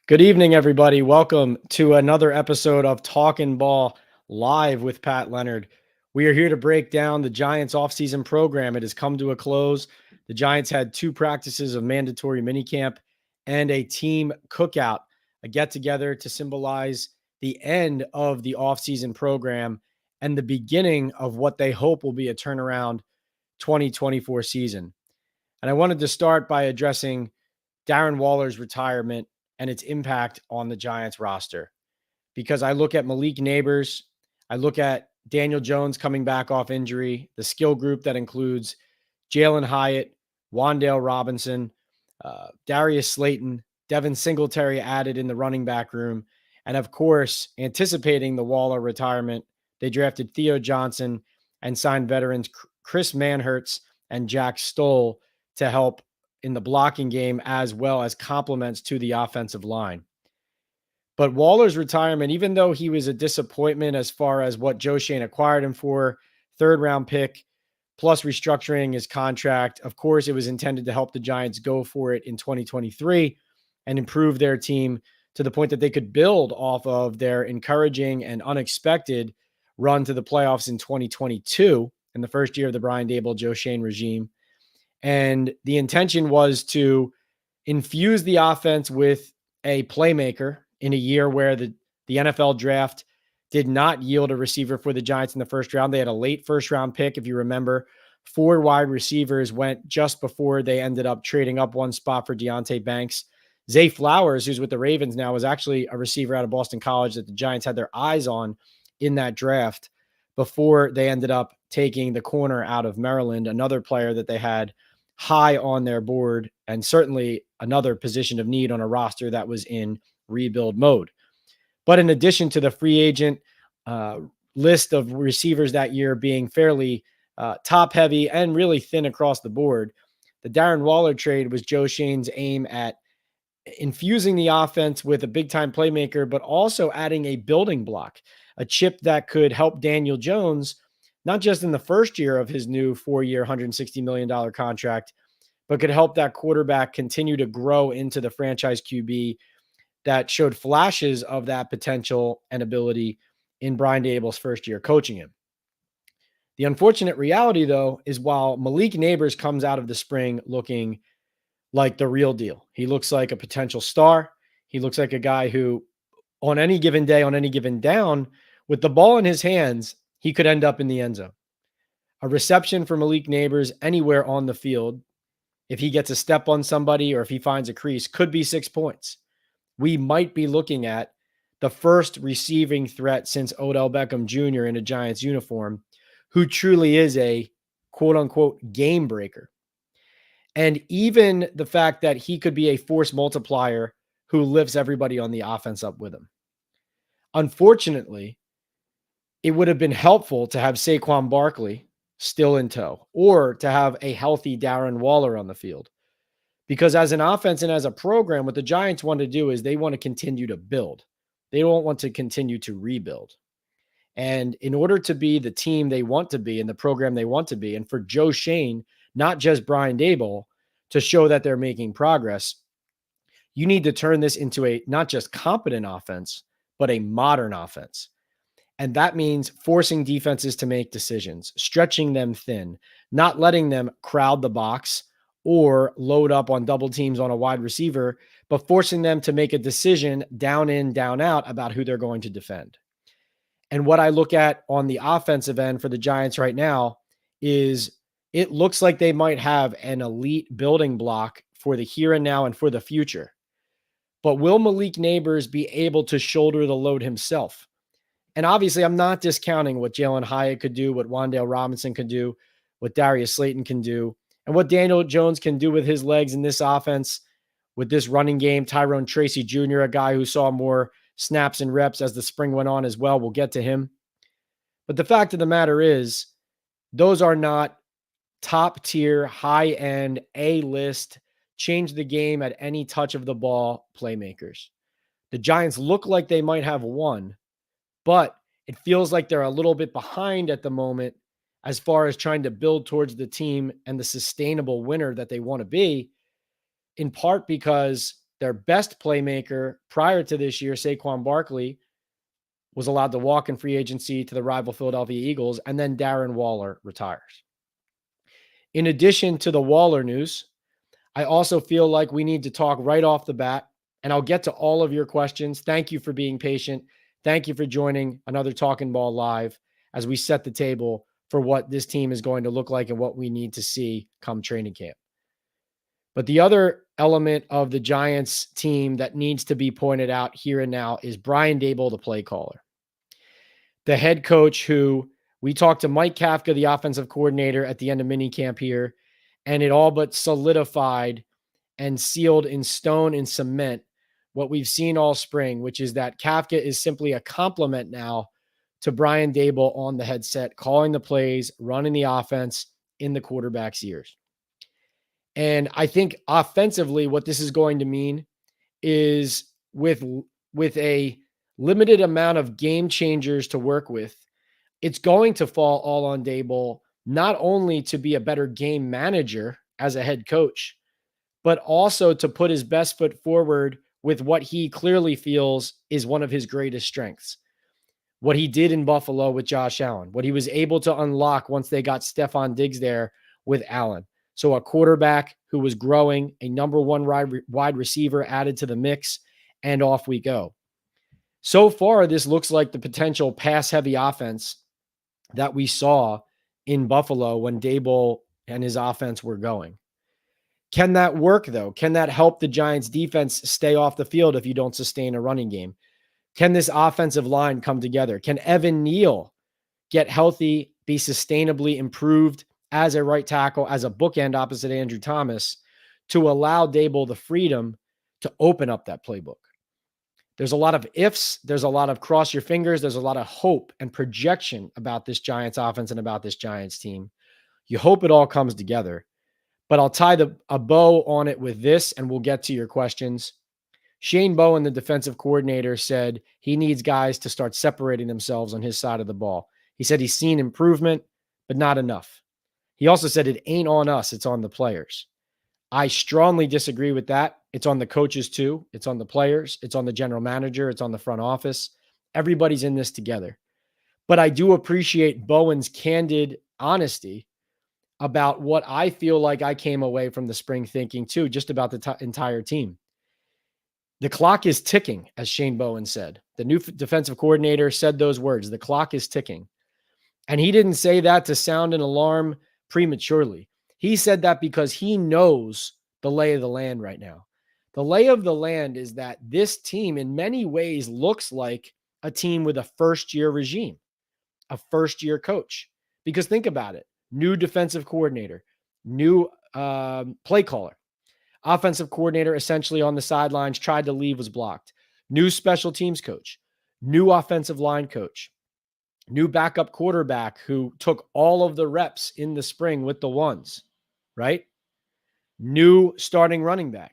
Good evening, everybody. Welcome to another episode of Talkin Ball live with Pat Leonard. We are here to break down the Giants offseason program. It has come to a close. The Giants had 2 practices of mandatory minicamp and a team cookout, a get-together to symbolize the end of the offseason program and the beginning of what they hope will be a turnaround 2024 season. And I wanted to start by addressing Darren Waller's retirement and its impact on the Giants roster. Because I look at Malik Nabers, I look at Daniel Jones coming back off injury, the skill group that includes Jalen Hyatt, Wan'Dale Robinson, Darius Slayton, Devin Singletary added in the running back room. And of course, anticipating the Waller retirement, they drafted Theo Johnson and signed veterans Chris Manhertz and Jack Stoll to help in the blocking game as well as complements to the offensive line. But Waller's retirement, even though he was a disappointment as far as what Joe Schoen acquired him for, third-round pick, plus restructuring his contract, of course, it was intended to help the Giants go for it in 2023 and improve their team to the point that they could build off of their encouraging and unexpected run to the playoffs in 2022 in the first year of the Brian Daboll, Joe Schoen regime. And the intention was to infuse the offense with a playmaker in a year where the NFL draft did not yield a receiver for the Giants in the first round. They had a late first round pick. If you remember, 4 wide receivers went just before they ended up trading up one spot for Deonte Banks. Zay Flowers, who's with the Ravens now, was actually a receiver out of Boston College that the Giants had their eyes on in that draft before they ended up taking the corner out of Maryland, another player that they had high on their board and certainly another position of need on a roster that was in rebuild mode. But in addition to the free agent list of receivers that year being fairly top heavy and really thin across the board, the Darren Waller trade was Joe Schoen's aim at infusing the offense with a big time playmaker, but also adding a building block, a chip that could help Daniel Jones, not just in the first year of his new 4-year, $160 million contract, but could help that quarterback continue to grow into the franchise QB that showed flashes of that potential and ability in Brian Daboll's first year coaching him. The unfortunate reality, though, is while Malik Nabers comes out of the spring looking like the real deal, he looks like a potential star. He looks like a guy who, on any given day, on any given down, with the ball in his hands, he could end up in the end zone. A reception for Malik Nabers anywhere on the field, if he gets a step on somebody or if he finds a crease, could be 6 points. We might be looking at the first receiving threat since Odell Beckham Jr. in a Giants uniform, who truly is a quote-unquote game breaker. And even the fact that he could be a force multiplier who lifts everybody on the offense up with him. Unfortunately, it would have been helpful to have Saquon Barkley still in tow or to have a healthy Darren Waller on the field. Because as an offense and as a program, what the Giants want to do is they want to continue to build. They don't want to continue to rebuild. And in order to be the team they want to be and the program they want to be, and for Joe Schoen, not just Brian Daboll, to show that they're making progress, you need to turn this into a not just competent offense, but a modern offense. And that means forcing defenses to make decisions, stretching them thin, not letting them crowd the box or load up on double teams on a wide receiver, but forcing them to make a decision down in, down out about who they're going to defend. And what I look at on the offensive end for the Giants right now is it looks like they might have an elite building block for the here and now and for the future. But will Malik Nabers be able to shoulder the load himself? And obviously, I'm not discounting what Jalen Hyatt could do, what Wan'Dale Robinson could do, what Darius Slayton can do, and what Daniel Jones can do with his legs in this offense, with this running game. Tyrone Tracy Jr., a guy who saw more snaps and reps as the spring went on as well. We'll get to him. But the fact of the matter is, those are not top-tier, high-end, A-list, change the game at any touch of the ball playmakers. The Giants look like they might have one, but it feels like they're a little bit behind at the moment as far as trying to build towards the team and the sustainable winner that they want to be, in part because their best playmaker prior to this year, Saquon Barkley, was allowed to walk in free agency to the rival Philadelphia Eagles, and then Darren Waller retires. In addition to the Waller news, I also feel like we need to talk right off the bat, and I'll get to all of your questions. Thank you for being patient. Thank you for joining another Talkin Ball Live as we set the table for what this team is going to look like and what we need to see come training camp. But the other element of the Giants team that needs to be pointed out here and now is Brian Daboll, the play caller. The head coach who we talked to Mike Kafka, the offensive coordinator, at the end of minicamp here, and it all but solidified and sealed in stone and cement what we've seen all spring, which is that Kafka is simply a compliment now to Brian Daboll on the headset, calling the plays, running the offense in the quarterback's ears. And I think offensively, what this is going to mean is with a limited amount of game changers to work with, it's going to fall all on Daboll, not only to be a better game manager as a head coach, but also to put his best foot forward with what he clearly feels is one of his greatest strengths. What he did in Buffalo with Josh Allen, what he was able to unlock once they got Stephon Diggs there with Allen. So a quarterback who was growing, a number one wide receiver added to the mix, and off we go. So far, this looks like the potential pass-heavy offense that we saw in Buffalo when Daboll and his offense were going. Can that work, though? Can that help the Giants' defense stay off the field if you don't sustain a running game? Can this offensive line come together? Can Evan Neal get healthy, be sustainably improved as a right tackle, as a bookend opposite Andrew Thomas, to allow Daboll the freedom to open up that playbook? There's a lot of ifs. There's a lot of cross your fingers. There's a lot of hope and projection about this Giants offense and about this Giants team. You hope it all comes together. But I'll tie a bow on it with this, and we'll get to your questions. Shane Bowen, the defensive coordinator, said he needs guys to start separating themselves on his side of the ball. He said he's seen improvement, but not enough. He also said it ain't on us, it's on the players. I strongly disagree with that. It's on the coaches too. It's on the players. It's on the general manager. It's on the front office. Everybody's in this together. But I do appreciate Bowen's candid honesty about what I feel like I came away from the spring thinking too, just about the entire team. The clock is ticking, as Shane Bowen said. The new defensive coordinator said those words, the clock is ticking. And he didn't say that to sound an alarm prematurely. He said that because he knows the lay of the land right now. The lay of the land is that this team in many ways looks like a team with a first-year regime, a first-year coach. Because think about it. New defensive coordinator, new play caller, offensive coordinator essentially on the sidelines, tried to leave, was blocked. New special teams coach, new offensive line coach, new backup quarterback who took all of the reps in the spring with the ones, right? New starting running back.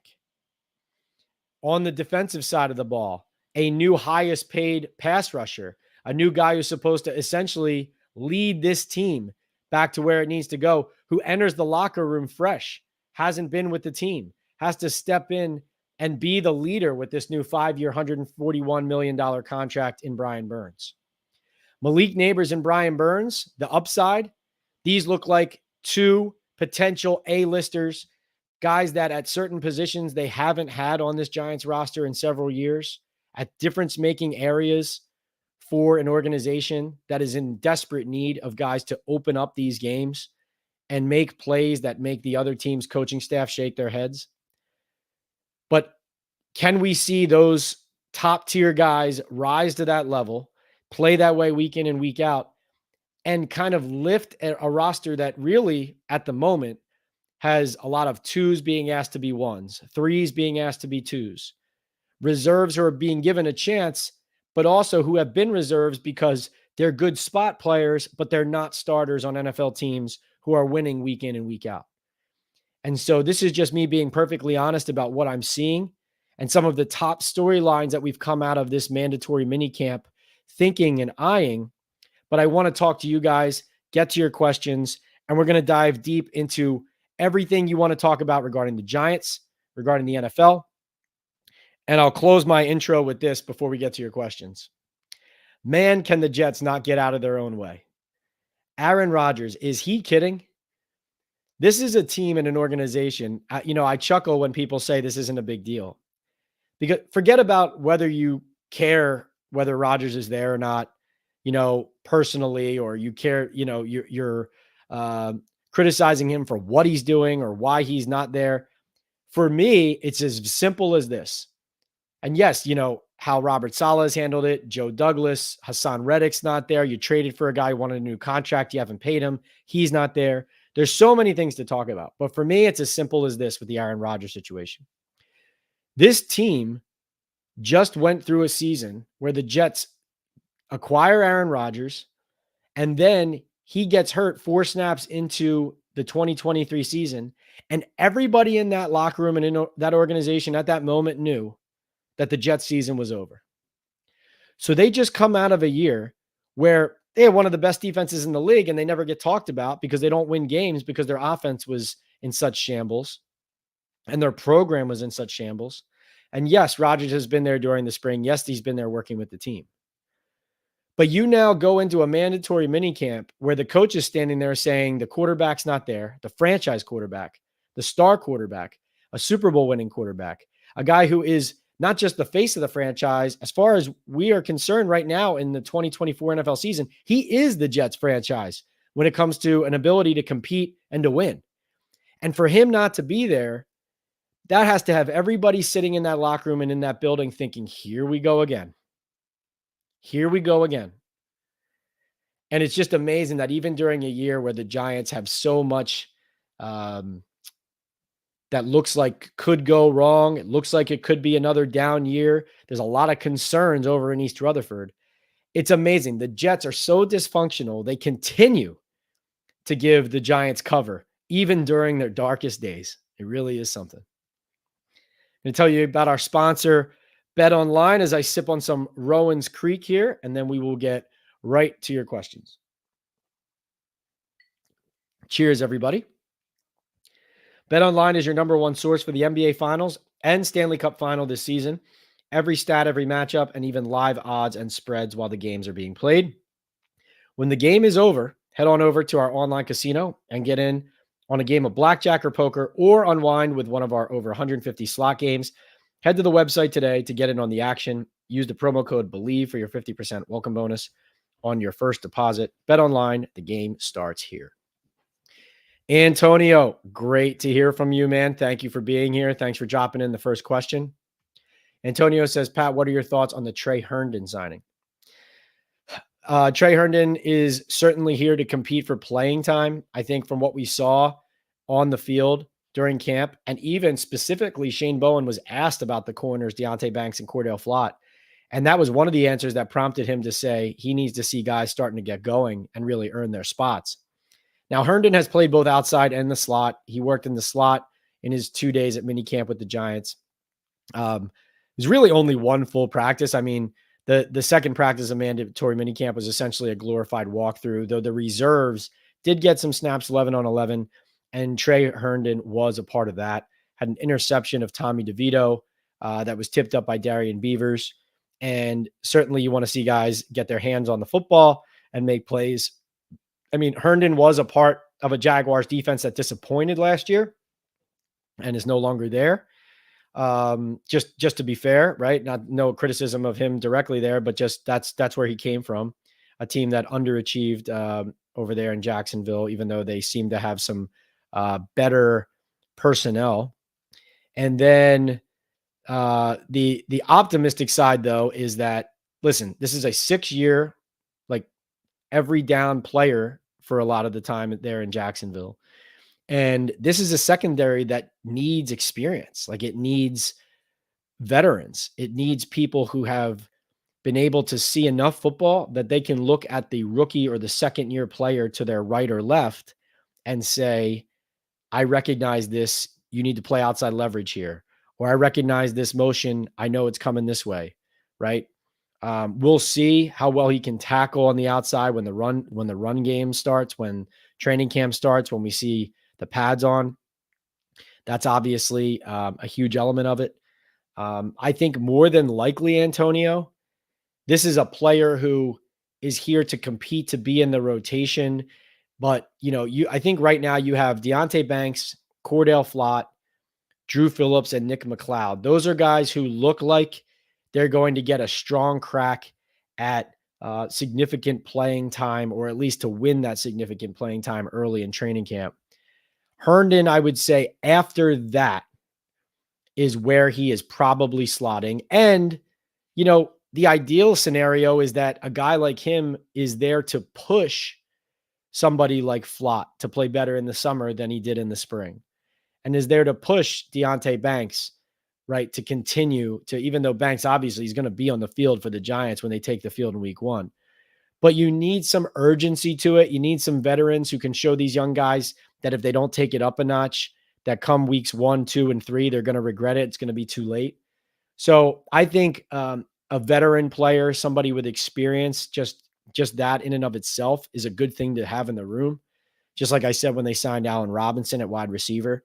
On the defensive side of the ball, a new highest paid pass rusher, a new guy who's supposed to essentially lead this team back to where it needs to go, who enters the locker room fresh, hasn't been with the team, has to step in and be the leader with this new 5-year, $141 million contract in Brian Burns. Malik Nabers and Brian Burns, the upside, these look like two potential A-listers, guys that at certain positions they haven't had on this Giants roster in several years, at difference-making areas for an organization that is in desperate need of guys to open up these games and make plays that make the other team's coaching staff shake their heads. But can we see those top-tier guys rise to that level, play that way week in and week out, and kind of lift a roster that really, at the moment, has a lot of twos being asked to be ones, threes being asked to be twos, reserves who are being given a chance, but also who have been reserves because they're good spot players, but they're not starters on NFL teams who are winning week in and week out. And so this is just me being perfectly honest about what I'm seeing and some of the top storylines that we've come out of this mandatory minicamp thinking and eyeing. But I want to talk to you guys, get to your questions, and we're going to dive deep into everything you want to talk about regarding the Giants, regarding the NFL, And I'll close my intro with this before we get to your questions. Man, can the Jets not get out of their own way? Aaron Rodgers, is he kidding? This is a team and an organization. I chuckle when people say this isn't a big deal, because forget about whether you care whether Rodgers is there or not, personally, or you care, you're criticizing him for what he's doing or why he's not there. For me, it's as simple as this. And yes, how Robert Saleh has handled it, Joe Douglas, Hassan Reddick's not there. You traded for a guy who wanted a new contract. You haven't paid him. He's not there. There's so many things to talk about. But for me, it's as simple as this with the Aaron Rodgers situation. This team just went through a season where the Jets acquire Aaron Rodgers, and then he gets hurt 4 snaps into the 2023 season. And everybody in that locker room and in that organization at that moment knew that the Jets season was over. So they just come out of a year where they had one of the best defenses in the league, and they never get talked about because they don't win games because their offense was in such shambles and their program was in such shambles. And yes, Rodgers has been there during the spring. Yes, he's been there working with the team. But you now go into a mandatory minicamp where the coach is standing there saying the quarterback's not there, the franchise quarterback, the star quarterback, a Super Bowl winning quarterback, a guy who is not just the face of the franchise. As far as we are concerned right now in the 2024 NFL season, he is the Jets franchise when it comes to an ability to compete and to win. And for him not to be there, that has to have everybody sitting in that locker room and in that building thinking, here we go again. Here we go again. And it's just amazing that even during a year where the Giants have so much that looks like could go wrong, it looks like it could be another down year. There's a lot of concerns over in East Rutherford. It's amazing. The Jets are so dysfunctional. They continue to give the Giants cover, even during their darkest days. It really is something. I'm going to tell you about our sponsor, Bet Online, as I sip on some Rowan's Creek here, and then we will get right to your questions. Cheers, everybody. Bet Online is your number one source for the NBA Finals and Stanley Cup Final this season. Every stat, every matchup, and even live odds and spreads while the games are being played. When the game is over, head on over to our online casino and get in on a game of blackjack or poker, or unwind with one of our over 150 slot games. Head to the website today to get in on the action. Use the promo code BELIEVE for your 50% welcome bonus on your first deposit. Bet Online, the game starts here. Antonio, great to hear from you, man. Thank you for being here. Thanks for dropping in the first question. Antonio says, Pat, what are your thoughts on the Trey Herndon signing? Trey Herndon is certainly here to compete for playing time. I think from what we saw on the field during camp, and even specifically Shane Bowen was asked about the corners, Deonte Banks and Cordell Flott. And that was one of the answers that prompted him to say he needs to see guys starting to get going and really earn their spots. Now, Herndon has played both outside and the slot. He worked in the slot in his 2 days at minicamp with the Giants. There's really only one full practice. I mean, the second practice of mandatory minicamp was essentially a glorified walkthrough, though the reserves did get some snaps 11 on 11, and Trey Herndon was a part of that. Had an interception of Tommy DeVito that was tipped up by Darian Beavers. And certainly you want to see guys get their hands on the football and make plays. I mean, Herndon was a part of a Jaguars defense that disappointed last year and is no longer there. Just to be fair, right? No criticism of him directly there, but just that's where he came from, a team that underachieved over there in Jacksonville, even though they seem to have some better personnel. And then the optimistic side, though, is that, listen, this is a 6-year, like every down player for a lot of the time there in Jacksonville. And this is a secondary that needs experience. Like, it needs veterans. It needs people who have been able to see enough football that they can look at the rookie or the second-year player to their right or left and say, I recognize this. You need to play outside leverage here. Or I recognize this motion. I know it's coming this way, right? We'll see how well he can tackle on the outside when the run game starts, when training camp starts, when we see the pads on. That's obviously a huge element of it. I think more than likely, Antonio, this is a player who is here to compete to be in the rotation. But, I think right now you have Deonte Banks, Cordell Flott, Drew Phillips, and Nick McLeod. Those are guys who look like they're going to get a strong crack at significant playing time, or at least to win that significant playing time early in training camp. Herndon, I would say after that is where he is probably slotting. And, the ideal scenario is that a guy like him is there to push somebody like Flott to play better in the summer than he did in the spring, and is there to push Deonte Banks, right, to continue to, even though Banks obviously is going to be on the field for the Giants when they take the field in week 1. But you need some urgency to it. You need some veterans who can show these young guys that if they don't take it up a notch, that come weeks 1, 2, and 3, they're going to regret it. It's going to be too late. So I think a veteran player, somebody with experience, just that in and of itself is a good thing to have in the room. Just like I said, when they signed Allen Robinson at wide receiver,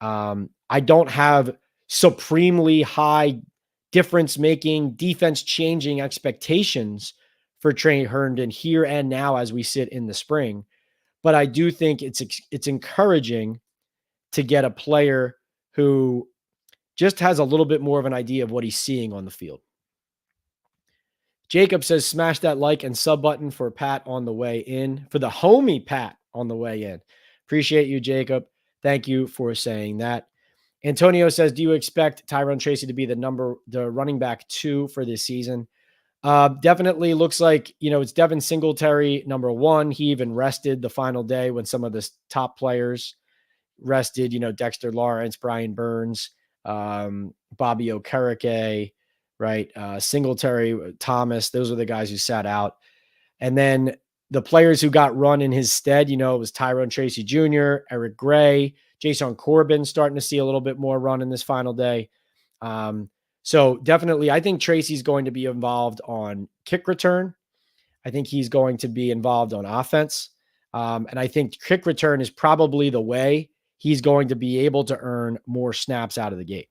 I don't have supremely high difference-making, defense-changing expectations for Trey Herndon here and now as we sit in the spring. But I do think it's encouraging to get a player who just has a little bit more of an idea of what he's seeing on the field. Jacob says, smash that like and sub button for Pat on the way in, for the homie Pat on the way in. Appreciate you, Jacob. Thank you for saying that. Antonio says, do you expect Tyrone Tracy to be the running back 2 for this season? Definitely looks like, it's Devin Singletary, number 1. He even rested the final day when some of the top players rested, Dexter Lawrence, Brian Burns, Bobby Okereke, right? Singletary, Thomas, those are the guys who sat out. And then the players who got run in his stead, it was Tyrone Tracy Jr., Eric Gray, Jason Corbin starting to see a little bit more run in this final day. So definitely, I think Tracy's going to be involved on kick return. I think he's going to be involved on offense. And I think kick return is probably the way he's going to be able to earn more snaps out of the gate.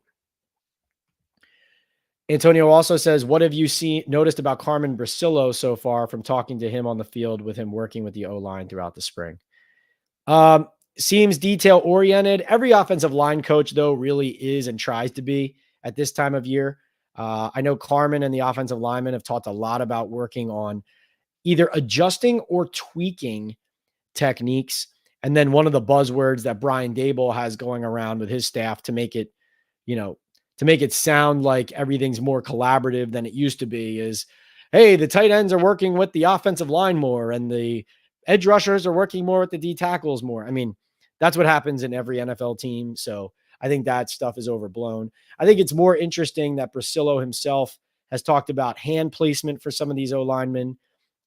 Antonio also says, what have you noticed about Carmen Brasillo so far from talking to him on the field with him working with the O-line throughout the spring? Seems detail-oriented. Every offensive line coach, though, really is and tries to be at this time of year. I know Carmen and the offensive linemen have talked a lot about working on either adjusting or tweaking techniques. And then one of the buzzwords that Brian Daboll has going around with his staff to make it, sound like everything's more collaborative than it used to be is, hey, the tight ends are working with the offensive line more and the edge rushers are working more with the D tackles more. I mean, that's what happens in every NFL team. So I think that stuff is overblown. I think it's more interesting that Brasillo himself has talked about hand placement for some of these O-linemen.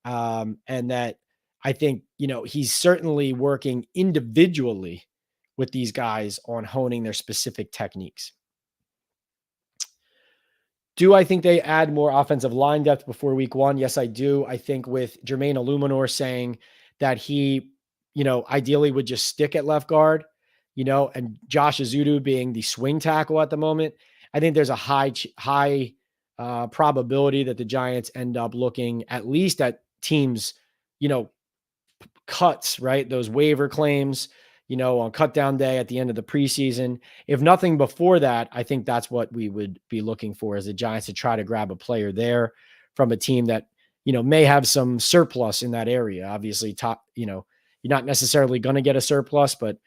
And that I think, he's certainly working individually with these guys on honing their specific techniques. Do I think they add more offensive line depth before week 1? Yes, I do. I think with Jermaine Illuminor saying that he, ideally would just stick at left guard, and Josh Azudu being the swing tackle at the moment, I think there's a high probability that the Giants end up looking at least at teams, cuts, right? Those waiver claims, on cut down day at the end of the preseason. If nothing before that, I think that's what we would be looking for as the Giants to try to grab a player there from a team that, may have some surplus in that area. Obviously, you're not necessarily going to get a surplus, but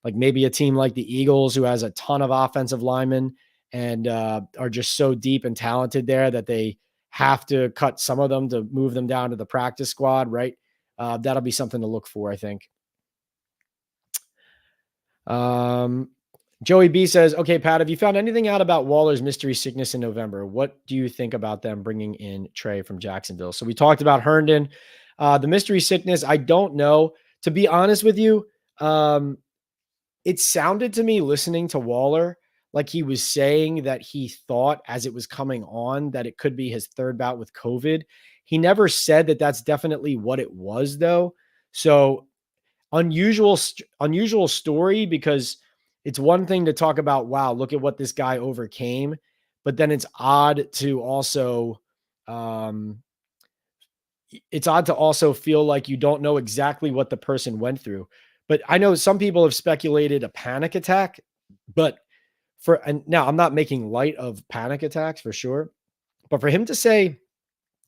like maybe a team like the Eagles who has a ton of offensive linemen and are just so deep and talented there that they have to cut some of them to move them down to the practice squad, right? That'll be something to look for, I think. Joey B says, okay, Pat, have you found anything out about Waller's mystery sickness in November? What do you think about them bringing in Trey from Jacksonville? So we talked about Herndon. The mystery sickness, I don't know. To be honest with you, it sounded to me listening to Waller like he was saying that he thought as it was coming on that it could be his third bout with COVID. He never said that that's definitely what it was, though. So unusual story, because it's one thing to talk about, wow, look at what this guy overcame. but then it's odd to also, um, feel like you don't know exactly what the person went through. But I know some people have speculated a panic attack, but and now I'm not making light of panic attacks for sure, but for him to say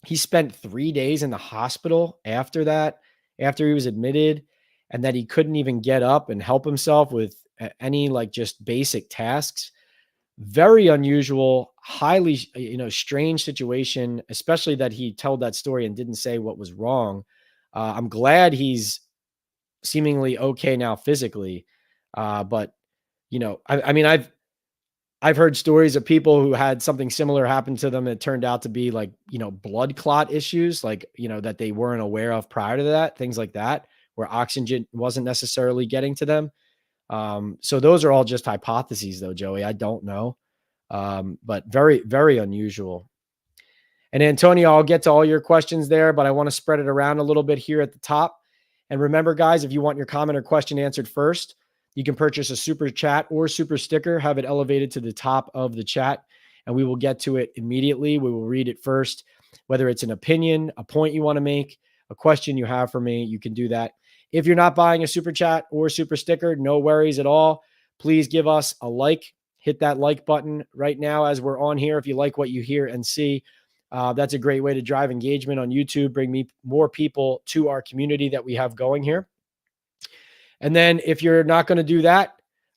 he spent 3 days in the hospital after that, after he was admitted, and that he couldn't even get up and help himself with any like just basic tasks. Very unusual, highly, strange situation, especially that he told that story and didn't say what was wrong. I'm glad he's seemingly okay now physically. But I mean, I've heard stories of people who had something similar happen to them. It turned out to be like, blood clot issues, like, that they weren't aware of prior to that, things like that, where oxygen wasn't necessarily getting to them. So those are all just hypotheses though, Joey. I don't know. But very, very unusual. And Antonio, I'll get to all your questions there, but I want to spread it around a little bit here at the top. And remember, guys, if you want your comment or question answered first, you can purchase a super chat or super sticker, have it elevated to the top of the chat, and we will get to it immediately. We will read it first. Whether it's an opinion, a point you want to make, a question you have for me, you can do that. If you're not buying a super chat or super sticker, no worries at all. Please give us a like. Hit that like button right now as we're on here if you like what you hear and see. That's a great way to drive engagement on YouTube, bring me more people to our community that we have going here. And then if you're not going to do that,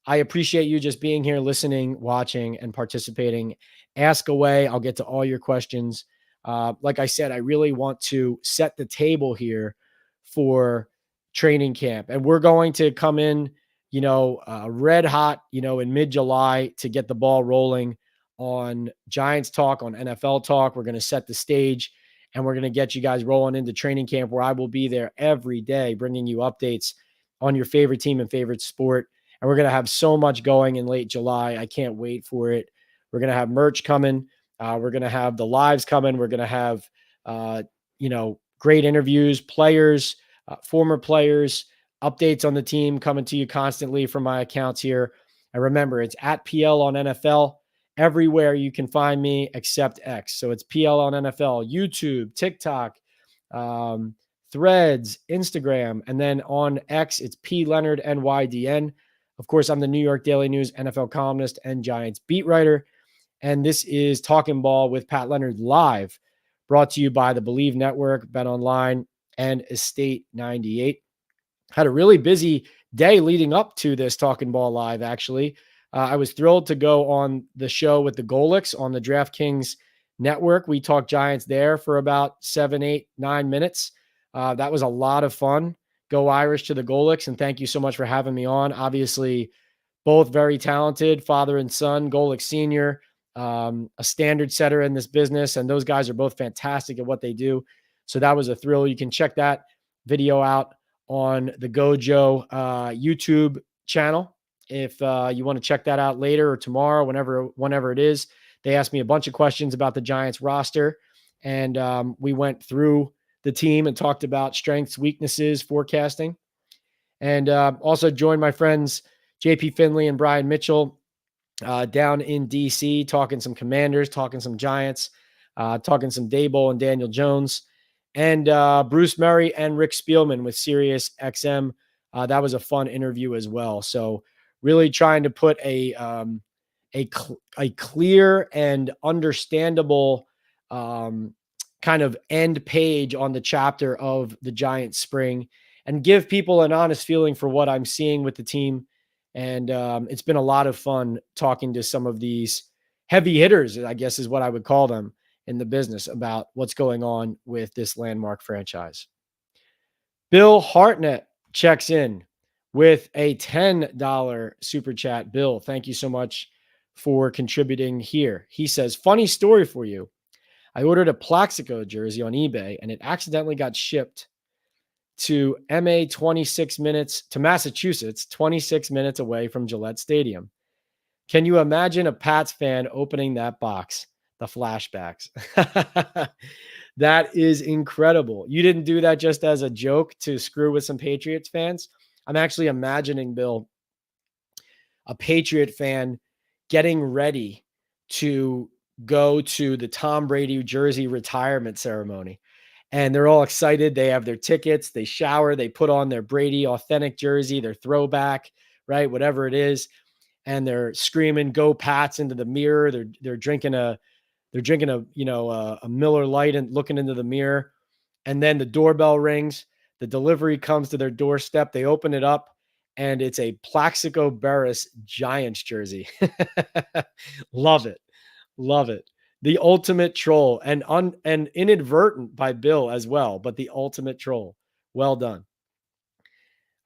I appreciate you just being here, listening, watching, and participating. Ask away. I'll get to all your questions. Like I said, I really want to set the table here for training camp. And we're going to come in, red hot, in mid-July to get the ball rolling on Giants talk, on NFL talk. We're going to set the stage and we're going to get you guys rolling into training camp where I will be there every day bringing you updates on your favorite team and favorite sport. And we're going to have so much going in late July. I can't wait for it. We're going to have merch coming. We're going to have the lives coming. We're going to have, great interviews, players, former players, updates on the team coming to you constantly from my accounts here. And remember, it's at PL on NFL. Everywhere you can find me except X. So it's PL on NFL, YouTube, TikTok, Threads, Instagram, and then on X, it's P Leonard NYDN. Of course, I'm the New York Daily News NFL columnist and Giants beat writer. And this is Talkin Ball with Pat Leonard live, brought to you by the Believe Network, Bet Online, and Estate 98. Had a really busy day leading up to this Talkin Ball live, actually. I was thrilled to go on the show with the Golics on the DraftKings network. We talked Giants there for about 7, 8, 9 minutes. That was a lot of fun. Go Irish to the Golics, and thank you so much for having me on. Obviously, both very talented, father and son. Golick Sr., a standard setter in this business, and those guys are both fantastic at what they do. So that was a thrill. You can check that video out on the Gojo YouTube channel if you want to check that out later or tomorrow, whenever it is. They asked me a bunch of questions about the Giants roster, and we went through the team and talked about strengths, weaknesses, forecasting, and also joined my friends JP Finley and Brian Mitchell down in DC, talking some Commanders, talking some Giants, talking some Daboll and Daniel Jones, and Bruce Murray and Rick Spielman with Sirius XM. That was a fun interview as well. So really trying to put a clear and understandable kind of end page on the chapter of the Giants spring and give people an honest feeling for what I'm seeing with the team. And it's been a lot of fun talking to some of these heavy hitters, I guess is what I would call them in the business, about what's going on with this landmark franchise. Bill Hartnett checks in with a $10 super chat. Bill, thank you so much for contributing here. He says, funny story for you. I ordered a Plaxico jersey on eBay and it accidentally got shipped to MA 26 minutes to Massachusetts, 26 minutes away from Gillette Stadium. Can you imagine a Pats fan opening that box? The flashbacks. That is incredible. You didn't do that just as a joke to screw with some Patriots fans. I'm actually imagining, Bill, a Patriot fan getting ready to go to the Tom Brady jersey retirement ceremony. And they're all excited. They have their tickets, they shower, they put on their Brady authentic jersey, their throwback, right? Whatever it is. And they're screaming, "Go Pats" into the mirror. They're drinking a Miller Lite and looking into the mirror. And then the doorbell rings. The delivery comes to their doorstep. They open it up, and it's a Plaxico Burress Giants jersey. Love it. Love it. The ultimate troll, and inadvertent by Bill as well, but the ultimate troll. Well done.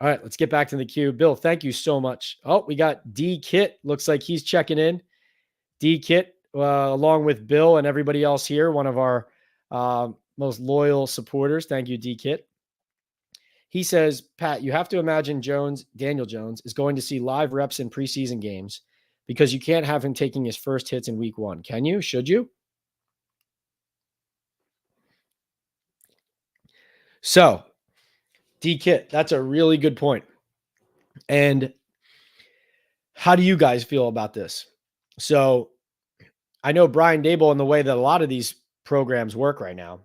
All right, let's get back to the queue. Bill, thank you so much. Oh, we got D Kit. Looks like he's checking in. D Kit, along with Bill and everybody else here, one of our most loyal supporters. Thank you, D Kit. He says, Pat, you have to imagine Daniel Jones is going to see live reps in preseason games because you can't have him taking his first hits in week 1. Can you? Should you? So, D Kit, that's a really good point. And how do you guys feel about this? So, I know Brian Daboll, and the way that a lot of these programs work right now,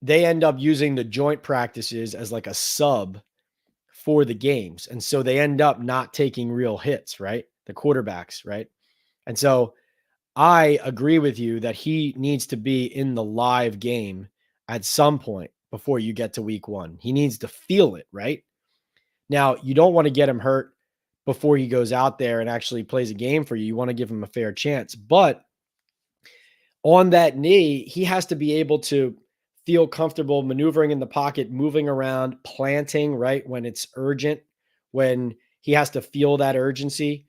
they end up using the joint practices as like a sub for the games. And so they end up not taking real hits, right? The quarterbacks, right? And so I agree with you that he needs to be in the live game at some point before you get to week 1. He needs to feel it, right? Now, you don't want to get him hurt before he goes out there and actually plays a game for you. You want to give him a fair chance. But on that knee, he has to be able to feel comfortable maneuvering in the pocket, moving around, planting, right? When it's urgent, when he has to feel that urgency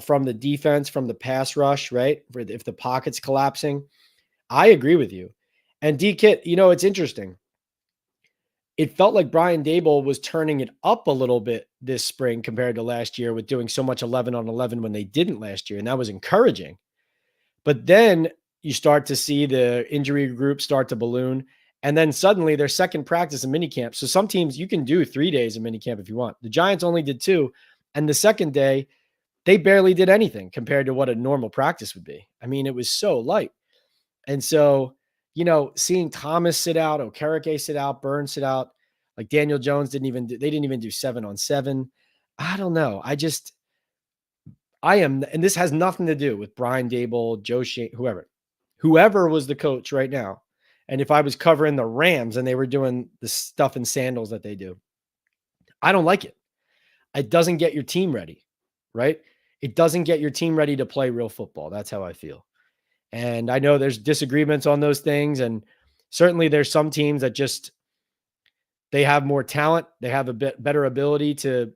from the defense, from the pass rush, right? If the pocket's collapsing. I agree with you. And D-Kit, it's interesting. It felt like Brian Daboll was turning it up a little bit this spring compared to last year with doing so much 11 on 11 when they didn't last year. And that was encouraging. But then you start to see the injury group start to balloon. And then suddenly their second practice in minicamp. So some teams you can do 3 days of minicamp if you want. The Giants only did 2. And the second day, they barely did anything compared to what a normal practice would be. I mean, it was so light. And so, seeing Thomas sit out, Okereke sit out, Burns sit out, like Daniel Jones they didn't even do 7 on 7. I don't know. And this has nothing to do with Brian Daboll, Joe Shane, whoever was the coach right now. And if I was covering the Rams and they were doing the stuff in sandals that they do, I don't like it. It doesn't get your team ready, right? It doesn't get your team ready to play real football. That's how I feel. And I know there's disagreements on those things. And certainly there's some teams that they have more talent. They have a bit better ability to,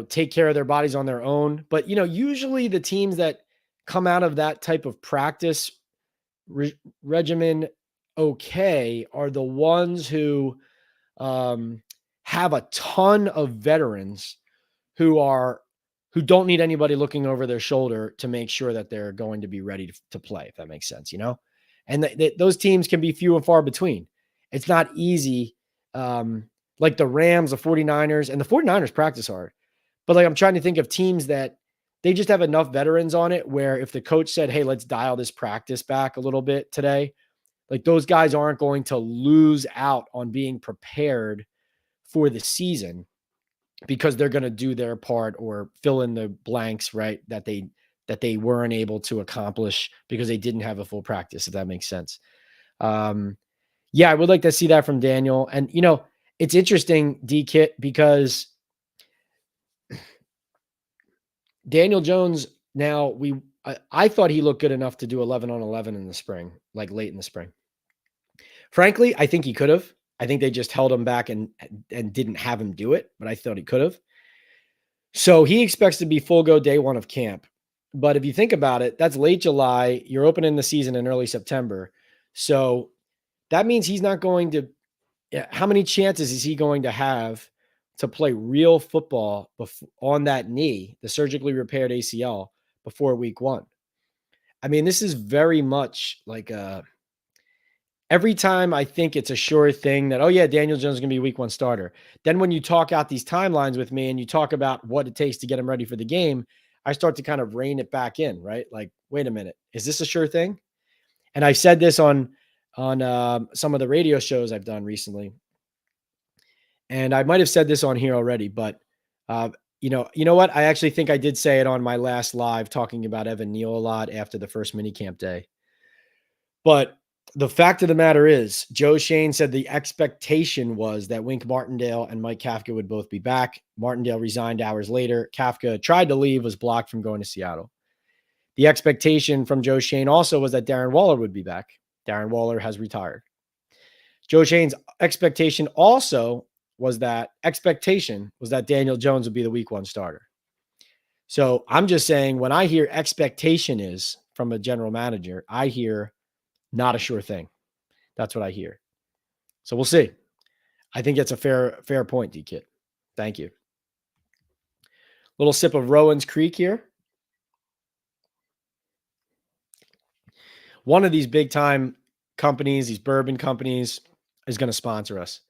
take care of their bodies on their own. But, usually the teams that come out of that type of practice regimen are the ones who have a ton of veterans who don't need anybody looking over their shoulder to make sure that they're going to be ready to play, if that makes sense, And those teams can be few and far between. It's not easy. Like the Rams, the 49ers, and the 49ers practice hard. But I'm trying to think of teams that they just have enough veterans on it where if the coach said, hey, let's dial this practice back a little bit today, those guys aren't going to lose out on being prepared for the season because they're going to do their part or fill in the blanks, right? That they weren't able to accomplish because they didn't have a full practice, if that makes sense. Yeah, I would like to see that from Daniel. And, it's interesting, D-Kit, because Daniel Jones, now I thought he looked good enough to do 11 on 11 in the spring, late in the spring. Frankly, I think he could have. I think they just held him back and didn't have him do it, but I thought he could have. So he expects to be full go day 1 of camp. But if you think about it, that's late July. You're opening the season in early September. So that means he's not going to – how many chances is he going to have to play real football on that knee, the surgically repaired ACL, before week 1? I mean, this is very much like every time I think it's a sure thing that, oh yeah, Daniel Jones is going to be a week 1 starter. Then when you talk out these timelines with me and you talk about what it takes to get him ready for the game, I start to kind of rein it back in, right? Like, wait a minute, is this a sure thing? And I've said this on some of the radio shows I've done recently, and I might have said this on here already, but uh, you know what? I actually think I did say it on my last live talking about Evan Neal a lot after the first minicamp day. But the fact of the matter is, Joe Shane said the expectation was that Wink Martindale and Mike Kafka would both be back. Martindale resigned hours later. Kafka tried to leave, was blocked from going to Seattle. The expectation from Joe Shane also was that Darren Waller would be back. Darren Waller has retired. Joe Shane's expectation was that Daniel Jones would be the week 1 starter. So I'm just saying, when I hear expectation is from a general manager, I hear not a sure thing. That's what I hear. So we'll see. I think that's a fair point, D-Kit. Thank you. Little sip of Rowan's Creek here. One of these big time companies, these bourbon companies, is going to sponsor us.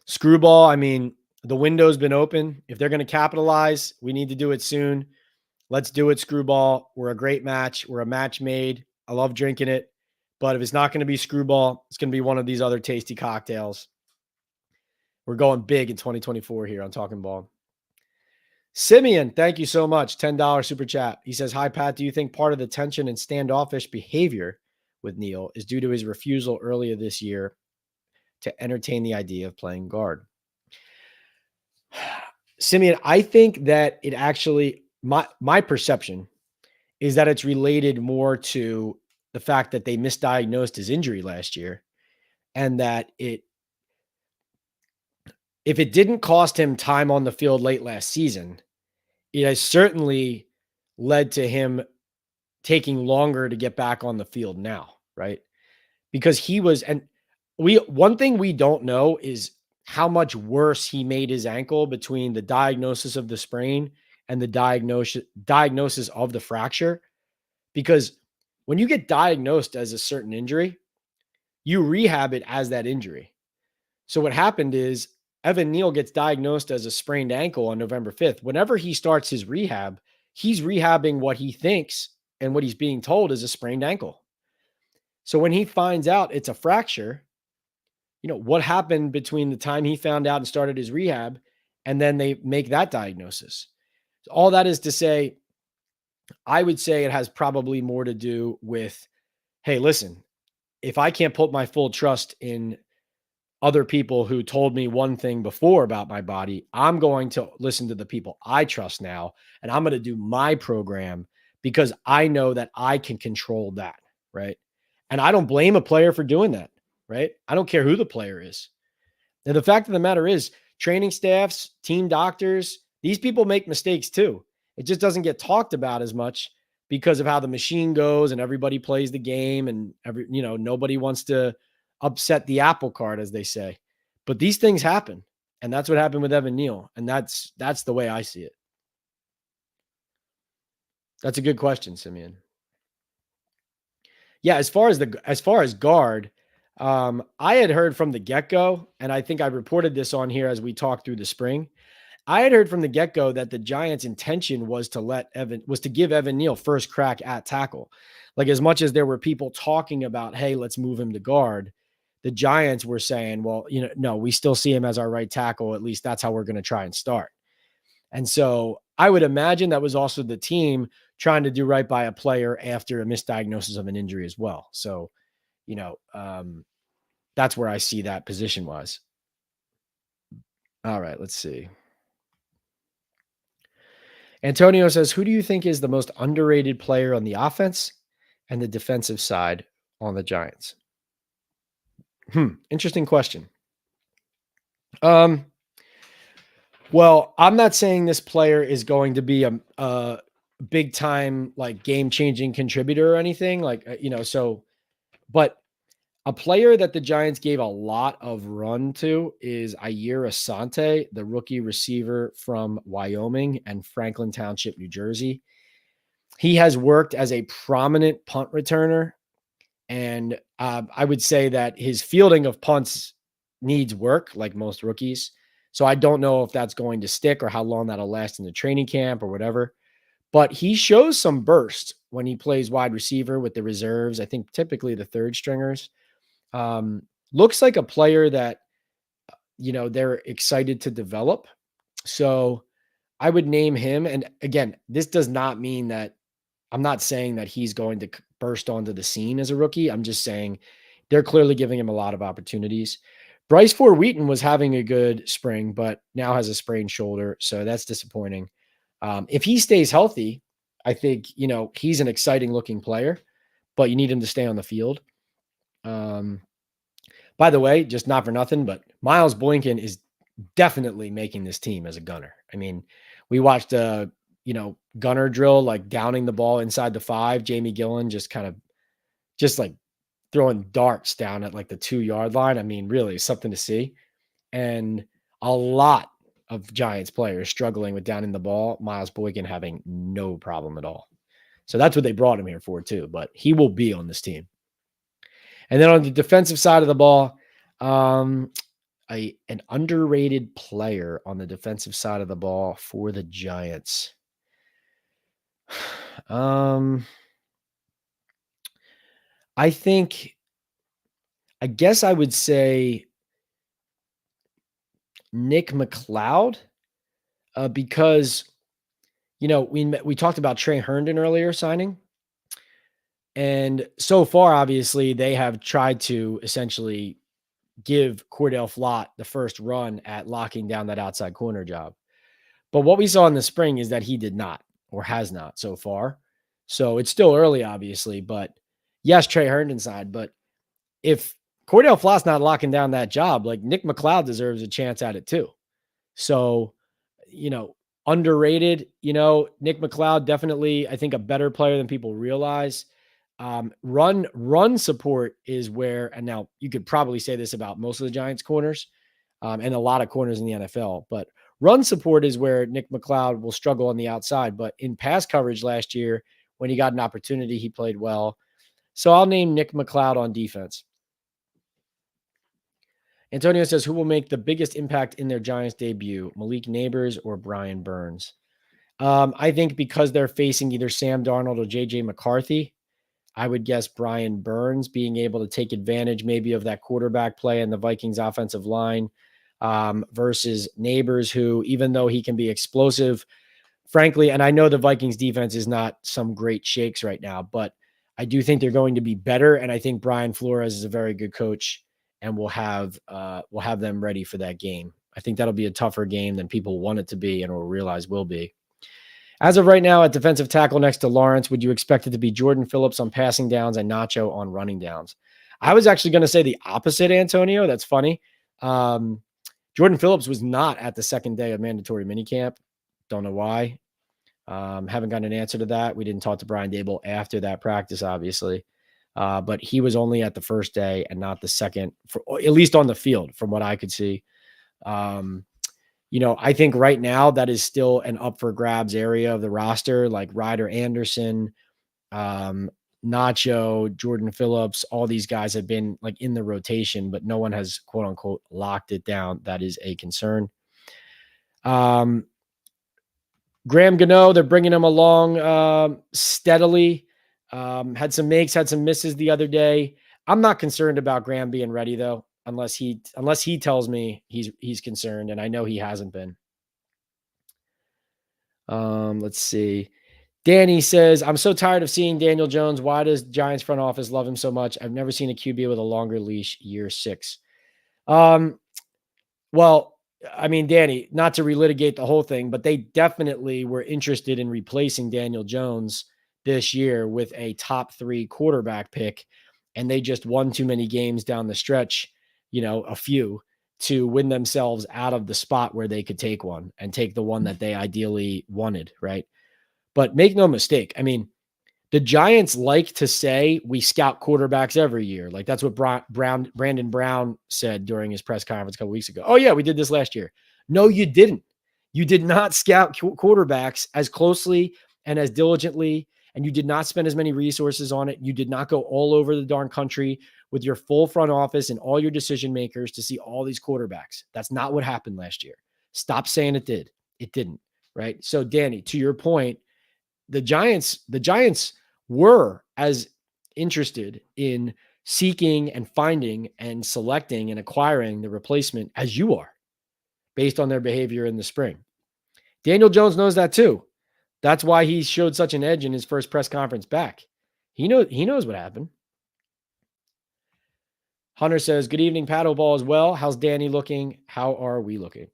Screwball, I mean, the window's been open. If they're going to capitalize, we need to do it soon. Let's do it, Screwball. We're a great match. We're a match made. I love drinking it. But if it's not going to be Screwball, it's going to be one of these other tasty cocktails. We're going big in 2024 here on Talkin Ball. Simeon, thank you so much. $10 super chat. He says, hi, Pat. Do you think part of the tension and standoffish behavior with Neal is due to his refusal earlier this year to entertain the idea of playing guard? Simeon, I think that it actually, my perception is that it's related more to the fact that they misdiagnosed his injury last year, and that if it didn't cost him time on the field late last season, it has certainly led to him taking longer to get back on the field now, right? Because one thing we don't know is how much worse he made his ankle between the diagnosis of the sprain and the diagnosis of the fracture. Because when you get diagnosed as a certain injury, you rehab it as that injury. So what happened is Evan Neal gets diagnosed as a sprained ankle on November 5th. Whenever he starts his rehab, he's rehabbing what he thinks and what he's being told is a sprained ankle. So when he finds out it's a fracture, what happened between the time he found out and started his rehab and then they make that diagnosis? All that is to say, I would say it has probably more to do with, hey, listen, if I can't put my full trust in other people who told me one thing before about my body, I'm going to listen to the people I trust now, and I'm going to do my program because I know that I can control that, right? And I don't blame a player for doing that, right? I don't care who the player is. And the fact of the matter is, training staffs, team doctors, these people make mistakes too. It just doesn't get talked about as much because of how the machine goes and everybody plays the game and nobody wants to upset the apple cart, as they say. But these things happen. And that's what happened with Evan Neal. And that's the way I see it. That's a good question, Simeon. Yeah, as far as guard, I had heard from the get-go, and I think I reported this on here as we talked through the spring. I had heard from the get-go that the Giants' intention was to give Evan Neal first crack at tackle. Like, as much as there were people talking about, hey, let's move him to guard, the Giants were saying, well, no, we still see him as our right tackle. At least that's how we're going to try and start. And so I would imagine that was also the team trying to do right by a player after a misdiagnosis of an injury as well. So, that's where I see that position-wise. All right, let's see. Antonio says, who do you think is the most underrated player on the offense and the defensive side on the Giants? Interesting question. Well, I'm not saying this player is going to be a big time, like, game-changing contributor or anything, but a player that the Giants gave a lot of run to is Ayir Asante, the rookie receiver from Wyoming and Franklin Township, New Jersey. He has worked as a prominent punt returner, and I would say that his fielding of punts needs work, like most rookies. So I don't know if that's going to stick or how long that'll last in the training camp or whatever. but he shows some burst when he plays wide receiver with the reserves. I think typically the third stringers. Looks like a player that, they're excited to develop. So I would name him. And again, this does not mean that I'm not saying that he's going to burst onto the scene as a rookie. I'm just saying they're clearly giving him a lot of opportunities. Bryce Ford Wheaton was having a good spring, but now has a sprained shoulder. So that's disappointing. If he stays healthy, I think, he's an exciting looking player, but you need him to stay on the field. By the way, just not for nothing, but Miles Boykin is definitely making this team as a gunner. I mean, we watched a, gunner drill, like downing the ball inside the 5. Jamie Gillen just like throwing darts down at like the 2-yard line. I mean, really something to see. And a lot of Giants players struggling with downing the ball. Miles Boykin having no problem at all. So that's what they brought him here for too, but he will be on this team. And then on the defensive side of the ball, an underrated player on the defensive side of the ball for the Giants. I guess I would say Nick McLeod, because, we talked about Trey Herndon earlier signing. And so far, obviously, they have tried to essentially give Cordell Flott the first run at locking down that outside corner job. But what we saw in the spring is that he did not, or has not so far. So it's still early, obviously. But yes, Trey Herndon side. But if Cordell Flott's not locking down that job, like Nick McLeod deserves a chance at it too. So, underrated, Nick McLeod, definitely, I think, a better player than people realize. Run support is where, and now you could probably say this about most of the Giants corners, and a lot of corners in the NFL, but run support is where Nick McLeod will struggle on the outside. But in pass coverage last year, when he got an opportunity, he played well. So I'll name Nick McLeod on defense. Antonio says, who will make the biggest impact in their Giants debut, Malik Nabers or Brian Burns? I think because they're facing either Sam Darnold or JJ McCarthy, I would guess Brian Burns being able to take advantage maybe of that quarterback play and the Vikings offensive line, versus Nabers, who, even though he can be explosive, frankly, and I know the Vikings defense is not some great shakes right now, but I do think they're going to be better. And I think Brian Flores is a very good coach and we'll have them ready for that game. I think that'll be a tougher game than people want it to be and will realize will be. As of right now, at defensive tackle next to Lawrence, would you expect it to be Jordan Phillips on passing downs and Nacho on running downs? I was actually going to say the opposite, Antonio. That's funny. Jordan Phillips was not at the second day of mandatory minicamp. Don't know why. Haven't gotten an answer to that. We didn't talk to Brian Daboll after that practice, obviously. But he was only at the first day and not the second, at least on the field, from what I could see. I think right now that is still an up for grabs area of the roster, like Ryder Anderson, Nacho, Jordan Phillips. All these guys have been like in the rotation, but no one has quote unquote locked it down. That is a concern. Graham Gano, they're bringing him along steadily. Had some makes, had some misses the other day. I'm not concerned about Graham being ready though, unless he tells me he's concerned, and I know he hasn't been. Let's see. Danny says, I'm so tired of seeing Daniel Jones. Why does Giants front office love him so much? I've never seen a QB with a longer leash year 6. Well, I mean, Danny, not to relitigate the whole thing, but they definitely were interested in replacing Daniel Jones this year with a top 3 quarterback pick. And they just won too many games down the stretch, a few, to win themselves out of the spot where they could take one and take the one that they ideally wanted. Right. But make no mistake. I mean, the Giants like to say we scout quarterbacks every year. Like that's what Brandon Brown said during his press conference a couple weeks ago. Oh yeah, we did this last year. No, you didn't. You did not scout quarterbacks as closely and as diligently, and you did not spend as many resources on it. You did not go all over the darn country with your full front office and all your decision makers to see all these quarterbacks. That's not what happened last year. Stop saying it did. It didn't, right? So Danny, to your point, the Giants were as interested in seeking and finding and selecting and acquiring the replacement as you are based on their behavior in the spring. Daniel Jones knows that too. That's why he showed such an edge in his first press conference back. He knows what happened. Hunter says, good evening, Paddle Ball as well. How's Danny looking? How are we looking?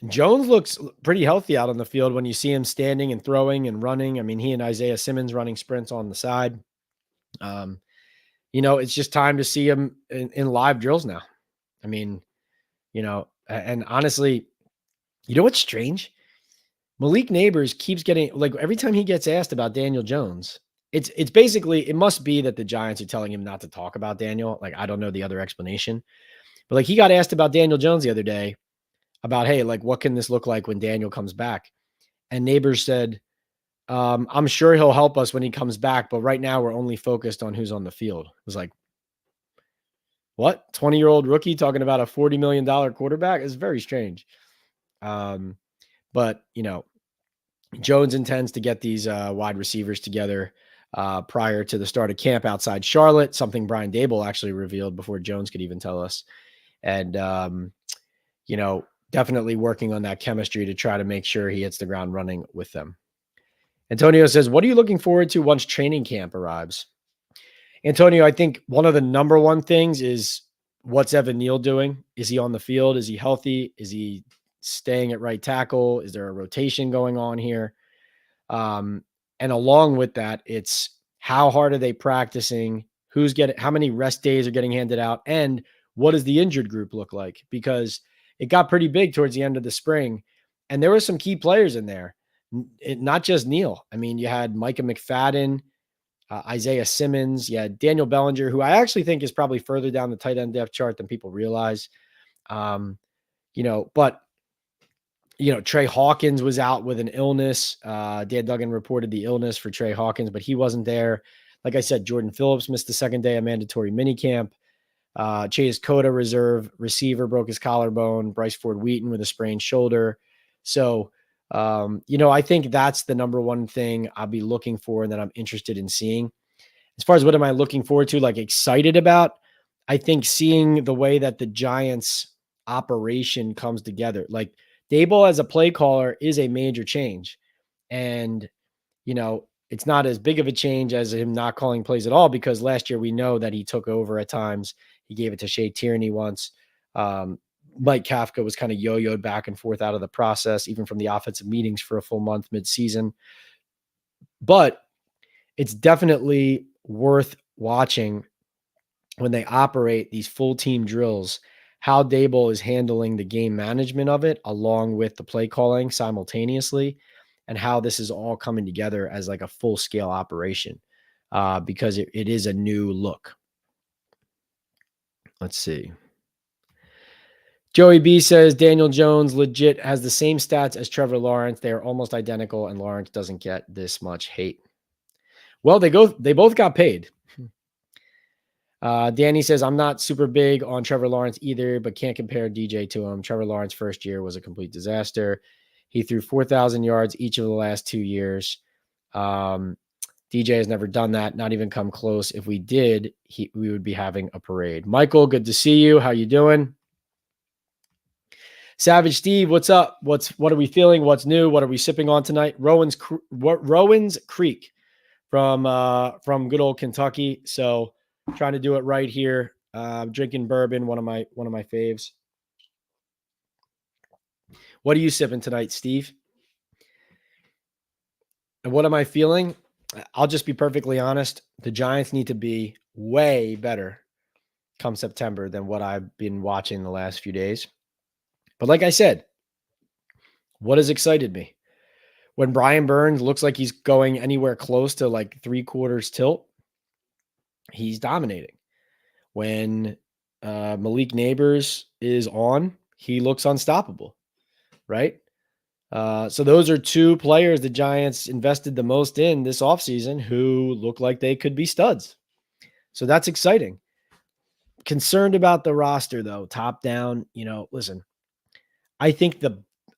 Jones looks pretty healthy out on the field when you see him standing and throwing and running. I mean, he and Isaiah Simmons running sprints on the side. It's just time to see him in live drills now. I mean, and honestly, you know what's strange? Malik Nabers keeps getting, like, every time he gets asked about Daniel Jones, it's basically, it must be that the Giants are telling him not to talk about Daniel. Like, I don't know the other explanation, but like, he got asked about Daniel Jones the other day about, hey, like, what can this look like when Daniel comes back? And Nabers said, I'm sure he'll help us when he comes back, but right now we're only focused on who's on the field. It was like, what? 20-year-old rookie talking about a $40 million quarterback is very strange. But, Jones intends to get these wide receivers together prior to the start of camp outside Charlotte, something Brian Daboll actually revealed before Jones could even tell us. And, definitely working on that chemistry to try to make sure he hits the ground running with them. Antonio says, what are you looking forward to once training camp arrives? Antonio, I think one of the number one things is, what's Evan Neal doing? Is he on the field? Is he healthy? Is he staying at right tackle? Is there a rotation going on here? And along with that, it's how hard are they practicing? How many rest days are getting handed out? And what does the injured group look like? Because it got pretty big towards the end of the spring. And there were some key players in there, not just Neal. I mean, you had Micah McFadden, Isaiah Simmons. You had Daniel Bellinger, who I actually think is probably further down the tight end depth chart than people realize. But Trey Hawkins was out with an illness. Dan Duggan reported the illness for Trey Hawkins, but he wasn't there. Like I said, Jordan Phillips missed the second day of mandatory minicamp. Chase Cota, reserve receiver, broke his collarbone. Bryce Ford Wheaton with a sprained shoulder. So, I think that's the number one thing I'll be looking for and that I'm interested in seeing. As far as what am I looking forward to, like excited about, I think seeing the way that the Giants operation comes together. Like, Daboll as a play caller is a major change. And, it's not as big of a change as him not calling plays at all, because last year we know that he took over at times. He gave it to Shea Tierney once. Mike Kafka was kind of yo-yoed back and forth out of the process, even from the offensive meetings for a full month mid-season. But it's definitely worth watching when they operate these full team drills, how Daboll is handling the game management of it, along with the play calling simultaneously, and how this is all coming together as like a full scale operation, because it is a new look. Let's see. Joey B says Daniel Jones legit has the same stats as Trevor Lawrence. They are almost identical, and Lawrence doesn't get this much hate. Well, they both got paid. Danny says, I'm not super big on Trevor Lawrence either, but can't compare DJ to him. Trevor Lawrence first year was a complete disaster. He threw 4,000 yards each of the last 2 years. DJ has never done that, not even come close. If we did, we would be having a parade. Michael, good to see you. How you doing? Savage Steve, what's up? What are we feeling? What's new? What are we sipping on tonight? Rowan's Creek from good old Kentucky. So trying to do it right here. Drinking bourbon, one of my faves. What are you sipping tonight, Steve? And what am I feeling? I'll just be perfectly honest. The Giants need to be way better come September than what I've been watching the last few days. But like I said, what has excited me? When Brian Burns looks like he's going anywhere close to like 3/4 tilt, he's dominating. When Malik Nabers is on, he looks unstoppable, right? So those are two players the Giants invested the most in this offseason who look like they could be studs. So that's exciting. Concerned about the roster, though, top down. Listen, I think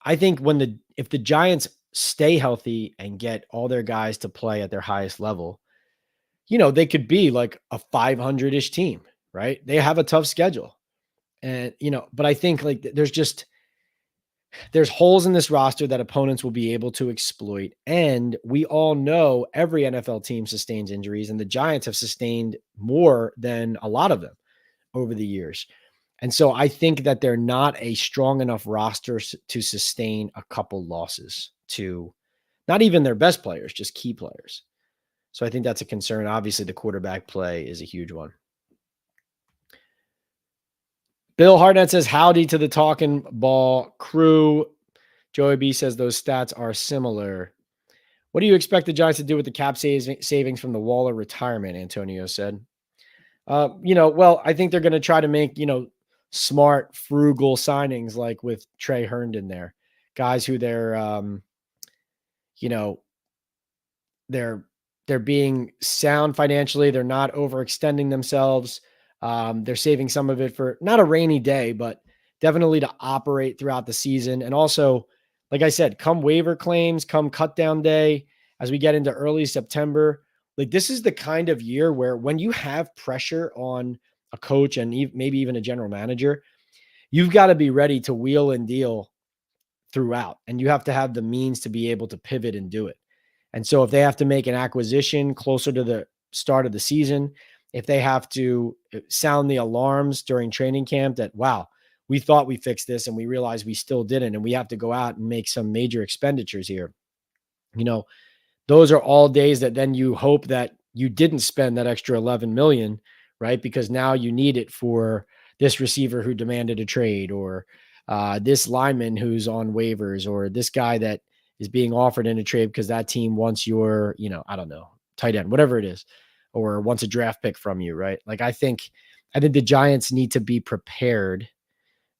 I think if the Giants stay healthy and get all their guys to play at their highest level, they could be like a 500-ish team, right? They have a tough schedule. And, but I think like there's holes in this roster that opponents will be able to exploit. And we all know every NFL team sustains injuries, and the Giants have sustained more than a lot of them over the years. And so I think that they're not a strong enough roster to sustain a couple losses to not even their best players, just key players. So I think that's a concern. Obviously, the quarterback play is a huge one. Bill Hartnett says, howdy to the Talkin Ball crew. Joey B says those stats are similar. What do you expect the Giants to do with the cap savings from the Waller retirement, Antonio said. Well, I think they're going to try to make, smart, frugal signings like with Trey Herndon there. Guys who they're being sound financially. They're not overextending themselves. They're saving some of it for not a rainy day, but definitely to operate throughout the season. And also, like I said, come waiver claims, come cut down day, as we get into early September, like this is the kind of year where when you have pressure on a coach and maybe even a general manager, you've got to be ready to wheel and deal throughout. And you have to have the means to be able to pivot and do it. And so if they have to make an acquisition closer to the start of the season, if they have to sound the alarms during training camp that, wow, we thought we fixed this and we realized we still didn't, and we have to go out and make some major expenditures here, those are all days that then you hope that you didn't spend that extra 11 million, right? Because now you need it for this receiver who demanded a trade, or this lineman who's on waivers, or this guy that is being offered in a trade because that team wants your, I don't know, tight end, whatever it is, or wants a draft pick from you, right? Like I think the Giants need to be prepared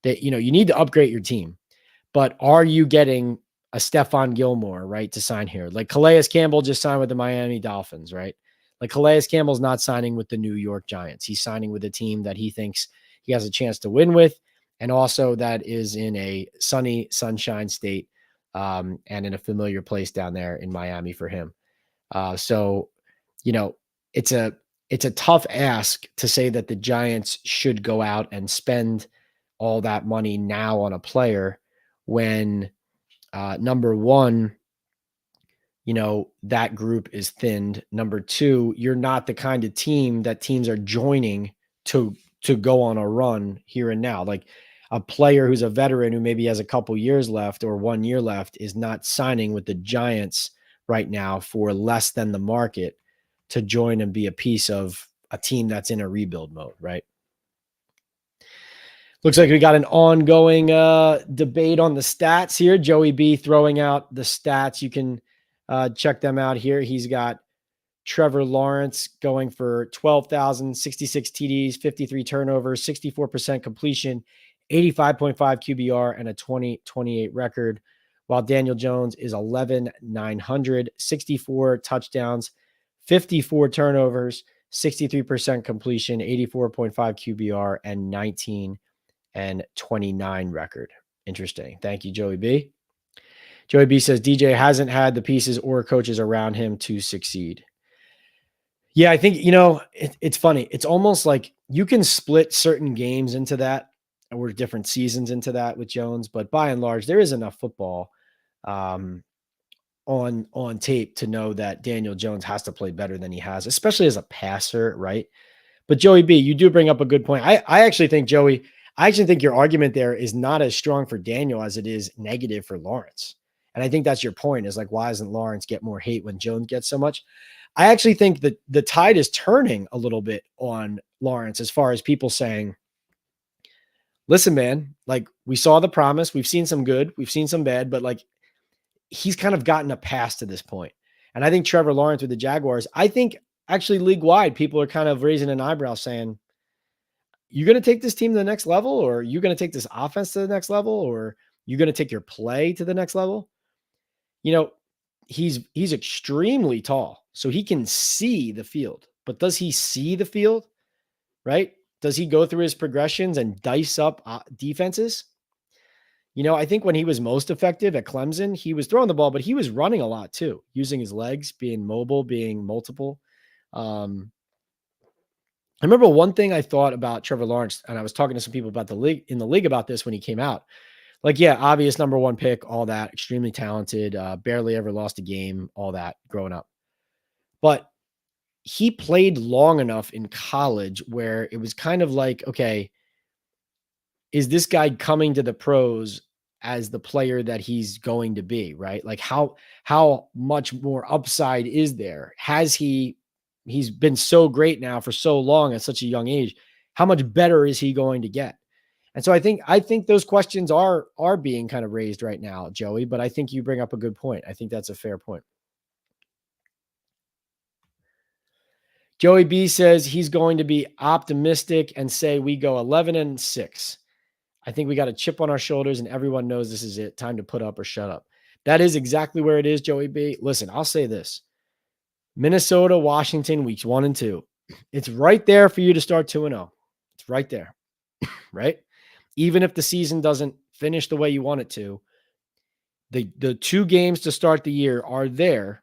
that, you need to upgrade your team, but are you getting a Stephon Gilmore, right, to sign here? Like Calais Campbell just signed with the Miami Dolphins, right? Like Calais Campbell's not signing with the New York Giants. He's signing with a team that he thinks he has a chance to win with, and also that is in a sunny, sunshine state, and in a familiar place down there in Miami for him. So, it's a tough ask to say that the Giants should go out and spend all that money now on a player when number one, that group is thinned. Number two, you're not the kind of team that teams are joining to go on a run here and now. Like a player who's a veteran who maybe has a couple years left or 1 year left is not signing with the Giants right now for less than the market to join and be a piece of a team that's in a rebuild mode, right? Looks like we got an ongoing debate on the stats here. Joey B throwing out the stats. You can check them out here. He's got Trevor Lawrence going for 12,066 TDs, 53 turnovers, 64% completion, 85.5 QBR, and a 20-28 record, while Daniel Jones is 11,900, 64 touchdowns, 54 turnovers, 63% completion, 84.5 QBR, and 19 and 29 record. Interesting. Thank you, Joey B. Joey B says DJ hasn't had the pieces or coaches around him to succeed. Yeah, I think, it's funny. It's almost like you can split certain games into that, or different seasons into that with Jones, but by and large, there is enough football on tape to know that Daniel Jones has to play better than he has, especially as a passer, right? But Joey B, you do bring up a good point. I actually think, Joey, your argument there is not as strong for Daniel as it is negative for Lawrence. And I think that's your point, is like, why doesn't Lawrence get more hate when Jones gets so much? I actually think that the tide is turning a little bit on Lawrence, as far as people saying, listen, man, like we saw the promise. We've seen some good, we've seen some bad, but like he's kind of gotten a pass to this point. And I think Trevor Lawrence with the Jaguars, I think actually league wide, people are kind of raising an eyebrow saying, you going to take this team to the next level, or you going to take this offense to the next level, or you going to take your play to the next level? He's extremely tall, so he can see the field, but does he see the field, right? Does he go through his progressions and dice up defenses? I think when he was most effective at Clemson, he was throwing the ball, but he was running a lot too, using his legs, being mobile, being multiple. I remember one thing I thought about Trevor Lawrence, and I was talking to some people about the league about this when he came out. Like, yeah, obvious number one pick, all that, extremely talented, barely ever lost a game, all that growing up. But he played long enough in college where it was kind of like, okay, is this guy coming to the pros as the player that he's going to be, right? Like how much more upside is there? He's been so great now for so long at such a young age. How much better is he going to get? And so I think those questions are being kind of raised right now, Joey, but I think you bring up a good point. I think that's a fair point. Joey B says he's going to be optimistic and say we go 11-6. I think we got a chip on our shoulders and everyone knows this is it. Time to put up or shut up. That is exactly where it is, Joey B. Listen, I'll say this. Minnesota, Washington, weeks 1 and 2. It's right there for you to start 2-0. It's right there, right? Even if the season doesn't finish the way you want it to, the 2 games to start the year are there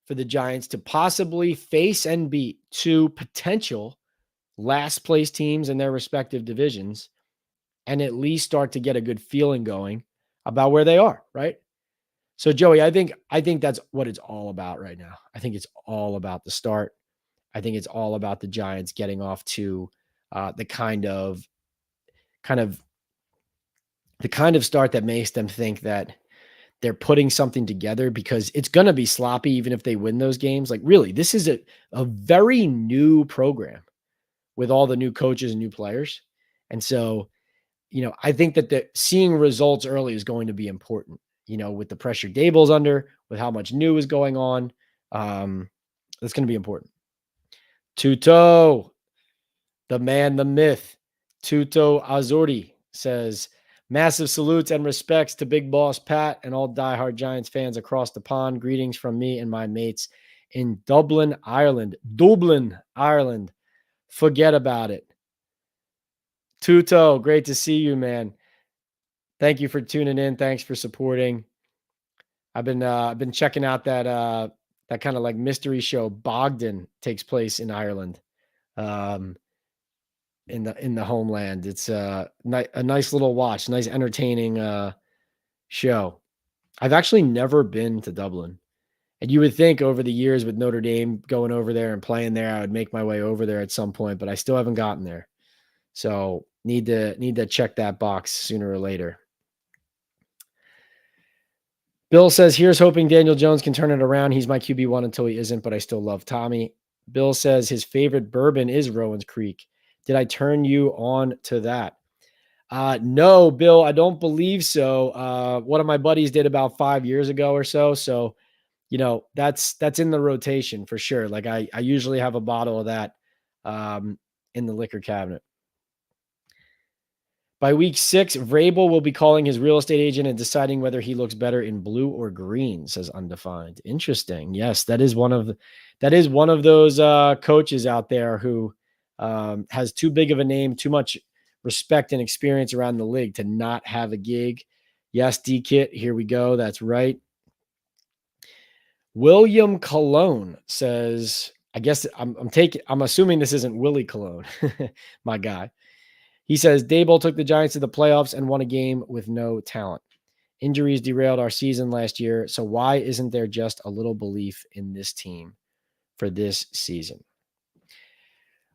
for the Giants to possibly face and beat 2 potential last place teams in their respective divisions and at least start to get a good feeling going about where they are, right? So Joey, I think that's what it's all about right now. I think it's all about the start. I think it's all about the Giants getting off to the kind of start that makes them think that they're putting something together, because it's going to be sloppy even if they win those games. Like, really, this is a very new program with all the new coaches and new players. And so, I think that seeing results early is going to be important, with the pressure Daboll's under, with how much new is going on. That's going to be important. Tuto, the man, the myth, Tuto Azuri says, massive salutes and respects to Big Boss Pat and all diehard Giants fans across the pond. Greetings from me and my mates in Dublin, Ireland. Dublin, Ireland. Forget about it. Tuto, great to see you, man. Thank you for tuning in. Thanks for supporting. I've been checking out that kind of like mystery show Bogdan takes place in Ireland. In the homeland. It's a nice little watch, nice entertaining show. I've actually never been to Dublin. And you would think over the years with Notre Dame going over there and playing there, I would make my way over there at some point, but I still haven't gotten there. So need to check that box sooner or later. Bill says, here's hoping Daniel Jones can turn it around. He's my QB1 until he isn't, but I still love Tommy. Bill says his favorite bourbon is Rowan's Creek. Did I turn you on to that? No, Bill, I don't believe so. One of my buddies did about 5 years ago or so. So, that's in the rotation for sure. Like I usually have a bottle of that in the liquor cabinet. By week 6, Vrabel will be calling his real estate agent and deciding whether he looks better in blue or green, says Undefined. Interesting. Yes, that is one of those coaches out there who has too big of a name, too much respect and experience around the league to not have a gig. Yes, D-Kit, here we go. That's right. William Cologne says, I guess I'm assuming this isn't Willie Cologne, my guy. He says, Daboll took the Giants to the playoffs and won a game with no talent. Injuries derailed our season last year, so why isn't there just a little belief in this team for this season?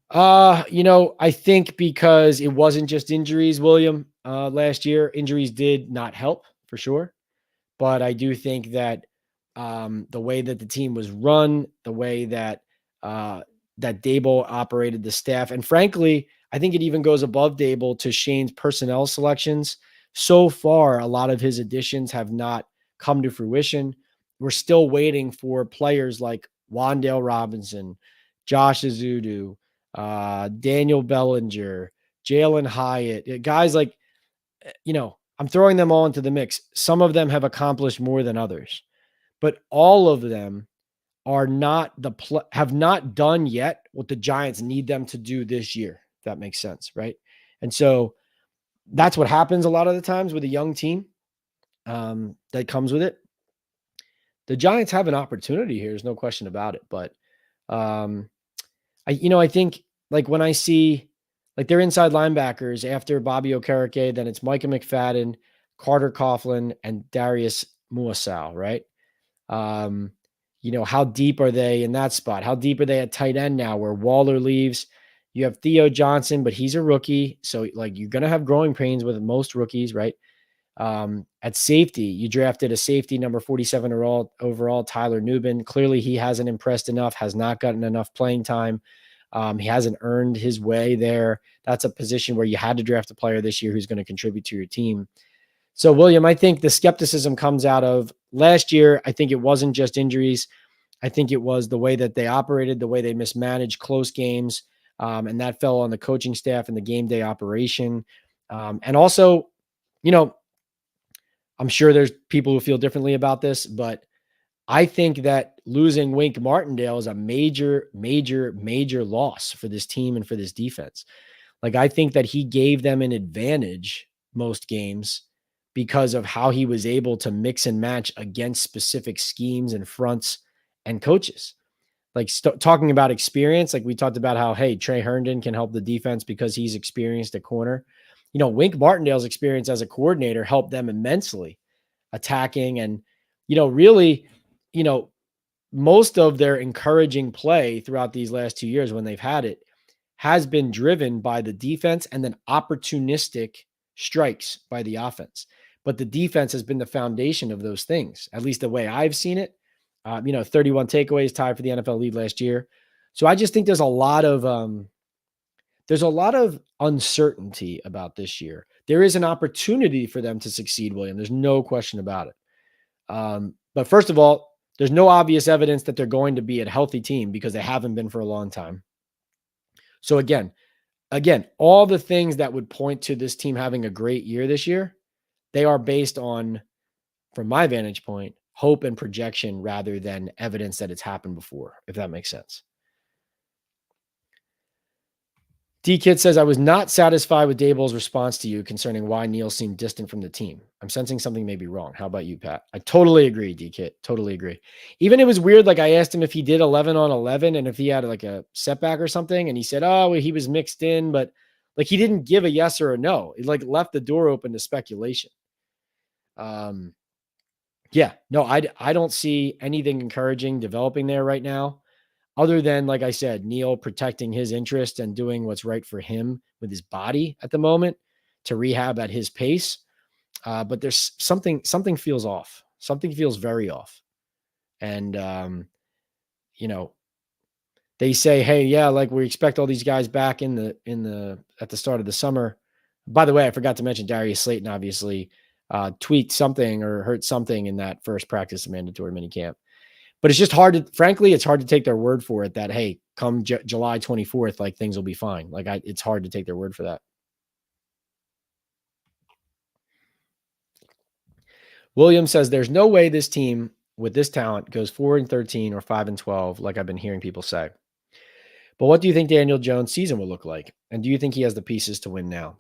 I think because it wasn't just injuries, William, last year. Injuries did not help for sure. But I do think that the way that the team was run, the way that that Daboll operated the staff, and frankly, I think it even goes above Daboll to Shane's personnel selections. So far, a lot of his additions have not come to fruition. We're still waiting for players like Wan'Dale Robinson, Josh Azudu, Daniel Bellinger, Jalen Hyatt, guys like, I'm throwing them all into the mix. Some of them have accomplished more than others, but all of them are have not done yet what the Giants need them to do this year. If that makes sense, right? And so that's what happens a lot of the times with a young team that comes with it. The Giants have an opportunity here. There's no question about it. But um, I think like when I see like their inside linebackers after Bobby Okereke, then it's Micah McFadden, Carter Coughlin, and Darius Muasau, right? Um, how deep are they in that spot? How deep are they at tight end now where Waller leaves? You have Theo Johnson, but he's a rookie. So like you're gonna have growing pains with most rookies, right? At safety, you drafted a safety number 47 overall, Tyler Nubin. Clearly, he hasn't impressed enough, has not gotten enough playing time. He hasn't earned his way there. That's a position where you had to draft a player this year who's going to contribute to your team. So, William, I think the skepticism comes out of last year. I think it wasn't just injuries. I think it was the way that they operated, the way they mismanaged close games. And that fell on the coaching staff and the game day operation. And also, you know, I'm sure there's people who feel differently about this, but I think that losing Wink Martindale is a major, major, major loss for this team and for this defense. Like, I think that he gave them an advantage most games because of how he was able to mix and match against specific schemes and fronts and coaches. Like talking about experience, like we talked about how, hey, Trey Herndon can help the defense because he's experienced at corner. Wink Martindale's experience as a coordinator helped them immensely attacking and, really, you know, most of their encouraging play throughout these last 2 years when they've had it has been driven by the defense and then opportunistic strikes by the offense. But the defense has been the foundation of those things, at least the way I've seen it. 31 takeaways, tied for the NFL lead last year. So I just think there's a lot of uncertainty about this year. There is an opportunity for them to succeed, William. There's no question about it. But first of all, there's no obvious evidence that they're going to be a healthy team because they haven't been for a long time. So again, all the things that would point to this team having a great year this year, they are based on, from my vantage point, hope and projection rather than evidence that it's happened before, if that makes sense. D-Kid says, I was not satisfied with Daboll's response to you concerning why Neal seemed distant from the team. I'm sensing something may be wrong. How about you, Pat? I totally agree, D-Kid. Totally agree. Even it was weird. Like I asked him if he did 11 on 11 and if he had like a setback or something. And he said, oh, he was mixed in, but like he didn't give a yes or a no. It like left the door open to speculation. Yeah, no, I don't see anything encouraging developing there right now. Other than, like I said, Neal protecting his interest and doing what's right for him with his body at the moment to rehab at his pace. But there's something feels off. Something feels very off. And, they say, hey, yeah, like we expect all these guys back at the start of the summer. By the way, I forgot to mention Darius Slayton, obviously, tweaked something or hurt something in that first practice of mandatory minicamp. But it's just frankly, it's hard to take their word for it that, hey, come July 24th, like things will be fine. Like it's hard to take their word for that. William says there's no way this team with this talent goes 4-13 or 5-12, like I've been hearing people say. But what do you think Daniel Jones' season will look like? And do you think he has the pieces to win now?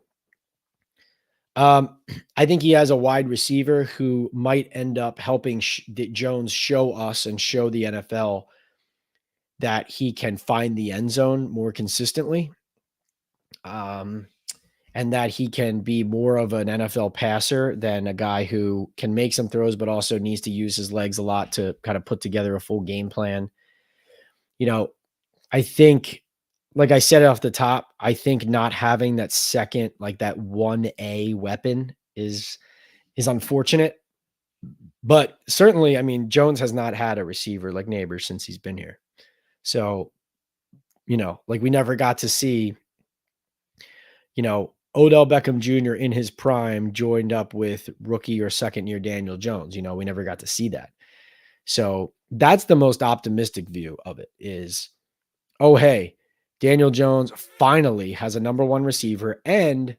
I think he has a wide receiver who might end up helping Jones show us and show the NFL that he can find the end zone more consistently. And that he can be more of an NFL passer than a guy who can make some throws, but also needs to use his legs a lot to kind of put together a full game plan. I think, like I said off the top, I think not having that second, like that 1A weapon is unfortunate. But certainly, I mean, Jones has not had a receiver like Nabers since he's been here. So, like we never got to see, Odell Beckham Jr. in his prime joined up with rookie or second year Daniel Jones. We never got to see that. So that's the most optimistic view of it is, oh, hey, Daniel Jones finally has a number one receiver, and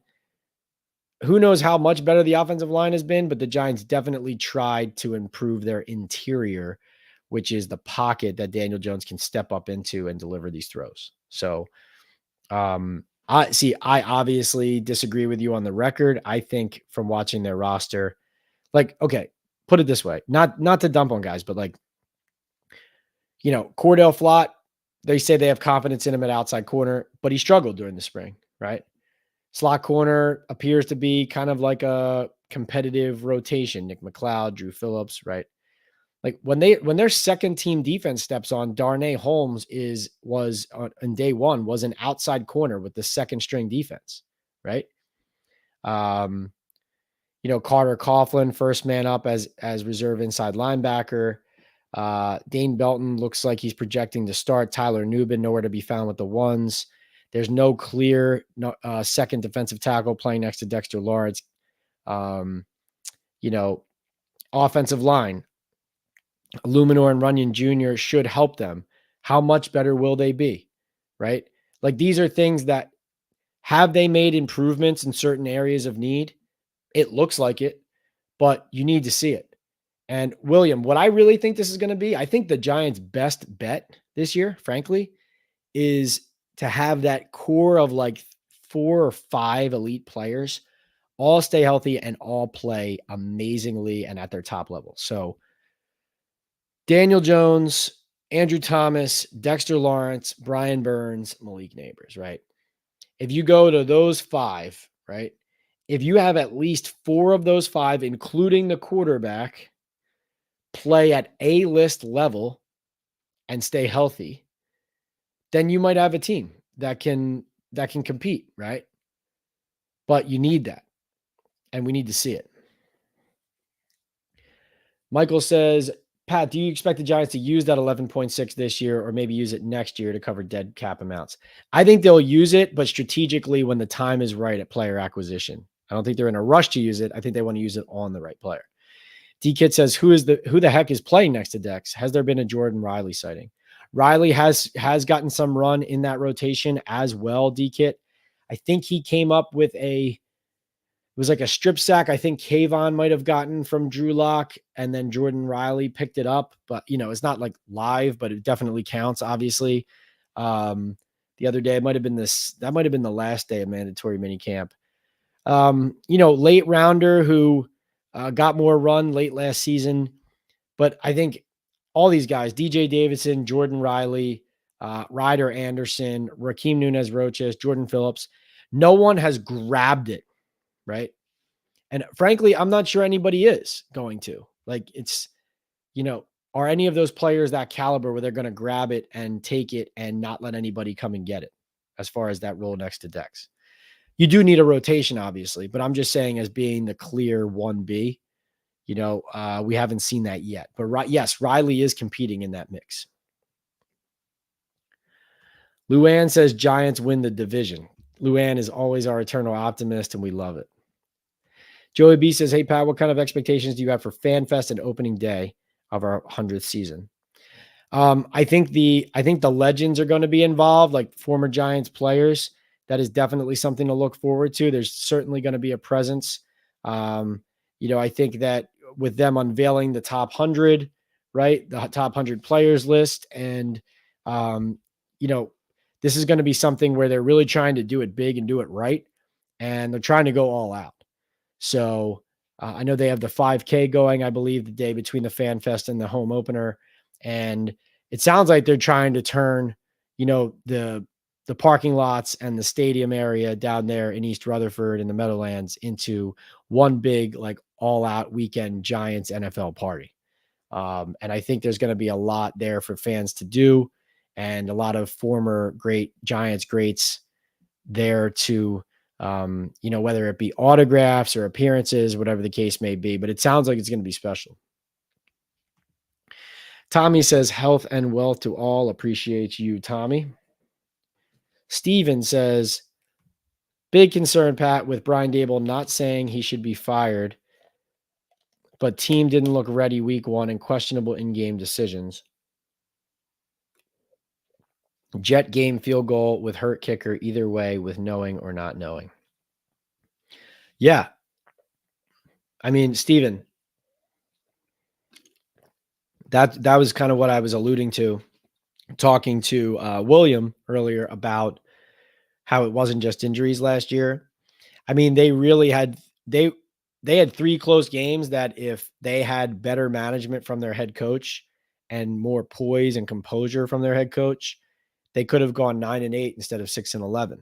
who knows how much better the offensive line has been, but the Giants definitely tried to improve their interior, which is the pocket that Daniel Jones can step up into and deliver these throws. So, I obviously disagree with you on the record. I think from watching their roster, like, okay, put it this way, not to dump on guys, but like, Cordell Flott, they say they have confidence in him at outside corner, but he struggled during the spring, right? Slot corner appears to be kind of like a competitive rotation. Nick McLeod, Drew Phillips, right? Like when their second team defense steps on, Darnay Holmes was on day one was an outside corner with the second string defense, right? Um, Carter Coughlin, first man up as reserve inside linebacker. Dane Belton looks like he's projecting to start. Tyler Nubin, nowhere to be found with the ones. There's no clear second defensive tackle playing next to Dexter Lawrence. Um, Offensive line, Illuminor and Runyon Jr. should help them. How much better will they be? Right? Like these are things that have they made improvements in certain areas of need? It looks like it, but you need to see it. And William, what I really think this is going to be, I think the Giants' best bet this year, frankly, is to have that core of like 4 or 5 elite players all stay healthy and all play amazingly and at their top level. So Daniel Jones, Andrew Thomas, Dexter Lawrence, Brian Burns, Malik Nabers, right? If you go to those 5, right? If you have at least 4 of those 5, including the quarterback, play at A-list level and stay healthy, then you might have a team that can compete, right? But you need that, and we need to see it. Michael says, Pat, do you expect the Giants to use that 11.6 this year or maybe use it next year to cover dead cap amounts? I think they'll use it, but strategically when the time is right at player acquisition. I don't think they're in a rush to use it. I think they want to use it on the right player. D-Kid says, who the heck is playing next to Dex? Has there been a Jordan Riley sighting? Riley has gotten some run in that rotation as well, D-Kid. I think he came up with it was like a strip sack. I think Kayvon might have gotten from Drew Lock, and then Jordan Riley picked it up. But, it's not like live, but it definitely counts, obviously. The other day, that might have been the last day of mandatory minicamp. Late rounder who got more run late last season. But I think all these guys, DJ Davidson, Jordan Riley, Ryder Anderson, Rakeem Nunez-Roches, Jordan Phillips, no one has grabbed it, right? And frankly, I'm not sure anybody is going to. Like it's, are any of those players that caliber where they're going to grab it and take it and not let anybody come and get it as far as that role next to Dex? You do need a rotation, obviously, but I'm just saying as being the clear 1B, we haven't seen that yet. But yes, Riley is competing in that mix. Luann says Giants win the division. Luann is always our eternal optimist, and we love it. Joey B says, hey, Pat, what kind of expectations do you have for FanFest and opening day of our 100th season? I think the legends are going to be involved, like former Giants players. That is definitely something to look forward to. There's certainly going to be a presence. I think that with them unveiling the top 100, right, the top 100 players list, and this is going to be something where they're really trying to do it big and do it right, and they're trying to go all out. So I know they have the 5K going, I believe, the day between the FanFest and the home opener. And it sounds like they're trying to turn, the parking lots and the stadium area down there in East Rutherford and the Meadowlands into one big, like all out weekend Giants NFL party. And I think there's going to be a lot there for fans to do and a lot of former great Giants greats there to, whether it be autographs or appearances, whatever the case may be, but it sounds like it's going to be special. Tommy says health and wealth to all. Appreciate you, Tommy. Steven says, big concern, Pat, with Brian Daboll not saying he should be fired, but team didn't look ready week 1 and questionable in-game decisions. Jet game field goal with hurt kicker, either way, with knowing or not knowing. Yeah. I mean, Steven, that was kind of what I was alluding to, talking to William earlier about how it wasn't just injuries last year. I mean, they really had they had 3 close games that if they had better management from their head coach and more poise and composure from their head coach, they could have gone 9-8 instead of 6-11.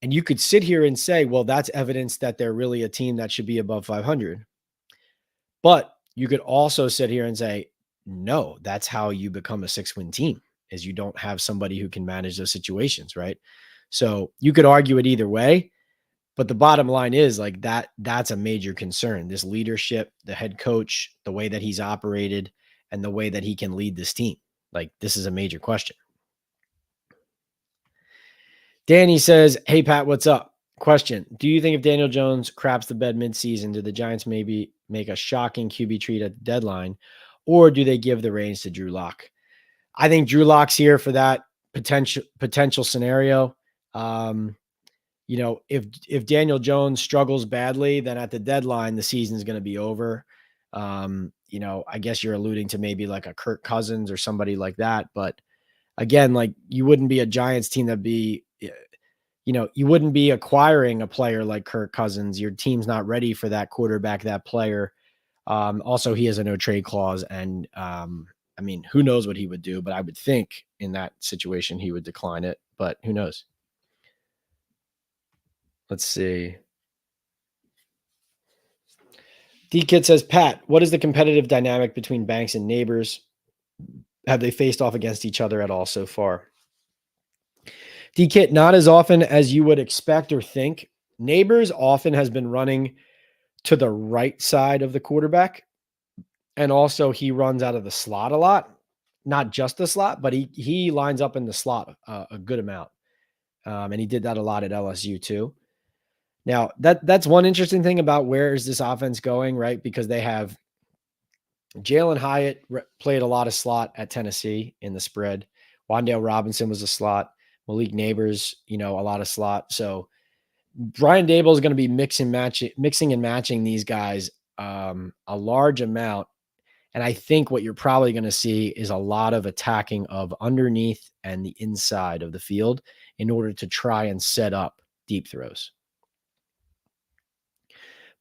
And you could sit here and say, well, that's evidence that they're really a team that should be above 500. But you could also sit here and say, no, that's how you become a 6-win team, is you don't have somebody who can manage those situations, right? So you could argue it either way, but the bottom line is like that's a major concern. This leadership, the head coach, the way that he's operated and the way that he can lead this team. Like this is a major question. Danny says, hey, Pat, what's up? Question. Do you think if Daniel Jones craps the bed midseason, do the Giants maybe make a shocking QB treat at the deadline, or do they give the reins to Drew Lock? I think Drew Lock's here for that potential scenario. If Daniel Jones struggles badly, then at the deadline, the season is going to be over. I guess you're alluding to maybe like a Kirk Cousins or somebody like that. But again, like you wouldn't be a Giants team that'd be, you wouldn't be acquiring a player like Kirk Cousins. Your team's not ready for that quarterback, that player. Also, he has a no trade clause. And who knows what he would do, but I would think in that situation, he would decline it, but who knows? Let's see. D-Kid says, Pat, what is the competitive dynamic between Banks and Nabers? Have they faced off against each other at all so far? D-Kid, not as often as you would expect or think. Nabers often has been running to the right side of the quarterback. And also he runs out of the slot a lot. Not just the slot, but he lines up in the slot a good amount. And he did that a lot at LSU too. Now, that's one interesting thing about where is this offense going, right? Because they have Jalen Hyatt played a lot of slot at Tennessee in the spread. Wan'Dale Robinson was a slot. Malik Nabers, a lot of slot. So Brian Daboll is going to be mixing and matching these guys a large amount. And I think what you're probably going to see is a lot of attacking of underneath and the inside of the field in order to try and set up deep throws.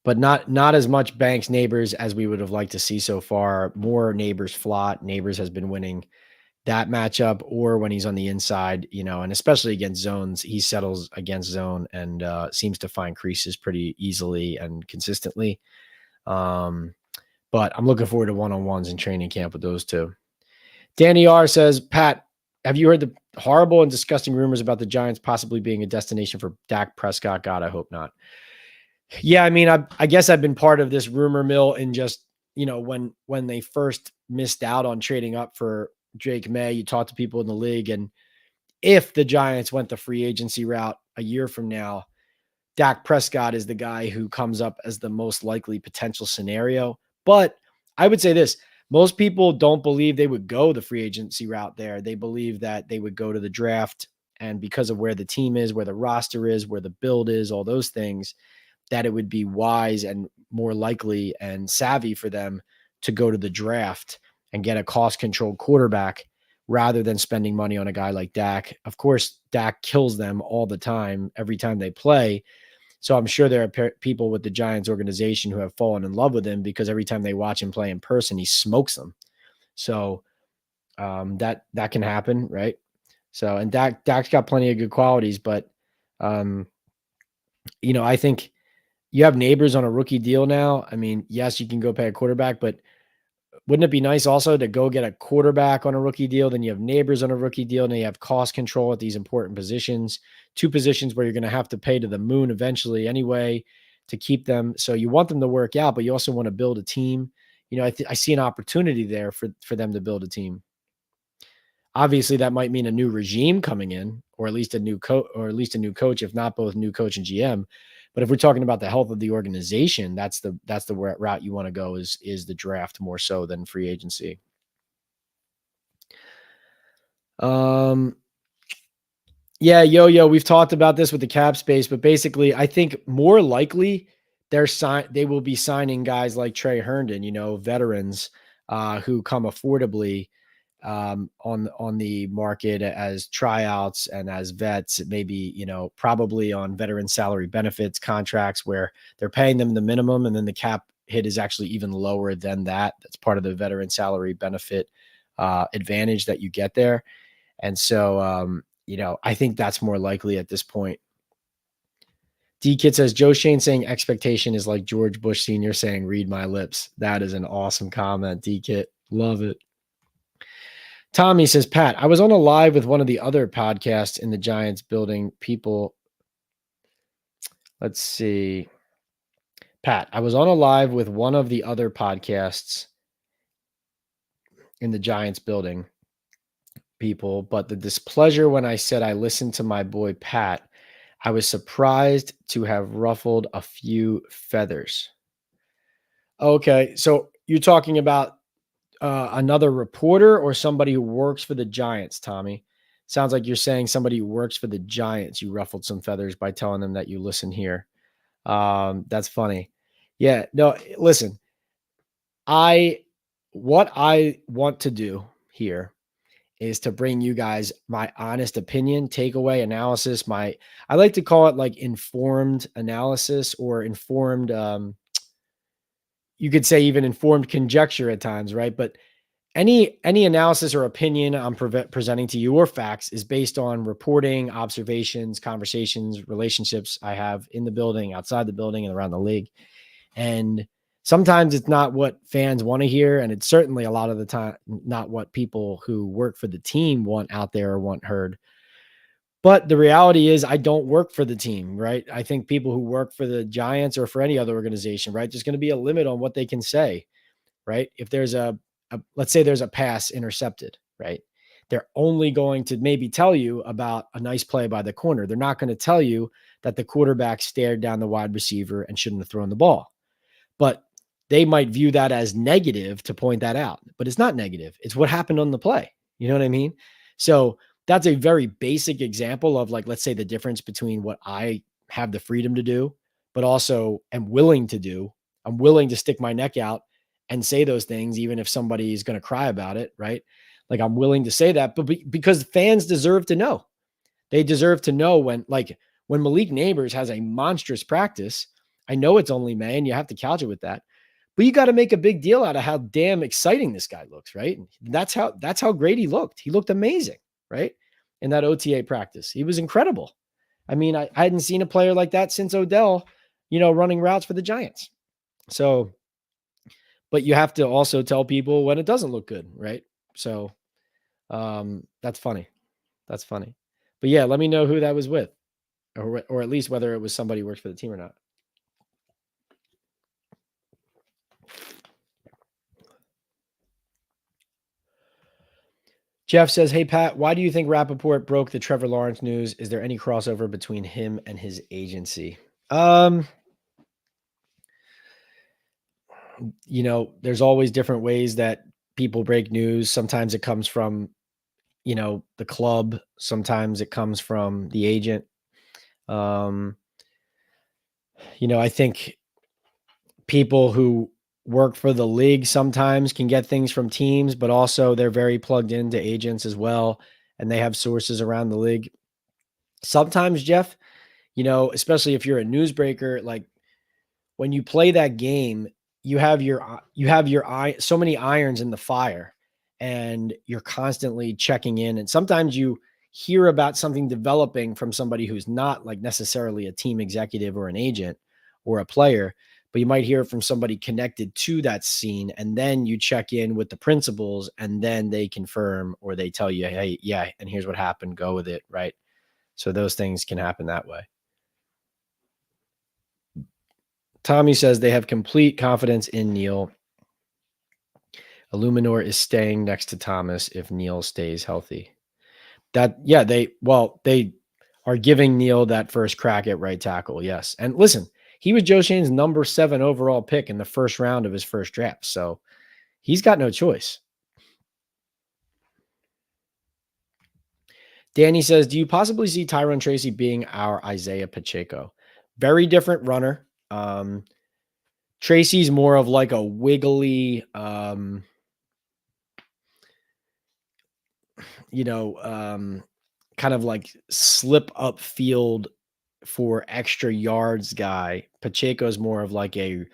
But not as much Banks Nabers as we would have liked to see so far. More Nabers flat. Nabers has been winning that matchup, or when he's on the inside, and especially against zones, he settles against zone and seems to find creases pretty easily and consistently. But I'm looking forward to one-on-ones in training camp with those two. Danny R says, Pat, have you heard the horrible and disgusting rumors about the Giants possibly being a destination for Dak Prescott? God, I hope not. Yeah, I guess I've been part of this rumor mill and just, when they first missed out on trading up for Drake May, you talk to people in the league, and if the Giants went the free agency route a year from now, Dak Prescott is the guy who comes up as the most likely potential scenario. But I would say this, most people don't believe they would go the free agency route there. They believe that they would go to the draft, and because of where the team is, where the roster is, where the build is, all those things, that it would be wise and more likely and savvy for them to go to the draft and get a cost-controlled quarterback rather than spending money on a guy like Dak. Of course, Dak kills them all the time, every time they play. So I'm sure there are people with the Giants organization who have fallen in love with him because every time they watch him play in person, he smokes them. So that can happen, right? So, and Dak's got plenty of good qualities, but I think you have Nabers on a rookie deal now. Yes, you can go pay a quarterback, but wouldn't it be nice also to go get a quarterback on a rookie deal? Then you have Nabers on a rookie deal, and you have cost control at these important positions, 2 positions where you're going to have to pay to the moon eventually anyway to keep them. So you want them to work out, but you also want to build a team. I see an opportunity there for them to build a team. Obviously, that might mean a new regime coming in, or at least a new coach, if not both new coach and GM. But if we're talking about the health of the organization, that's the route you want to go is the draft more so than free agency. Yeah, we've talked about this with the cap space, but basically I think more likely they will be signing guys like Trey Herndon, veterans who come affordably on the market as tryouts and as vets, maybe, probably on veteran salary benefits contracts where they're paying them the minimum and then the cap hit is actually even lower than that. That's part of the veteran salary benefit advantage that you get there. And so, I think that's more likely at this point. D-Kit says, Joe Shane saying expectation is like George Bush Sr. saying, read my lips. That is an awesome comment, D-Kit. Love it. Tommy says, Pat, I was on a live with one of the other podcasts in the Giants building. Let's see. Pat, I was on a live with one of the other podcasts in the Giants building people, but the displeasure when I said I listened to my boy Pat, I was surprised to have ruffled a few feathers. Okay, so you're talking about another reporter or somebody who works for the Giants, Tommy? Sounds like you're saying somebody who works for the Giants, you ruffled some feathers by telling them that you listen here. That's funny. Yeah, no, listen, what I want to do here is to bring you guys my honest opinion, takeaway analysis. I like to call it like informed analysis or informed, you could say even informed conjecture at times, right? But any analysis or opinion I'm presenting to you or facts is based on reporting, observations, conversations, relationships I have in the building, outside the building, and around the league. And sometimes it's not what fans want to hear, and it's certainly a lot of the time not what people who work for the team want out there or want heard. But the reality is I don't work for the team, right? I think people who work for the Giants or for any other organization, right, there's going to be a limit on what they can say, right? If there's let's say there's a pass intercepted, right? They're only going to maybe tell you about a nice play by the corner. They're not going to tell you that the quarterback stared down the wide receiver and shouldn't have thrown the ball. But they might view that as negative to point that out, but it's not negative. It's what happened on the play. You know what I mean? So that's a very basic example of, like, let's say the difference between what I have the freedom to do, but also am willing to do. I'm willing to stick my neck out and say those things, even if somebody is going to cry about it, right? Like, I'm willing to say that, but because fans deserve to know. They deserve to know when Malik Nabers has a monstrous practice. I know it's only May and you have to couch it with that, but you got to make a big deal out of how damn exciting this guy looks, right? That's how great he looked. He looked amazing, right? In that OTA practice. He was incredible. I mean, I hadn't seen a player like that since Odell, running routes for the Giants. So, but you have to also tell people when it doesn't look good, right? So, that's funny. That's funny. But yeah, let me know who that was with, or at least whether it was somebody who works for the team or not. Jeff says, hey, Pat, why do you think Rappaport broke the Trevor Lawrence news? Is there any crossover between him and his agency? There's always different ways that people break news. Sometimes it comes from, the club. Sometimes it comes from the agent. I think people who work for the league sometimes can get things from teams, but also they're very plugged into agents as well, and they have sources around the league. Sometimes, Jeff, especially if you're a newsbreaker, like when you play that game, you have so many irons in the fire, and you're constantly checking in. And sometimes you hear about something developing from somebody who's not like necessarily a team executive or an agent or a player, but you might hear from somebody connected to that scene. And then you check in with the principals, and then they confirm or they tell you, hey, yeah, and here's what happened. Go with it. Right. So those things can happen that way. Tommy says they have complete confidence in Neal. Illuminor is staying next to Thomas if Neal stays healthy. They are giving Neal that first crack at right tackle. Yes. And listen, he was Joe Shane's number 7 overall pick in the first round of his first draft. So he's got no choice. Danny says, do you possibly see Tyrone Tracy being our Isaiah Pacheco? Very different runner. Tracy's more of like a wiggly, you know, kind of like slip up field for extra yards guy. Pacheco's more of like a,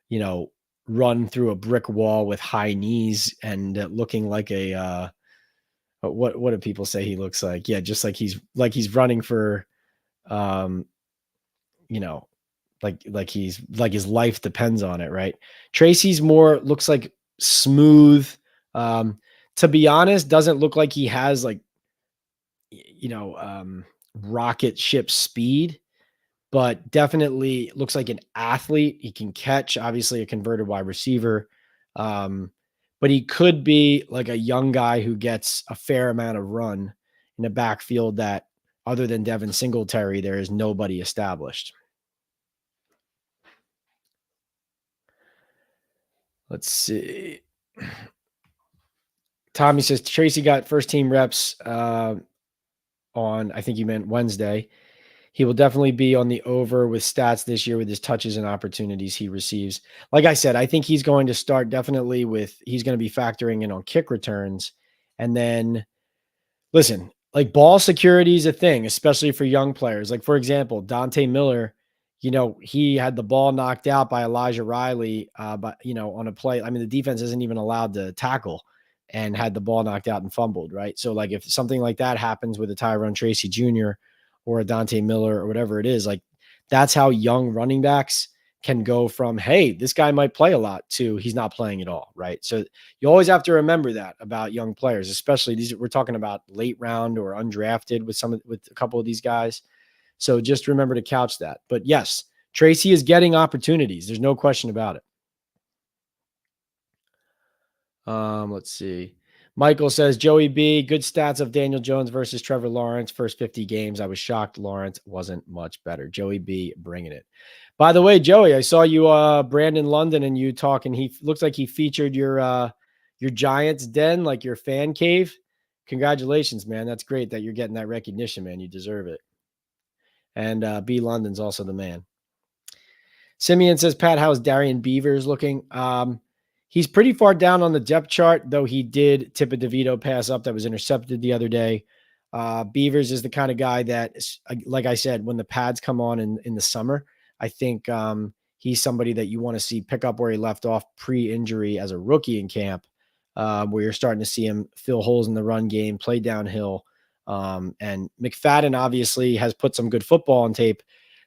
you know, run through a brick wall with high knees and looking like a what do people say he looks like? Yeah, just like he's running for um, you know, like his life depends on it, right? Tracy's more looks like smooth. Um, to be honest, doesn't look like he has like you know, rocket ship speed, but definitely looks like an athlete. He can catch, obviously a converted wide receiver. Um, but he could be like a young guy who gets a fair amount of run in a backfield that other than Devin Singletary, there is nobody established. Let's see. Tommy says Tracy got first team reps on, I think you meant Wednesday. He will definitely be on the over with stats this year with his touches and opportunities he receives. Like I said, I think he's going to start definitely he's going to be factoring in on kick returns. And then listen, like ball security is a thing, especially for young players. Like, for example, Dante Miller, you know, he had the ball knocked out by Elijah Riley, but, you know, on a play. I mean, the defense isn't even allowed to tackle and had the ball knocked out and fumbled, right? So, like, if something like that happens with a Tyrone Tracy Jr. or a Dante Miller or whatever it is, like, that's how young running backs can go from, hey, this guy might play a lot to he's not playing at all, right? So you always have to remember that about young players, especially these. We're talking about late round or undrafted with a couple of these guys. So just remember to couch that. But yes, Tracy is getting opportunities. There's no question about it. Let's see. Michael says Joey B, good stats of Daniel Jones versus Trevor Lawrence. First 50 games. I was shocked Lawrence wasn't much better. Joey B bringing it. By the way, Joey, I saw you Brandon London and you talking. He looks like he featured your Giants den, like your fan cave. Congratulations, man. That's great that you're getting that recognition, man. You deserve it. And B London's also the man. Simeon says, Pat, how's Darian Beavers looking? He's pretty far down on the depth chart, though he did tip a DeVito pass up that was intercepted the other day. Beavers is the kind of guy that, like I said, when the pads come on in the summer, I think he's somebody that you want to see pick up where he left off pre-injury as a rookie in camp, where you're starting to see him fill holes in the run game, play downhill. And McFadden obviously has put some good football on tape,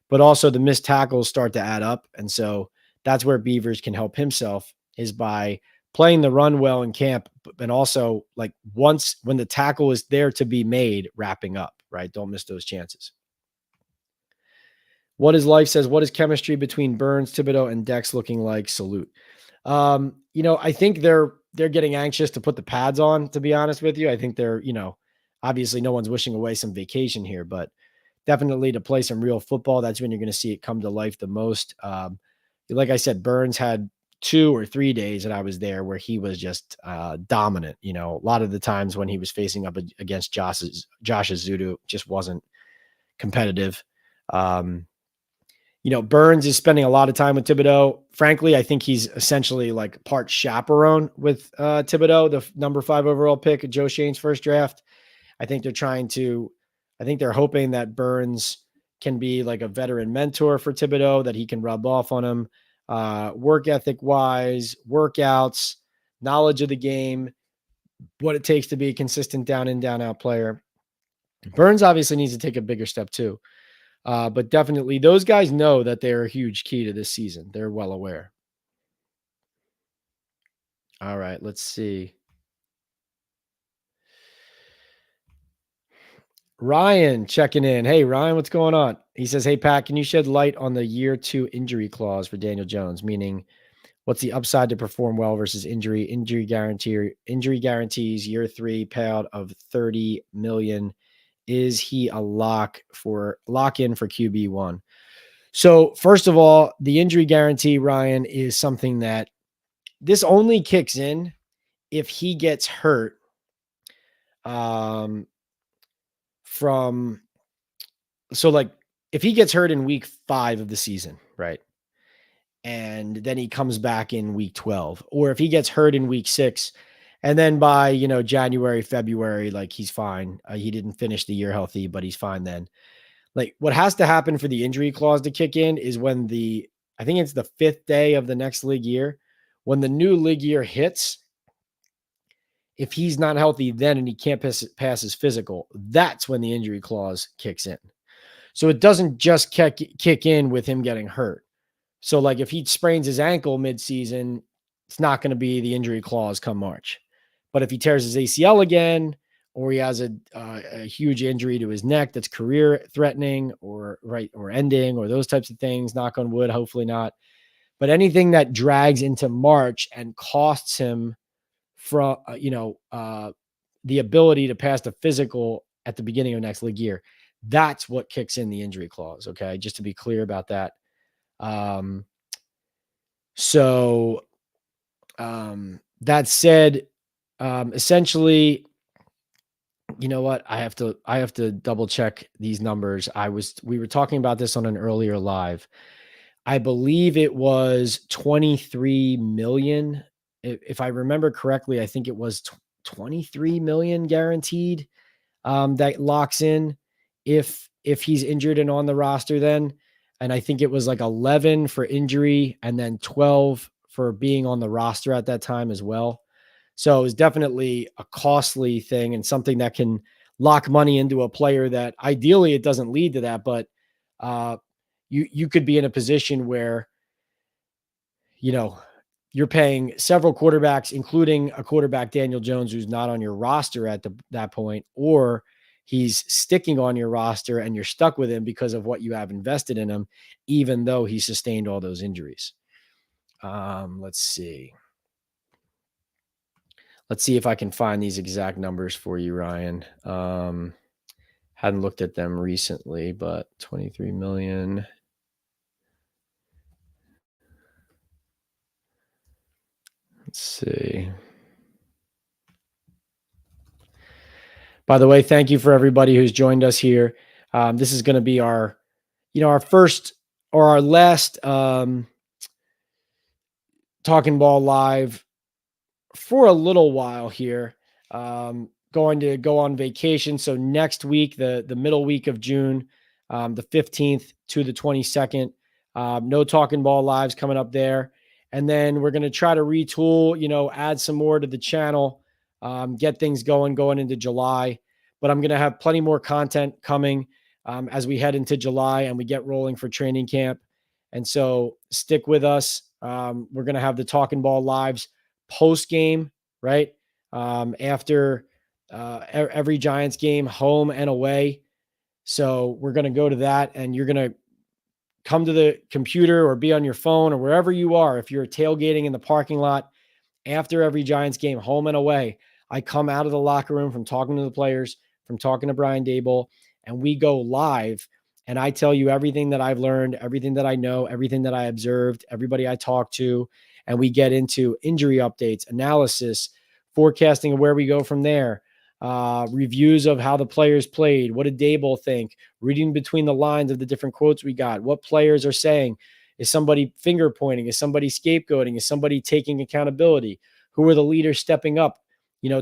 but also the missed tackles start to add up. And so that's where Beavers can help himself is by playing the run well in camp, and also like once when the tackle is there to be made, wrapping up, right? Don't miss those chances. What is life says, what is chemistry between Burns, Thibodeau, and Dex looking like? Salute. You know, I think they're getting anxious to put the pads on, to be honest with you. I think they're, you know, obviously no one's wishing away some vacation here, but definitely to play some real football, that's when you're going to see it come to life the most. Like I said, Burns had 2 or 3 days that I was there where he was just dominant. You know, a lot of the times when he was facing up against Josh Azudu, just wasn't competitive. You know, Burns is spending a lot of time with Thibodeau. Frankly, I think he's essentially like part chaperone with Thibodeau, the number 5 overall pick of Joe Shane's first draft. I think they're hoping that Burns can be like a veteran mentor for Thibodeau, that he can rub off on him, work ethic wise, workouts, knowledge of the game, what it takes to be a consistent down in, down out player. Burns obviously needs to take a bigger step too. But definitely those guys know that they're a huge key to this season. They're well aware. All right, let's see. Ryan checking in. Hey, Ryan, what's going on? He says, hey, Pat, can you shed light on the year 2 injury clause for Daniel Jones? Meaning, what's the upside to perform well versus injury guarantees year 3 payout of $30 million. Is he a lock in for QB1? So first of all, the injury guarantee, Ryan, is something that this only kicks in if he gets hurt if he gets hurt in week 5 of the season, right? And then he comes back in week 12, or if he gets hurt in week 6 And then by, January, February, like he's fine. He didn't finish the year healthy, but he's fine then. Like what has to happen for the injury clause to kick in is when I think it's the 5th day of the next league year, when the new league year hits. If he's not healthy then and he can't pass his physical, that's when the injury clause kicks in. So it doesn't just kick in with him getting hurt. So like if he sprains his ankle midseason, it's not going to be the injury clause come March. But if he tears his ACL again, or he has a huge injury to his neck that's career threatening or ending, or those types of things, knock on wood, hopefully not. But anything that drags into March and costs him from, the ability to pass the physical at the beginning of next league year, that's what kicks in the injury clause. Okay. Just to be clear about that. That said, essentially, you know what? I have to double check these numbers. We were talking about this on an earlier live. I believe it was 23 million. If I remember correctly, I think it was 23 million guaranteed, that locks in if he's injured and on the roster then. And I think it was like 11 for injury and then 12 for being on the roster at that time as well. So it was definitely a costly thing and something that can lock money into a player that ideally it doesn't lead to that. But you could be in a position where, you're paying several quarterbacks, including a quarterback, Daniel Jones, who's not on your roster at that point, or he's sticking on your roster and you're stuck with him because of what you have invested in him, even though he sustained all those injuries. Let's see. Let's see if I can find these exact numbers for you, Ryan. Hadn't looked at them recently, but 23 million. Let's see. By the way, thank you for everybody who's joined us here. This is going to be our first or our last Talkin Ball live for a little while here. Going to go on vacation. So next week, the middle week of June, the 15th to the 22nd, no Talkin Ball lives coming up there. And then we're going to try to retool, add some more to the channel, get things going into July. But I'm going to have plenty more content coming as we head into July and we get rolling for training camp. And so stick with us. We're going to have the Talkin Ball lives post game, right? After every Giants game, home and away. So we're going to go to that and you're going to come to the computer or be on your phone or wherever you are. If you're tailgating in the parking lot after every Giants game, home and away, I come out of the locker room from talking to the players, from talking to Brian Daboll, and we go live. And I tell you everything that I've learned, everything that I know, everything that I observed, everybody I talked to, and we get into injury updates, analysis, forecasting of where we go from there, reviews of how the players played. What did Daboll think? Reading between the lines of the different quotes we got. What players are saying? Is somebody finger pointing? Is somebody scapegoating? Is somebody taking accountability? Who are the leaders stepping up,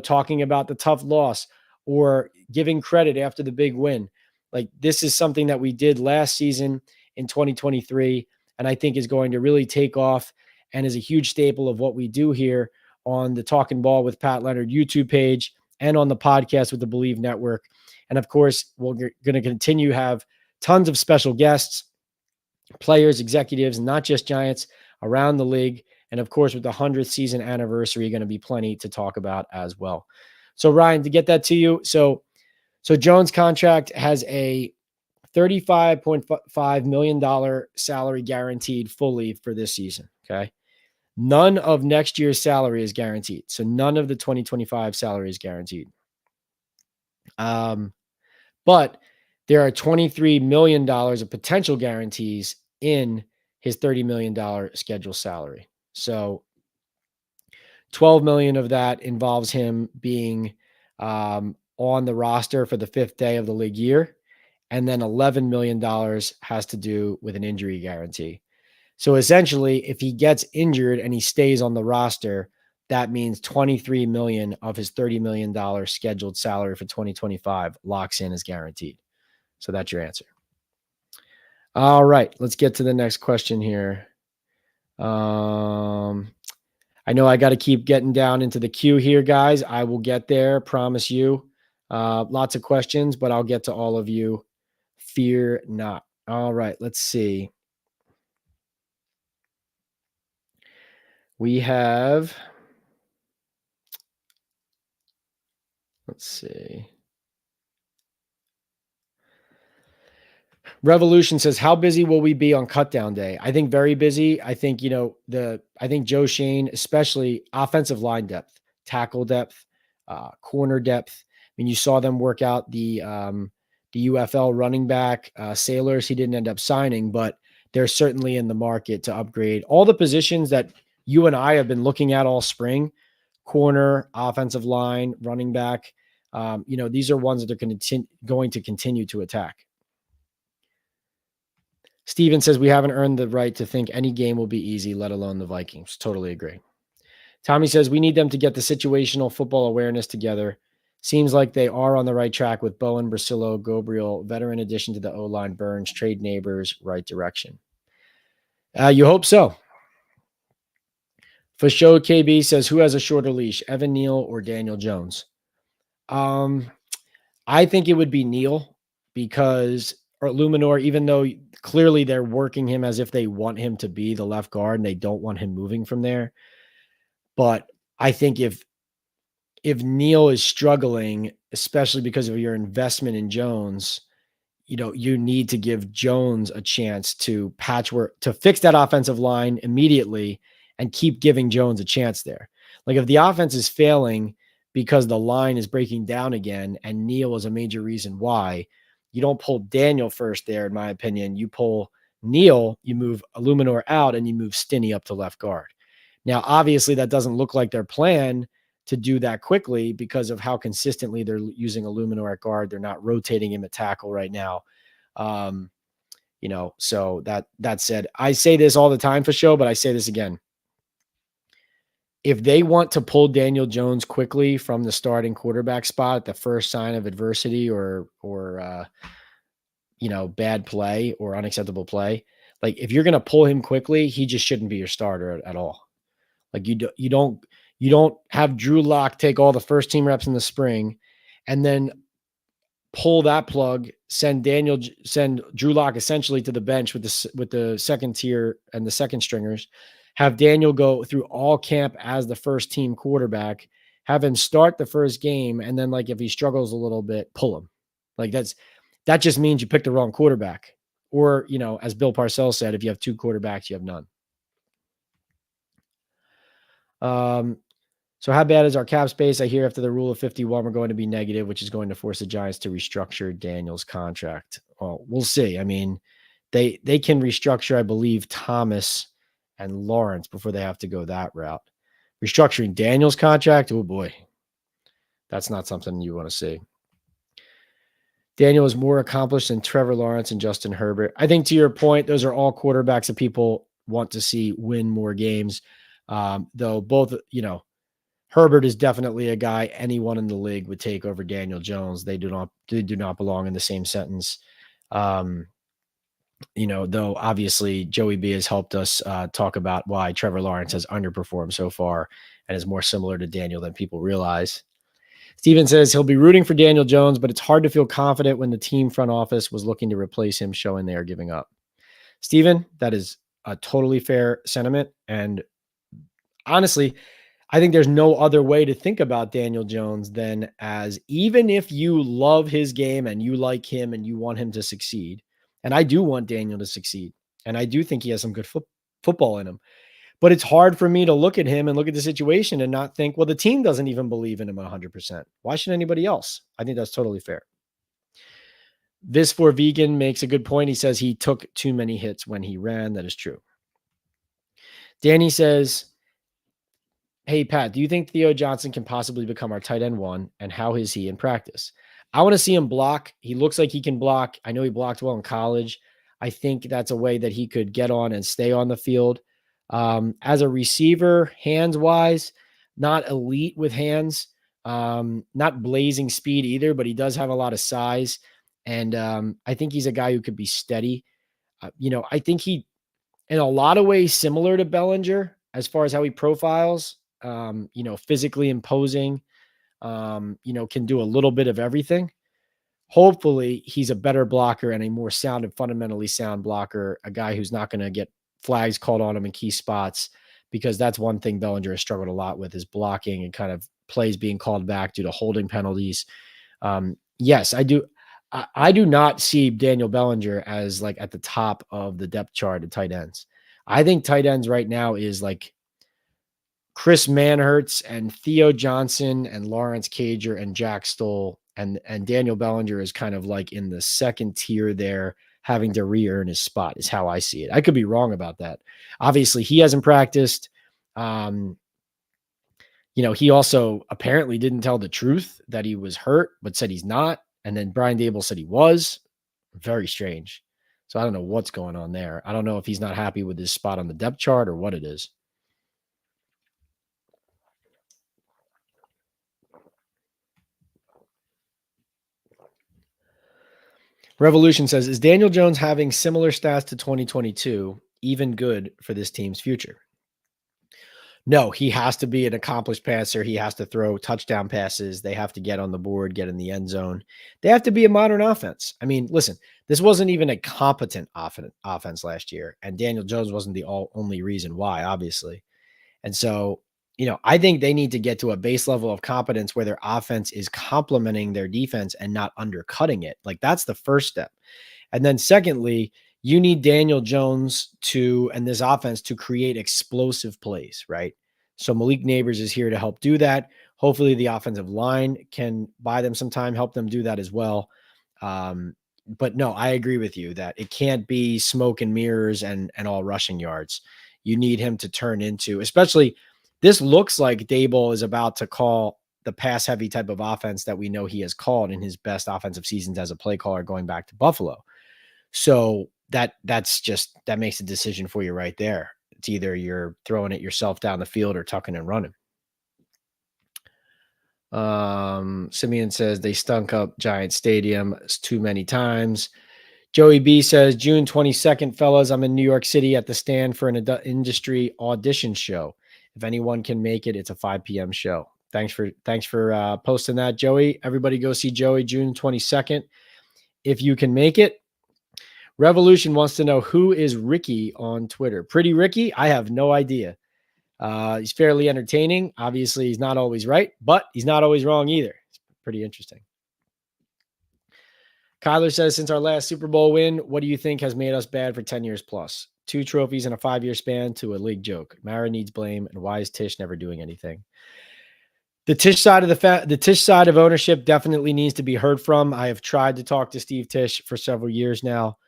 talking about the tough loss or giving credit after the big win? Like this is something that we did last season in 2023, and I think is going to really take off and is a huge staple of what we do here on the Talkin Ball with Pat Leonard YouTube page and on the podcast with the Believe Network. And of course, we're going to continue to have tons of special guests, players, executives, not just Giants, around the league. And of course, with the 100th season anniversary, going to be plenty to talk about as well. So Ryan, to get that to you. So Jones' contract has a $35.5 million salary guaranteed fully for this season. Okay. None of next year's salary is guaranteed. So none of the 2025 salary is guaranteed. But there are $23 million of potential guarantees in his $30 million scheduled salary. So 12 million of that involves him being on the roster for the 5th day of the league year. And then $11 million has to do with an injury guarantee. So essentially, if he gets injured and he stays on the roster, that means $23 million of his $30 million scheduled salary for 2025 locks in as guaranteed. So that's your answer. All right, let's get to the next question here. I know I got to keep getting down into the queue here, guys. I will get there, promise you. Lots of questions, but I'll get to all of you. Fear not. All right, let's see. We have, let's see. Revolution says, how busy will we be on cutdown day? I think very busy. I think, I think Joe Shane, especially offensive line depth, tackle depth, corner depth. I mean, you saw them work out the UFL running back, Sailors. He didn't end up signing, but they're certainly in the market to upgrade all the positions that you and I have been looking at all spring: corner, offensive line, running back. These are ones that they're going to continue to attack. Steven says, we haven't earned the right to think any game will be easy, let alone the Vikings. Totally agree. Tommy says, we need them to get the situational football awareness together. Seems like they are on the right track with Bowen, Brasillo, Gabriel, veteran addition to the O-line, Burns, trade Nabers, right direction. You hope so. For show, KB says, who has a shorter leash, Evan Neal or Daniel Jones? I think it would be Neal because, or Luminor, even though clearly they're working him as if they want him to be the left guard and they don't want him moving from there. But I think if Neal is struggling, especially because of your investment in Jones, you need to give Jones a chance to patchwork, to fix that offensive line immediately and keep giving Jones a chance there. Like if the offense is failing because the line is breaking down again and Neal is a major reason why, you don't pull Daniel first there, in my opinion. You pull Neal, you move Illuminor out, and you move Stinney up to left guard. Now, obviously, that doesn't look like their plan to do that quickly because of how consistently they're using Illuminor at guard. They're not rotating him at tackle right now. So that said, I say this all the time for show, but I say this again. If they want to pull Daniel Jones quickly from the starting quarterback spot at the first sign of adversity or bad play or unacceptable play, like if you're going to pull him quickly, he just shouldn't be your starter at all. Like you don't have Drew Lock take all the first team reps in the spring and then pull that plug, send Drew Lock essentially to the bench with the second tier and the second stringers, have Daniel go through all camp as the first team quarterback, have him start the first game. And then like, if he struggles a little bit, pull him. Like that just means you picked the wrong quarterback. Or, as Bill Parcells said, if you have two quarterbacks, you have none. So how bad is our cap space? I hear after the rule of 51, we're going to be negative, which is going to force the Giants to restructure Daniel's contract. Well, we'll see. I mean, they can restructure, I believe, Thomas and Lawrence before they have to go that route. Restructuring Daniel's contract, oh boy, that's not something you want to see. Daniel is more accomplished than Trevor Lawrence and Justin Herbert. I think to your point, those are all quarterbacks that people want to see win more games. Though both, Herbert is definitely a guy anyone in the league would take over Daniel Jones. They do not belong in the same sentence. Though obviously Joey B has helped us talk about why Trevor Lawrence has underperformed so far and is more similar to Daniel than people realize. Steven says he'll be rooting for Daniel Jones, but it's hard to feel confident when the team front office was looking to replace him, showing they are giving up. Steven, that is a totally fair sentiment. And honestly, I think there's no other way to think about Daniel Jones than as, even if you love his game and you like him and you want him to succeed, and I do want Daniel to succeed, and I do think he has some good football in him, but it's hard for me to look at him and look at the situation and not think, well, the team doesn't even believe in him 100%. Why should anybody else? I think that's totally fair. This for Vegan makes a good point. He says he took too many hits when he ran. That is true. Danny says, hey, Pat, do you think Theo Johnson can possibly become our tight end one? And how is he in practice? I want to see him block. He looks like he can block. I know he blocked well in college. I think that's a way that he could get on and stay on the field. As a receiver, hands-wise, not elite with hands, not blazing speed either, but he does have a lot of size. And I think he's a guy who could be steady. I think he, in a lot of ways, similar to Bellinger as far as how he profiles, physically imposing, can do a little bit of everything. Hopefully he's a better blocker and a more sound and fundamentally sound blocker, a guy who's not going to get flags called on him in key spots, because that's one thing Bellinger has struggled a lot with, is blocking and kind of plays being called back due to holding penalties. Yes, I do. I do not see Daniel Bellinger as like at the top of the depth chart at tight ends. I think tight ends right now is like Chris Manhertz and Theo Johnson and Lawrence Cager and Jack Stoll, and Daniel Bellinger is kind of like in the second tier there, having to re-earn his spot, is how I see it. I could be wrong about that. Obviously, he hasn't practiced. He also apparently didn't tell the truth that he was hurt, but said he's not. And then Brian Daboll said he was. Very strange. So I don't know what's going on there. I don't know if he's not happy with his spot on the depth chart or what it is. Revolution says, is Daniel Jones having similar stats to 2022 even good for this team's future? No, he has to be an accomplished passer. He has to throw touchdown passes. They have to get on the board, get in the end zone. They have to be a modern offense. I mean, listen, this wasn't even a competent offense last year, and Daniel Jones wasn't the only reason why, obviously. And so, I think they need to get to a base level of competence where their offense is complementing their defense and not undercutting it. Like, that's the first step. And then secondly, you need Daniel Jones and this offense to create explosive plays, right? So Malik Nabers is here to help do that. Hopefully the offensive line can buy them some time, help them do that as well. But no, I agree with you that it can't be smoke and mirrors and all rushing yards. You need him to turn into, especially this looks like Daboll is about to call the pass heavy type of offense that we know he has called in his best offensive seasons as a play caller going back to Buffalo. So that makes a decision for you right there. It's either you're throwing it yourself down the field or tucking and running. Simeon says they stunk up Giant Stadium too many times. Joey B says, June 22nd, fellas, I'm in New York City at the stand for an industry audition show. If anyone can make it, it's a 5 p.m. show. Thanks for posting that, Joey. Everybody go see Joey June 22nd. If you can make it. Revolution wants to know, who is Ricky on Twitter? Pretty Ricky? I have no idea. He's fairly entertaining. Obviously, he's not always right, but he's not always wrong either. It's pretty interesting. Kyler says, since our last Super Bowl win, what do you think has made us bad for 10 years plus? 2 trophies in a 5-year span to a league joke. Mara needs blame, and why is Tisch never doing anything? The Tisch side of ownership definitely needs to be heard from. I have tried to talk to Steve Tisch for several years now,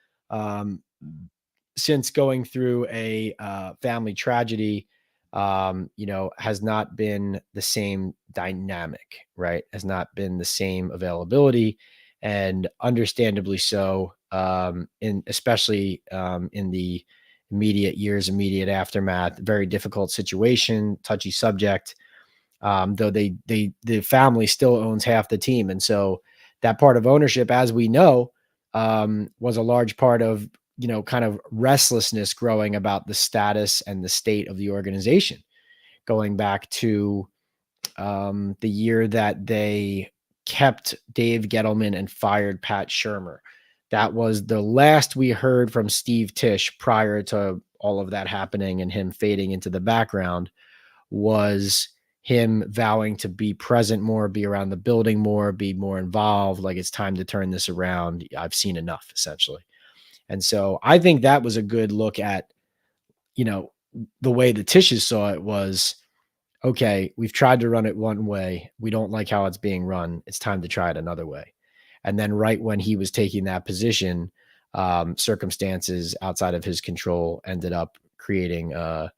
since going through a family tragedy. Has not been the same dynamic, right? Has not been the same availability, and understandably so, especially in the immediate aftermath. Very difficult situation, touchy subject. Though the family still owns half the team. And so that part of ownership, as we know, was a large part of, kind of restlessness growing about the status and the state of the organization, going back to the year that they kept Dave Gettleman and fired Pat Shurmur. That was the last we heard from Steve Tisch prior to all of that happening and him fading into the background, was him vowing to be present more, be around the building more, be more involved. Like, it's time to turn this around. I've seen enough, essentially. And so I think that was a good look at, the way the Tisches saw it was, okay, we've tried to run it one way. We don't like how it's being run. It's time to try it another way. And then right when he was taking that position, circumstances outside of his control ended up creating, kind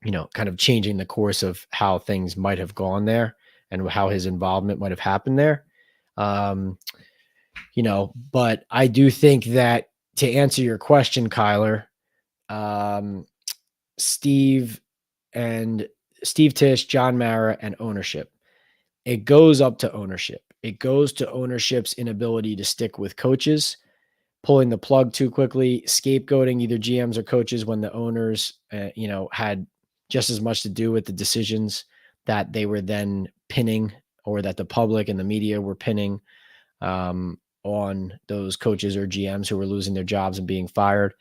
of changing the course of how things might have gone there and how his involvement might have happened there. But I do think that, to answer your question, Kyler, Steve and Steve Tisch, John Mara, and ownership. It goes up to ownership. It goes to ownership's inability to stick with coaches, pulling the plug too quickly, scapegoating either GMs or coaches when the owners, had just as much to do with the decisions that they were then pinning, or that the public and the media were pinning on those coaches or GMs who were losing their jobs and being fired.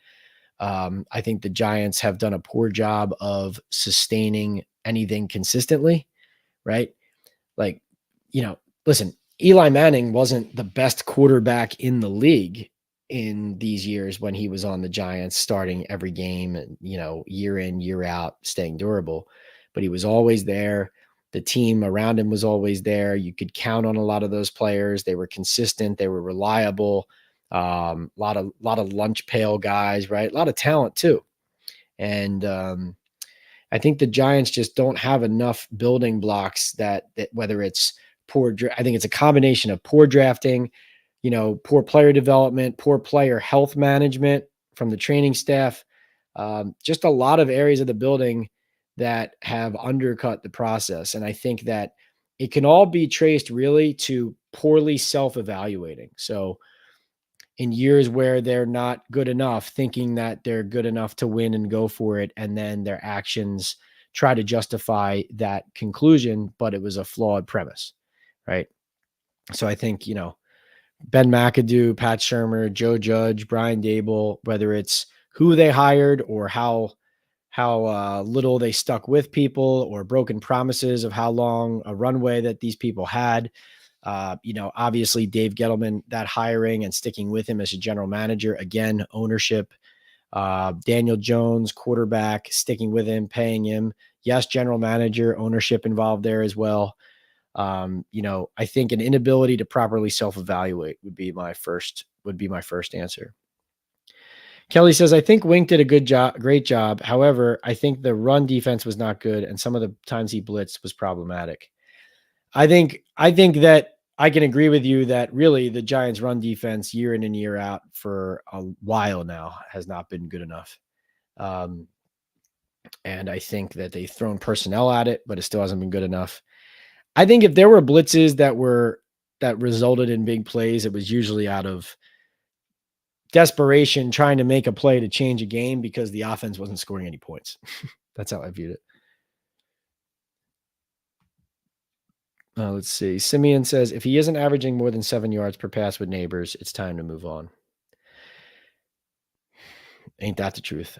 I think the Giants have done a poor job of sustaining anything consistently, right? Like, listen, Eli Manning wasn't the best quarterback in the league in these years when he was on the Giants, starting every game and, year in, year out, staying durable, but he was always there. The team around him was always there. You could count on a lot of those players. They were consistent. They were reliable. A lot of lunch pail guys, right? A lot of talent too. And I think the Giants just don't have enough building blocks that whether it's I think it's a combination of poor drafting, poor player development, poor player health management from the training staff, just a lot of areas of the building that have undercut the process. And I think that it can all be traced really to poorly self-evaluating. So in years where they're not good enough, thinking that they're good enough to win and go for it, and then their actions try to justify that conclusion, but it was a flawed premise, right? So I think, Ben McAdoo, Pat Shurmur, Joe Judge, Brian Daboll, whether it's who they hired or how little they stuck with people, or broken promises of how long a runway that these people had. Obviously Dave Gettleman, that hiring and sticking with him as a general manager, again, ownership. Daniel Jones, quarterback, sticking with him, paying him. Yes, general manager, ownership involved there as well. I think an inability to properly self-evaluate would be my first answer. Kelly says, I think Wink did a great job. However, I think the run defense was not good, and some of the times he blitzed was problematic. I think that I can agree with you that really the Giants run defense year in and year out for a while now has not been good enough. And I think that they've thrown personnel at it, but it still hasn't been good enough. I think if there were blitzes that resulted in big plays, it was usually out of desperation, trying to make a play to change a game because the offense wasn't scoring any points. That's how I viewed it. Let's see. Simeon says, if he isn't averaging more than 7 yards per pass with Nabers, it's time to move on. Ain't that the truth?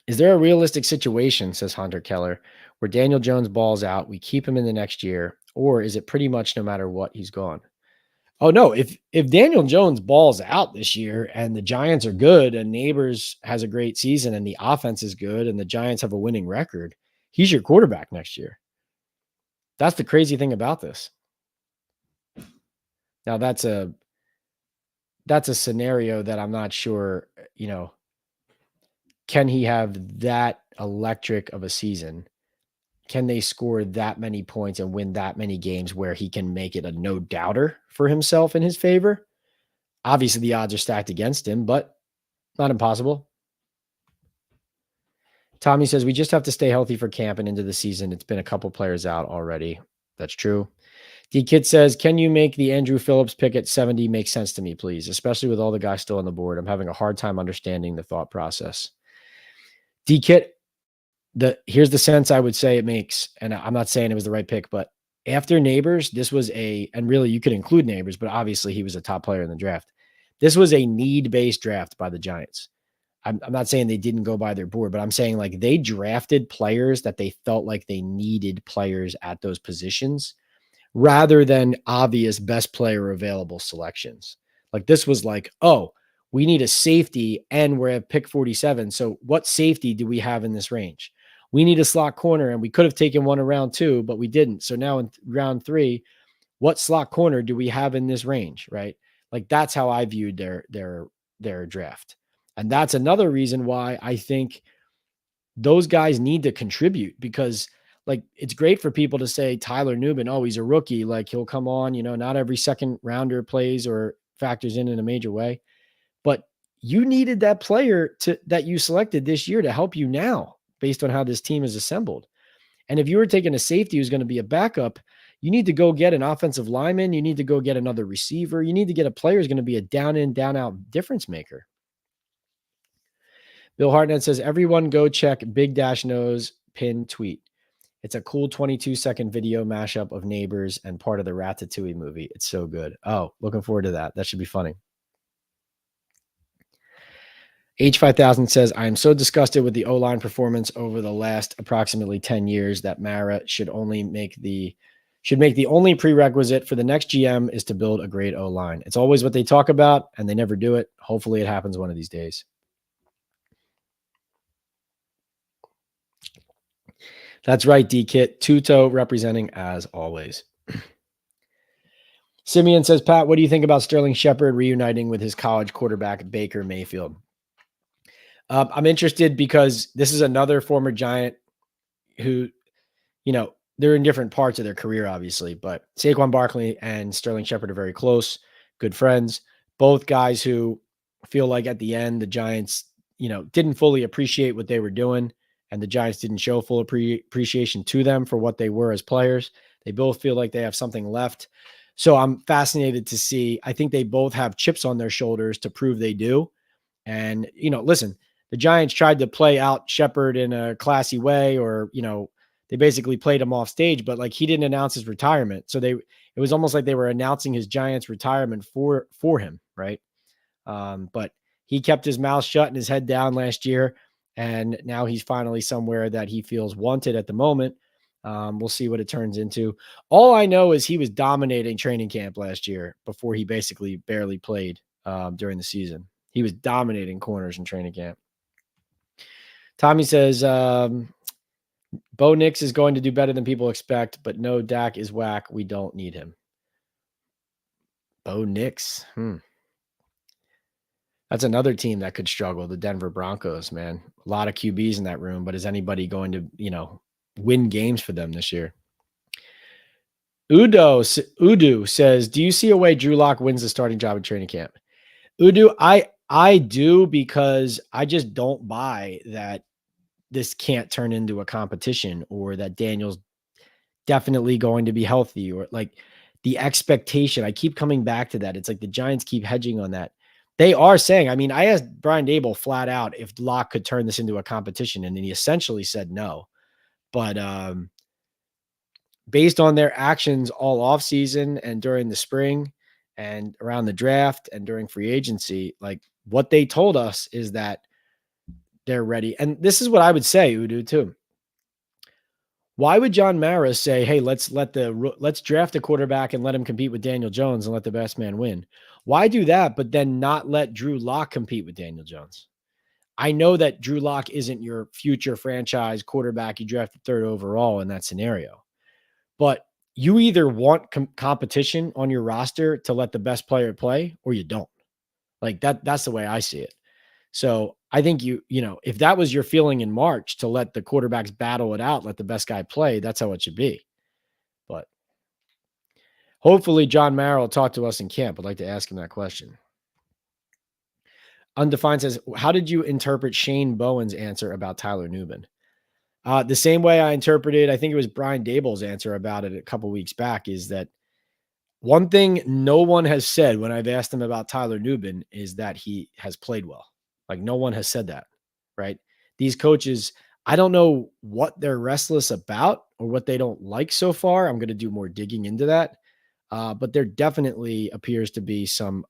Is there a realistic situation, says Hunter Keller, where Daniel Jones balls out, we keep him in the next year, or is it pretty much no matter what, he's gone? Oh, no. If Daniel Jones balls out this year and the Giants are good and Nabers has a great season and the offense is good and the Giants have a winning record, he's your quarterback next year. That's the crazy thing about this. Now, that's a scenario that I'm not sure, can he have that electric of a season? Can they score that many points and win that many games where he can make it a no-doubter for himself in his favor? Obviously, the odds are stacked against him, but not impossible. Tommy says, we just have to stay healthy for camp and into the season. It's been a couple players out already. That's true. D-Kid says, can you make the Andrew Phillips pick at 70 make sense to me, please? Especially with all the guys still on the board. I'm having a hard time understanding the thought process. D-Kid, here's the sense I would say it makes, and I'm not saying it was the right pick, but after Nabers, this was and really you could include Nabers, but obviously he was a top player in the draft. This was a need-based draft by the Giants. I'm not saying they didn't go by their board, but I'm saying like they drafted players that they felt like they needed players at those positions rather than obvious best player available selections. Like this was like, oh, we need a safety and we're at pick 47. So what safety do we have in this range? We need a slot corner, and we could have taken one in round 2, but we didn't. So now in round 3, what slot corner do we have in this range? Right. Like that's how I viewed their draft. And that's another reason why I think those guys need to contribute, because like it's great for people to say Tyler Nubin, oh, he's a rookie, like he'll come on, not every second rounder plays or factors in a major way. But you needed that player that you selected this year to help you now. based on how this team is assembled. And if you were taking a safety who's going to be a backup, you need to go get an offensive lineman. You need to go get another receiver. You need to get a player who's going to be a down in, down out difference maker. Bill Hartnett says, everyone go check Big Dash Nose pin tweet. It's a cool 22-second video mashup of Nabers and part of the Ratatouille movie. It's so good. Oh, looking forward to that. That should be funny. H5000 says, I am so disgusted with the O-line performance over the last approximately 10 years that Mara should make the only prerequisite for the next GM is to build a great O-line. It's always what they talk about, and they never do it. Hopefully it happens one of these days. That's right, D-Kit. Tuto representing as always. Simeon says, Pat, what do you think about Sterling Shepard reuniting with his college quarterback, Baker Mayfield? I'm interested because this is another former Giant who, they're in different parts of their career, obviously, but Saquon Barkley and Sterling Shepard are very close, good friends, both guys who feel like at the end, the Giants, didn't fully appreciate what they were doing, and the Giants didn't show full appreciation to them for what they were as players. They both feel like they have something left. So I'm fascinated to see. I think they both have chips on their shoulders to prove they do. And, listen, the Giants tried to play out Shepard in a classy way, or, they basically played him off stage, but like he didn't announce his retirement. So it was almost like they were announcing his Giants retirement for him. Right. But he kept his mouth shut and his head down last year. And now he's finally somewhere that he feels wanted at the moment. We'll see what it turns into. All I know is he was dominating training camp last year before he basically barely played during the season. He was dominating corners in training camp. Tommy says, Bo Nix is going to do better than people expect, but no, Dak is whack. We don't need him. Bo Nix. That's another team that could struggle, the Denver Broncos, man. A lot of QBs in that room, but is anybody going to, win games for them this year? Udu says, do you see a way Drew Lock wins the starting job in training camp? Udu, I do, because I just don't buy that this can't turn into a competition, or that Daniel's definitely going to be healthy, or like the expectation. I keep coming back to that. It's like the Giants keep hedging on that. They are saying, I asked Brian Daboll flat out if Locke could turn this into a competition, and then he essentially said no. But based on their actions all offseason and during the spring and around the draft and during free agency, like what they told us is that they're ready. And this is what I would say, Udu, too. Why would John Mara say, hey, let's draft a quarterback and let him compete with Daniel Jones and let the best man win? Why do that, but then not let Drew Lock compete with Daniel Jones? I know that Drew Lock isn't your future franchise quarterback you drafted third overall in that scenario, but you either want competition on your roster to let the best player play, or you don't. Like that's the way I see it. So I think if that was your feeling in March, to let the quarterbacks battle it out, let the best guy play, that's how it should be. But hopefully John Mara will talk to us in camp. I'd like to ask him that question. Undefined says, how did you interpret Shane Bowen's answer about Tyler Nubin? The same way I interpreted, I think it was Brian Daboll's answer about it a couple weeks back, is that one thing no one has said when I've asked him about Tyler Nubin is that he has played well. Like no one has said that, right? These coaches, I don't know what they're restless about or what they don't like so far. I'm going to do more digging into that. But there definitely appears to be some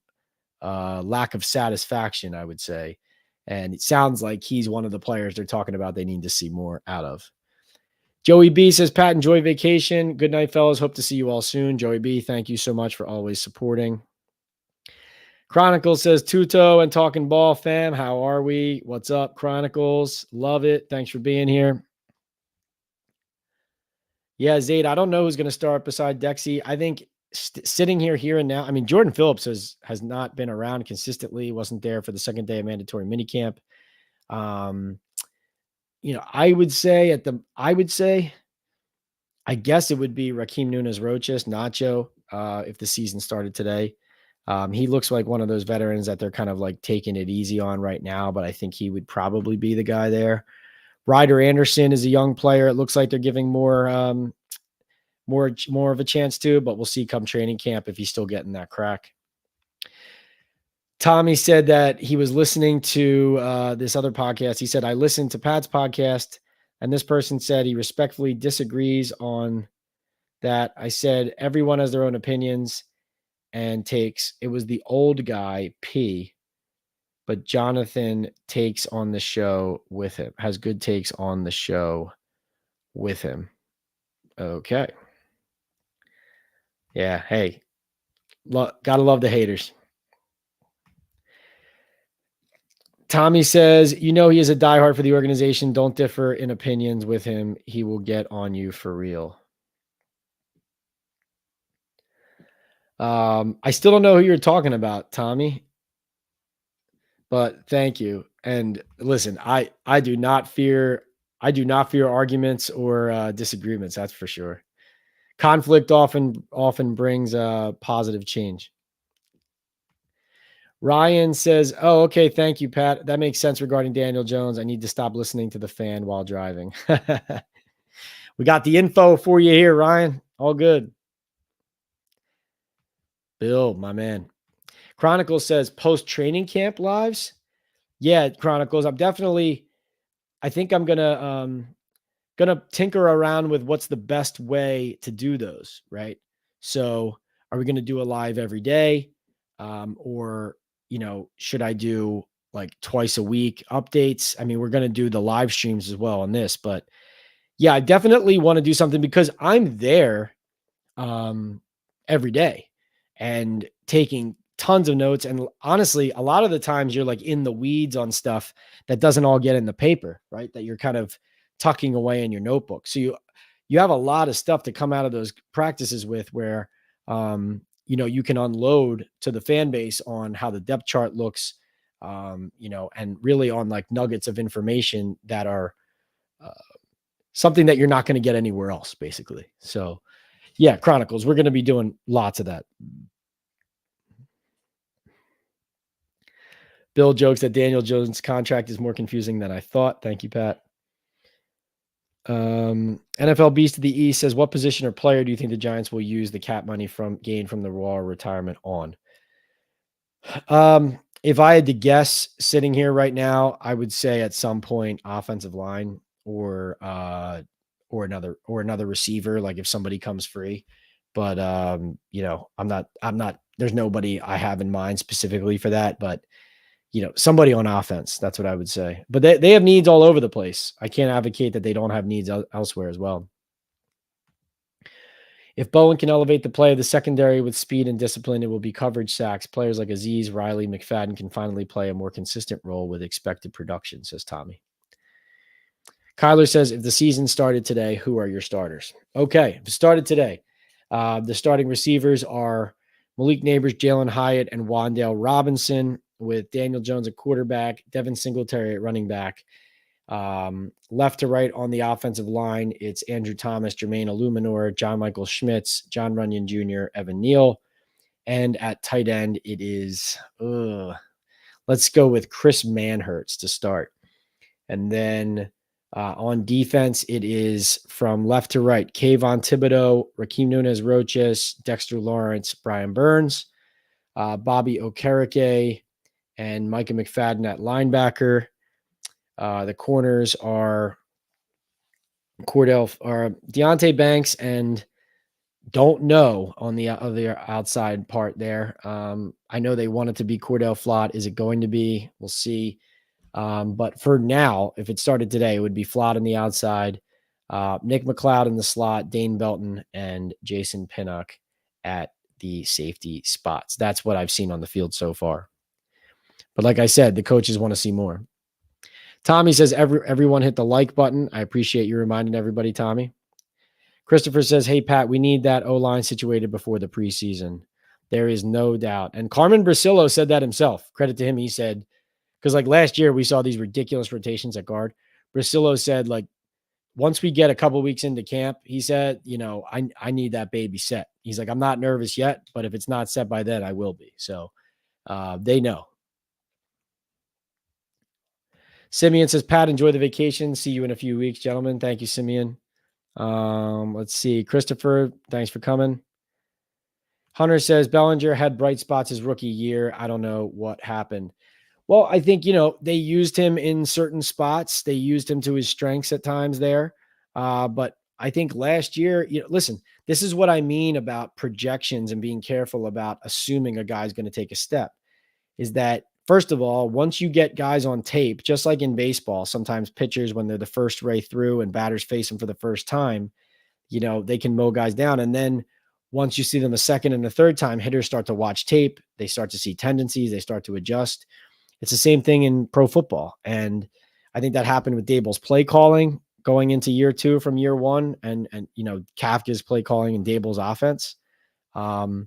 lack of satisfaction, I would say. And it sounds like he's one of the players they're talking about they need to see more out of. Joey B says, Pat, enjoy vacation. Good night, fellas. Hope to see you all soon. Joey B, thank you so much for always supporting. Chronicles says, Tuto and Talkin Ball fam, how are we? What's up, Chronicles? Love it. Thanks for being here. Yeah, Zayd, I don't know who's going to start beside Dexy. I think sitting here and now, Jordan Phillips has not been around consistently, wasn't there for the second day of mandatory minicamp. I guess it would be Raheem Nunez-Roches, Nacho, if the season started today. He looks like one of those veterans that they're kind of like taking it easy on right now, but I think he would probably be the guy there. Ryder Anderson is a young player. It looks like they're giving more of a chance to, but we'll see come training camp if he's still getting that crack. Tommy said that he was listening to this other podcast. He said, I listened to Pat's podcast, and this person said he respectfully disagrees on that. I said, everyone has their own opinions and takes. It was the old guy, P, but Jonathan takes on the show with him, has good takes on the show with him. Okay. Yeah. Hey, gotta love the haters. Tommy says, he is a diehard for the organization. Don't differ in opinions with him. He will get on you for real. I still don't know who you're talking about, Tommy, but thank you. And listen, I do not fear arguments or disagreements. That's for sure. Conflict often brings positive change. Ryan says, oh, okay. Thank you, Pat. That makes sense regarding Daniel Jones. I need to stop listening to the fan while driving. We got the info for you here, Ryan. All good. Bill, my man. Chronicles says post-training camp lives. Yeah, Chronicles. I think I'm gonna tinker around with what's the best way to do those, right? So are we gonna do a live every day? Or should I do like twice a week updates? I mean, we're going to do the live streams as well on this, but yeah, I definitely want to do something because I'm there every day and taking tons of notes. And honestly, a lot of the times you're like in the weeds on stuff that doesn't all get in the paper, right? That you're kind of tucking away in your notebook. So you have a lot of stuff to come out of those practices with where, you can unload to the fan base on how the depth chart looks, and really on like nuggets of information that are something that you're not going to get anywhere else, basically. So, yeah, Chronicles, we're going to be doing lots of that. Bill jokes that Daniel Jones' contract is more confusing than I thought. Thank you, Pat. NFL Beast of the East says, what position or player do you think the Giants will use the cap money gained from the Raw retirement on? If I had to guess sitting here right now, I would say at some point offensive line or another receiver, like if somebody comes free. But I'm not there's nobody I have in mind specifically for that, but somebody on offense, that's what I would say. But they have needs all over the place. I can't advocate that they don't have needs elsewhere as well. If Bowen can elevate the play of the secondary with speed and discipline, it will be coverage sacks. Players like Azeez, Riley, McFadden can finally play a more consistent role with expected production, says Tommy. Kyler says, if the season started today, who are your starters? Okay, if it started today, the starting receivers are Malik Nabers, Jalen Hyatt, and Wan'Dale Robinson, with Daniel Jones at quarterback, Devin Singletary at running back. Left to right on the offensive line, it's Andrew Thomas, Jermaine Illuminor, John Michael Schmitz, John Runyon Jr., Evan Neal. And at tight end, it is, let's go with Chris Manhertz to start. And then on defense, it is from left to right, Kayvon Thibodeau, Rakeem Nunez-Roches, Dexter Lawrence, Brian Burns, Bobby Okereke, and Micah McFadden at linebacker. The corners are Deonte Banks and don't know on the other outside part there. I know they want it to be Cordell Flott. Is it going to be? We'll see. But for now, if it started today, it would be Flott on the outside, Nick McLeod in the slot, Dane Belton, and Jason Pinnock at the safety spots. That's what I've seen on the field so far. But like I said, the coaches want to see more. Tommy says, everyone hit the like button. I appreciate you reminding everybody, Tommy. Christopher says, hey, Pat, we need that O-line situated before the preseason. There is no doubt. And Carmen Brasillo said that himself. Credit to him. He said, because like last year we saw these ridiculous rotations at guard. Brasillo said, like, once we get a couple weeks into camp, he said, I need that baby set. He's like, I'm not nervous yet, but if it's not set by then, I will be. So they know. Simeon says, Pat, enjoy the vacation. See you in a few weeks, gentlemen. Thank you, Simeon. Let's see. Christopher, thanks for coming. Hunter says, Bellinger had bright spots his rookie year. I don't know what happened. Well, I think, they used him in certain spots. They used him to his strengths at times there. But I think last year, listen, this is what I mean about projections and being careful about assuming a guy's going to take a step, is that, first of all, once you get guys on tape, just like in baseball, sometimes pitchers, when they're the first way through and batters face them for the first time, they can mow guys down. And then once you see them a second and a third time, hitters start to watch tape. They start to see tendencies. They start to adjust. It's the same thing in pro football. And I think that happened with Daboll's play calling going into year 2 from year 1, and Kafka's play calling and Daboll's offense. And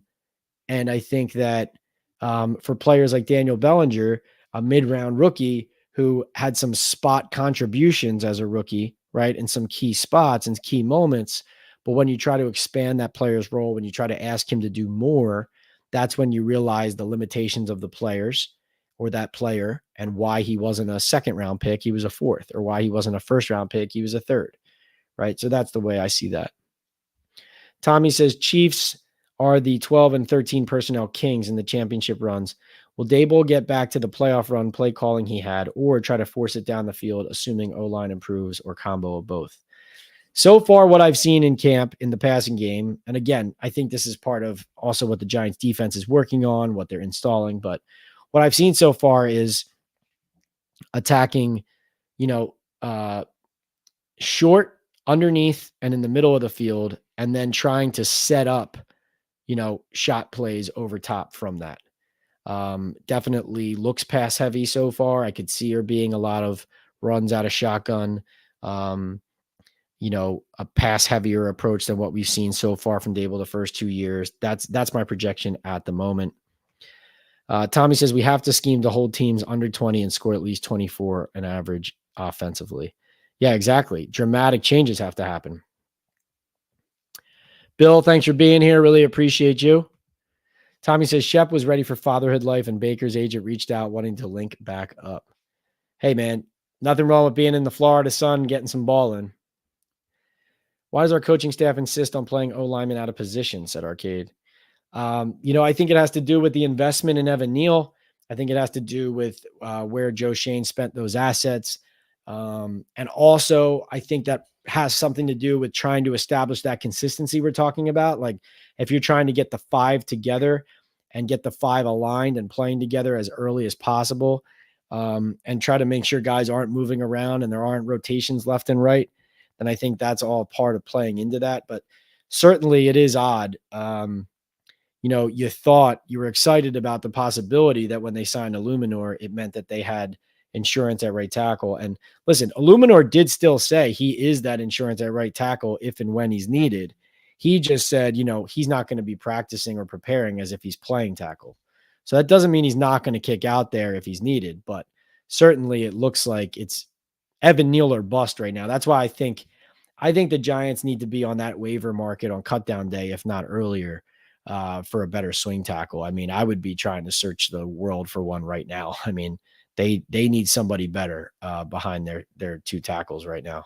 I think that for players like Daniel Bellinger, a mid-round rookie who had some spot contributions as a rookie, right, in some key spots and key moments, but when you try to expand that player's role, when you try to ask him to do more, that's when you realize the limitations of the players or that player and why he wasn't a second-round pick, he was a fourth, or why he wasn't a first-round pick, he was a third, right? So that's the way I see that. Tommy says, Chiefs are the 12 and 13 personnel kings in the championship runs. Will Daboll get back to the playoff run play calling he had, or try to force it down the field, assuming O-line improves, or combo of both? So far, what I've seen in camp in the passing game, and again, I think this is part of also what the Giants defense is working on, what they're installing, but what I've seen so far is attacking, short, underneath, and in the middle of the field, and then trying to set up, shot plays over top from that. Definitely looks pass heavy so far. I could see her being a lot of runs out of shotgun, a pass heavier approach than what we've seen so far from Daboll the first 2 years. That's my projection at the moment. Tommy says we have to scheme to hold teams under 20 and score at least 24 an average offensively. Yeah, exactly. Dramatic changes have to happen. Bill, thanks for being here. Really appreciate you. Tommy says Shep was ready for fatherhood life and Baker's agent reached out wanting to link back up. Hey, man, nothing wrong with being in the Florida sun, getting some ball in. Why does our coaching staff insist on playing O-lineman out of position, said Arcade. I think it has to do with the investment in Evan Neal. I think it has to do with where Joe Shane spent those assets. And also, I think that has something to do with trying to establish that consistency we're talking about. Like if you're trying to get the 5 together and get the 5 aligned and playing together as early as possible, and try to make sure guys aren't moving around and there aren't rotations left and right, then I think that's all part of playing into that. But certainly it is odd. You thought you were excited about the possibility that when they signed Illuminor, it meant that they had insurance at right tackle. And listen, Illuminor did still say he is that insurance at right tackle if and when he's needed. He just said, he's not going to be practicing or preparing as if he's playing tackle. So that doesn't mean he's not going to kick out there if he's needed, but certainly it looks like it's Evan Neal or bust right now. That's why I think the Giants need to be on that waiver market on cutdown day, if not earlier, for a better swing tackle. I mean, I would be trying to search the world for one right now. I mean, they need somebody better behind their 2 tackles right now.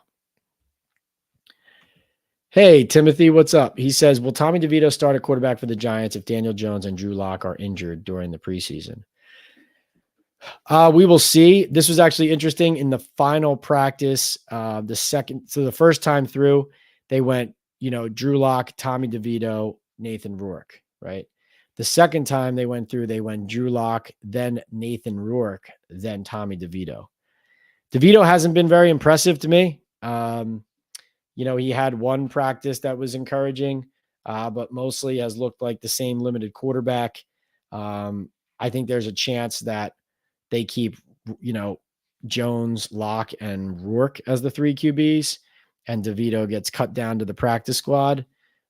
Hey, Timothy, what's up? He says, will Tommy DeVito start a quarterback for the Giants if Daniel Jones and Drew Lock are injured during the preseason? We will see. This was actually interesting in the final practice. The first time through, they went, Drew Lock, Tommy DeVito, Nathan Rourke, right? The second time they went through, they went Drew Lock, then Nathan Rourke, then Tommy DeVito. DeVito hasn't been very impressive to me. He had one practice that was encouraging, but mostly has looked like the same limited quarterback. I think there's a chance that they keep, Jones, Lock, and Rourke as the 3 QBs, and DeVito gets cut down to the practice squad.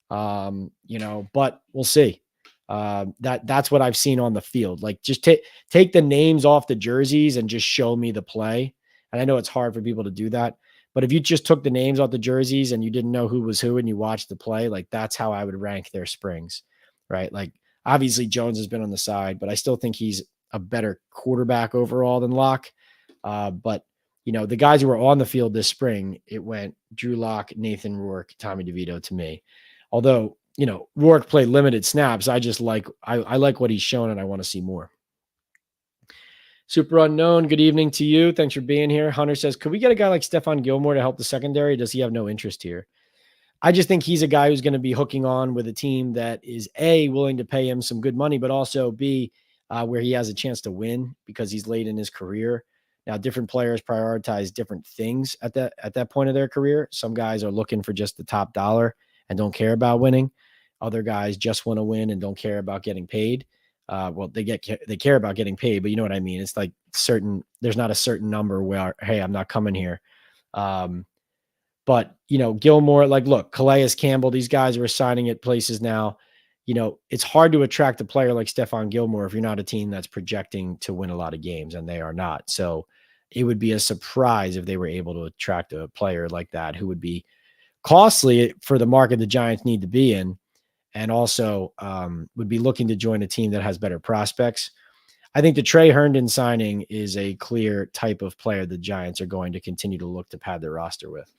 But we'll see. That's what I've seen on the field. Like just take the names off the jerseys and just show me the play. And I know it's hard for people to do that, but if you just took the names off the jerseys and you didn't know who was who and you watched the play, like that's how I would rank their springs, right? Like obviously Jones has been on the side, but I still think he's a better quarterback overall than Locke. But the guys who were on the field this spring, it went Drew Lock, Nathan Rourke, Tommy DeVito to me. Although, Rourke played limited snaps. I like what he's shown and I want to see more. Super Unknown, good evening to you. Thanks for being here. Hunter says, could we get a guy like Stephon Gilmore to help the secondary? Does he have no interest here? I just think he's a guy who's going to be hooking on with a team that is A, willing to pay him some good money, but also B, where he has a chance to win because he's late in his career. Now, different players prioritize different things at that point of their career. Some guys are looking for just the top dollar and don't care about winning. Other guys just want to win and don't care about getting paid. Well, they care about getting paid, but you know what I mean? It's like there's not a certain number where, hey, I'm not coming here. But, Gilmore, look, Calais Campbell, these guys are signing at places now. It's hard to attract a player like Stephon Gilmore if you're not a team that's projecting to win a lot of games, and they are not. So it would be a surprise if they were able to attract a player like that who would be costly for the market the Giants need to be in, and also would be looking to join a team that has better prospects. I think the Trey Herndon signing is a clear type of player the Giants are going to continue to look to pad their roster with.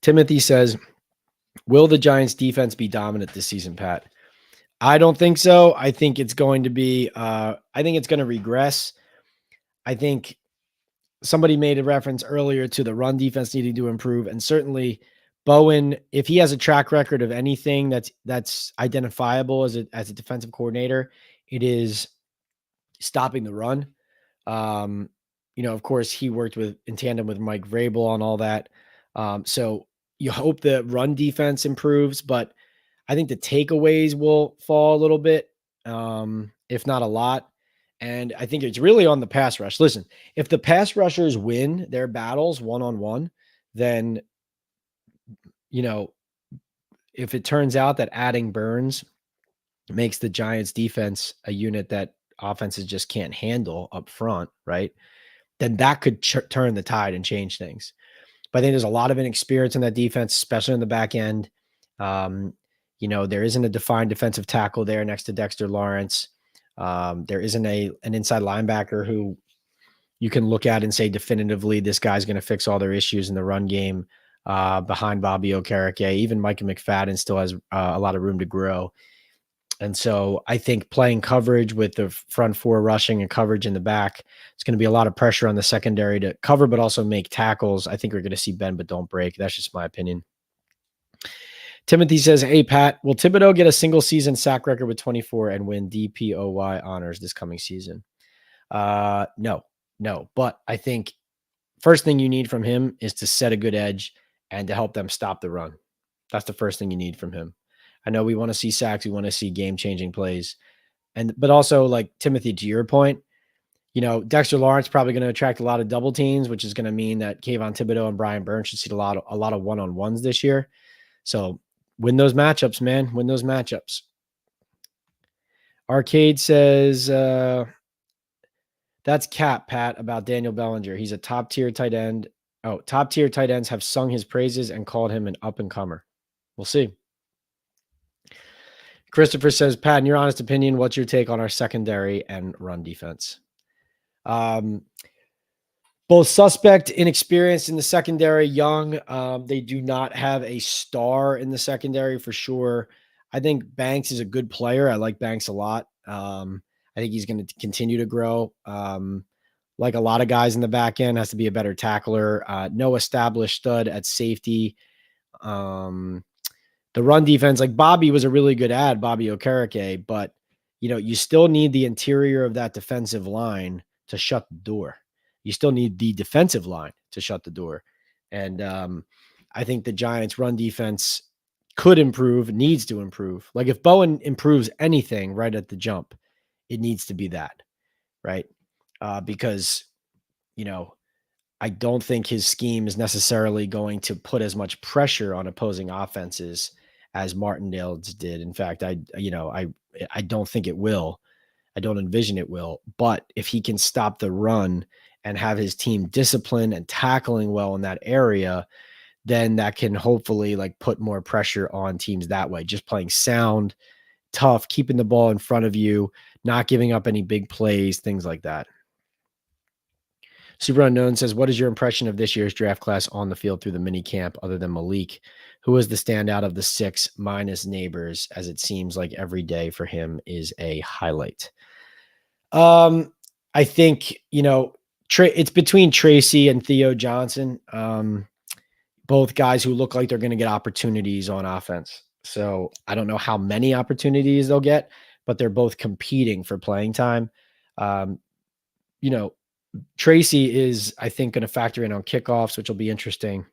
Timothy says, will the Giants defense be dominant this season, Pat? I don't think so. I think it's going to be, regress. I think somebody made a reference earlier to the run defense needing to improve. And certainly Bowen, if he has a track record of anything that's identifiable as a defensive coordinator, it is stopping the run. Of course he worked in tandem with Mike Vrabel on all that. So you hope the run defense improves, but I think the takeaways will fall a little bit, if not a lot. And I think it's really on the pass rush. Listen, if the pass rushers win their battles one-on-one, then, if it turns out that adding Burns makes the Giants defense a unit that offenses just can't handle up front, right? Then that could turn the tide and change things. But I think there's a lot of inexperience in that defense, especially in the back end. There isn't a defined defensive tackle there next to Dexter Lawrence. There isn't an inside linebacker who you can look at and say definitively this guy's going to fix all their issues in the run game behind Bobby Okereke. Even Micah McFadden still has a lot of room to grow. And so I think playing coverage with the front four rushing and coverage in the back, it's going to be a lot of pressure on the secondary to cover, but also make tackles. I think we're going to see bend but don't break. That's just my opinion. Timothy says, hey, Pat, will Thibodeau get a single season sack record with 24 and win DPOY honors this coming season? No. But I think first thing you need from him is to set a good edge and to help them stop the run. That's the first thing you need from him. I know we want to see sacks. We want to see game-changing plays. But also, like Timothy, to your point, Dexter Lawrence probably going to attract a lot of double teams, which is going to mean that Kayvon Thibodeau and Brian Burns should see a lot of one-on-ones this year. So win those matchups, man. Win those matchups. Arcade says, that's cap, Pat, about Daniel Bellinger. He's a top-tier tight end. Oh, top-tier tight ends have sung his praises and called him an up-and-comer. We'll see. Christopher says, Pat, in your honest opinion, what's your take on our secondary and run defense? Both suspect, inexperienced in the secondary, young. They do not have a star in the secondary for sure. I think Banks is a good player. I like Banks a lot. I think he's going to continue to grow. Like a lot of guys in the back end, has to be a better tackler. No established stud at safety. The run defense, like Bobby was a really good ad, Bobby Okereke, but you still need the interior of that defensive line to shut the door. You still need the defensive line to shut the door. And I think the Giants run defense could improve, needs to improve. Like if Bowen improves anything right at the jump, it needs to be that, right? Because, I don't think his scheme is necessarily going to put as much pressure on opposing offenses as Martindale's did. In fact, I don't think it will. I don't envision it will. But if he can stop the run and have his team disciplined and tackling well in that area, then that can hopefully put more pressure on teams that way. Just playing sound, tough, keeping the ball in front of you, not giving up any big plays, things like that. Super Unknown says, what is your impression of this year's draft class on the field through the mini camp other than Malik? Who was the standout of the 6 minus Nabers, as it seems like every day for him is a highlight? I think, it's between Tracy and Theo Johnson. Both guys who look like they're going to get opportunities on offense. So I don't know how many opportunities they'll get, but they're both competing for playing time. Tracy is, I think, going to factor in on kickoffs, which will be interesting.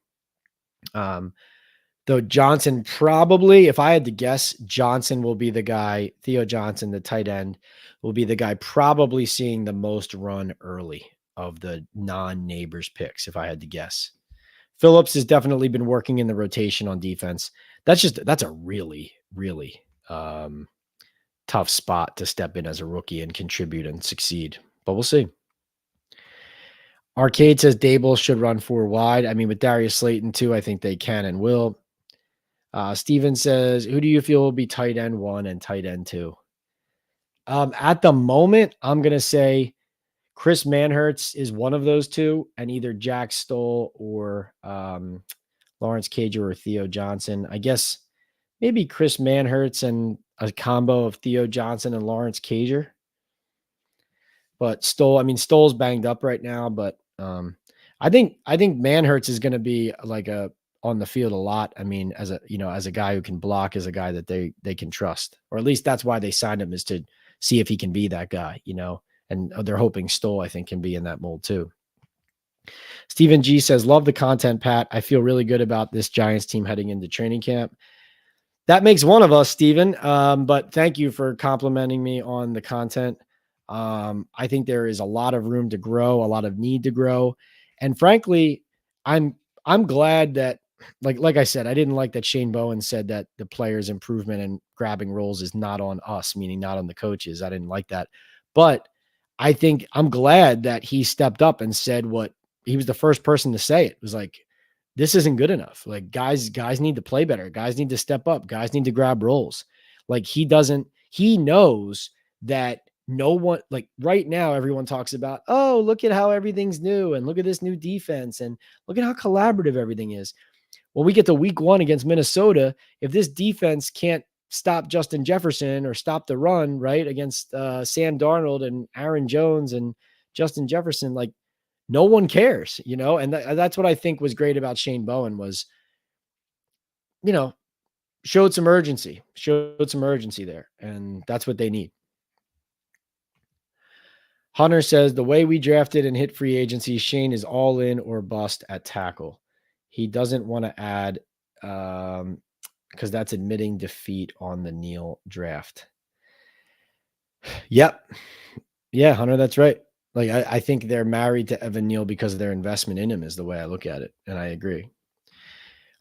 Though Johnson probably, if I had to guess, Johnson will be the guy, Theo Johnson, the tight end, will be the guy probably seeing the most run early of the non-Nabers picks, if I had to guess. Phillips has definitely been working in the rotation on defense. That's a really, really tough spot to step in as a rookie and contribute and succeed, but we'll see. Arcade says Daboll should run 4 wide. I mean, with Darius Slayton too, I think they can and will. Steven says, who do you feel will be tight end 1 and tight end 2? At the moment, I'm going to say Chris Manhertz is one of those 2, and either Jack Stoll or Lawrence Cager or Theo Johnson. I guess maybe Chris Manhertz and a combo of Theo Johnson and Lawrence Cager. But Stoll's banged up right now, but I think Manhertz is going to be like on the field a lot. I mean, as a guy who can block, as a guy that they can trust, or at least that's why they signed him, is to see if he can be that guy, and they're hoping Stoll, I think, can be in that mold too. Stephen G says, love the content, Pat. I feel really good about this Giants team heading into training camp. That makes one of us, Stephen. But thank you for complimenting me on the content. I think there is a lot of room to grow, a lot of need to grow. And frankly, I'm glad that, like I said, I didn't like that Shane Bowen said that the players' improvement and grabbing roles is not on us, meaning not on the coaches. I didn't like that. But I think I'm glad that he stepped up and said what he was the first person to say. It was like, this isn't good enough. Like guys need to play better. Guys need to step up. Guys need to grab roles. Like he knows that no one, like right now, everyone talks about, oh, look at how everything's new and look at this new defense and look at how collaborative everything is. When we get to week 1 against Minnesota, if this defense can't stop Justin Jefferson or stop the run, right, against Sam Darnold and Aaron Jones and Justin Jefferson, like no one cares, and that's what I think was great about Shane Bowen was, showed some urgency there, and that's what they need. Hunter says, the way we drafted and hit free agency, Shane is all in or bust at tackle. He doesn't want to add because that's admitting defeat on the Neal draft. Yep. Yeah, Hunter, that's right. Like, I think they're married to Evan Neal because of their investment in him is the way I look at it, and I agree.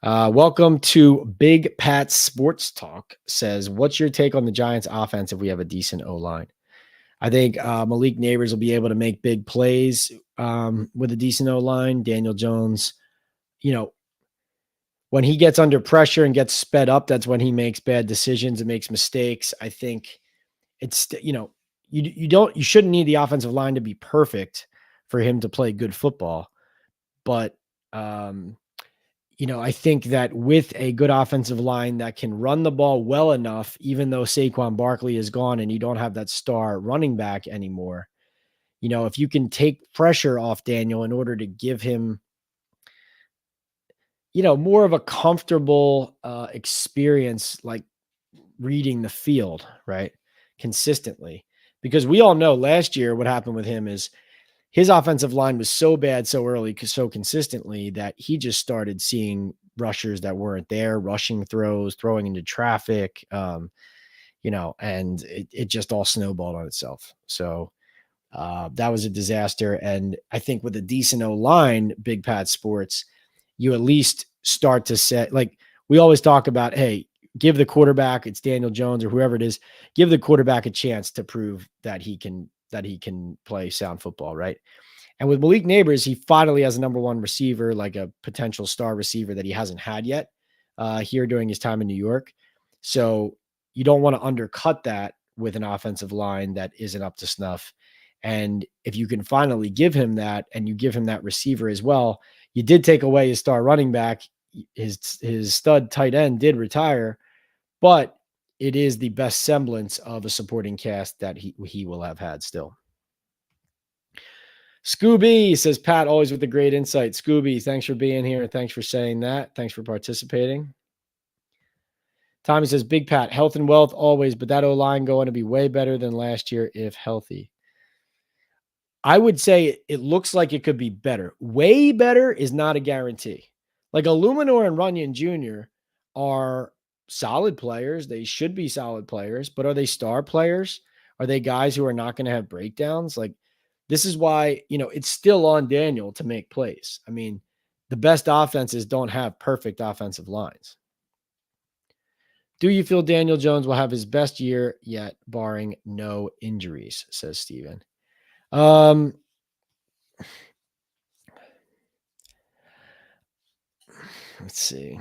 Welcome to Big Pat Sports Talk says, what's your take on the Giants offense if we have a decent O-line? I think Malik Nabers will be able to make big plays with a decent O-line. Daniel Jones, when he gets under pressure and gets sped up, that's when he makes bad decisions and makes mistakes. I think it's, you shouldn't need the offensive line to be perfect for him to play good football. But, I think that with a good offensive line that can run the ball well enough, even though Saquon Barkley is gone and you don't have that star running back anymore, if you can take pressure off Daniel in order to give him, more of a comfortable experience, like reading the field, right, consistently. Because we all know last year what happened with him is his offensive line was so bad so early, so consistently, that he just started seeing rushers that weren't there, rushing throws, throwing into traffic, and it just all snowballed on itself. So that was a disaster. And I think with a decent O-line, Big Pat Sports, you at least start to set, like we always talk about, hey, give the quarterback, it's Daniel Jones or whoever it is, give the quarterback a chance to prove that he can play sound football, right? And with Malik Nabers, he finally has a number 1 receiver, like a potential star receiver that he hasn't had yet here during his time in New York. So you don't want to undercut that with an offensive line that isn't up to snuff. And if you can finally give him that, and you give him that receiver as well, you did take away his star running back. His stud tight end did retire, but it is the best semblance of a supporting cast that he will have had still. Scooby says, Pat, always with the great insight. Scooby, thanks for being here. Thanks for saying that. Thanks for participating. Tommy says, Big Pat, health and wealth always, but that O-line going to be way better than last year if healthy. I would say it looks like it could be better. Way better is not a guarantee. Like Illuminor and Runyon Jr. are solid players. They should be solid players, but are they star players? Are they guys who are not going to have breakdowns? Like, this is why, it's still on Daniel to make plays. I mean, the best offenses don't have perfect offensive lines. Do you feel Daniel Jones will have his best year yet, barring no injuries, says Steven. Let's see.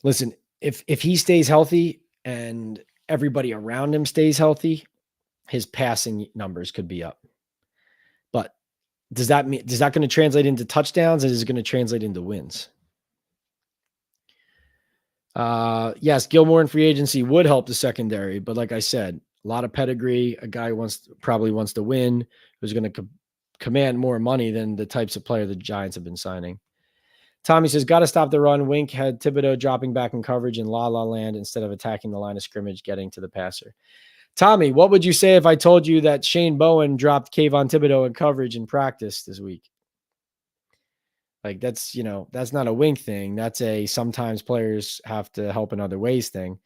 Listen, if he stays healthy and everybody around him stays healthy, his passing numbers could be up. But does that going to translate into touchdowns, and is it going to translate into wins? Yes, Gilmore in free agency would help the secondary, but like I said, a lot of pedigree, a guy who probably wants to win, who's going to command more money than the types of player the Giants have been signing. Tommy says, got to stop the run. Wink had Thibodeau dropping back in coverage in La La Land instead of attacking the line of scrimmage, getting to the passer. Tommy, what would you say if I told you that Shane Bowen dropped Kayvon Thibodeau in coverage in practice this week? Like, that's not a wink thing. That's a sometimes players have to help in other ways thing.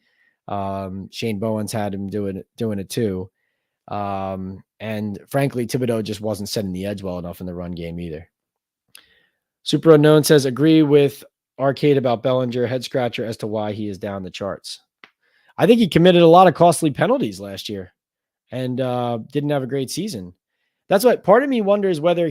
Shane Bowen's had him doing it too. And frankly, Thibodeau just wasn't setting the edge well enough in the run game either. Super Unknown says, agree with Arcade about Bellinger, head scratcher as to why he is down the charts. I think he committed a lot of costly penalties last year and didn't have a great season. That's what part of me wonders whether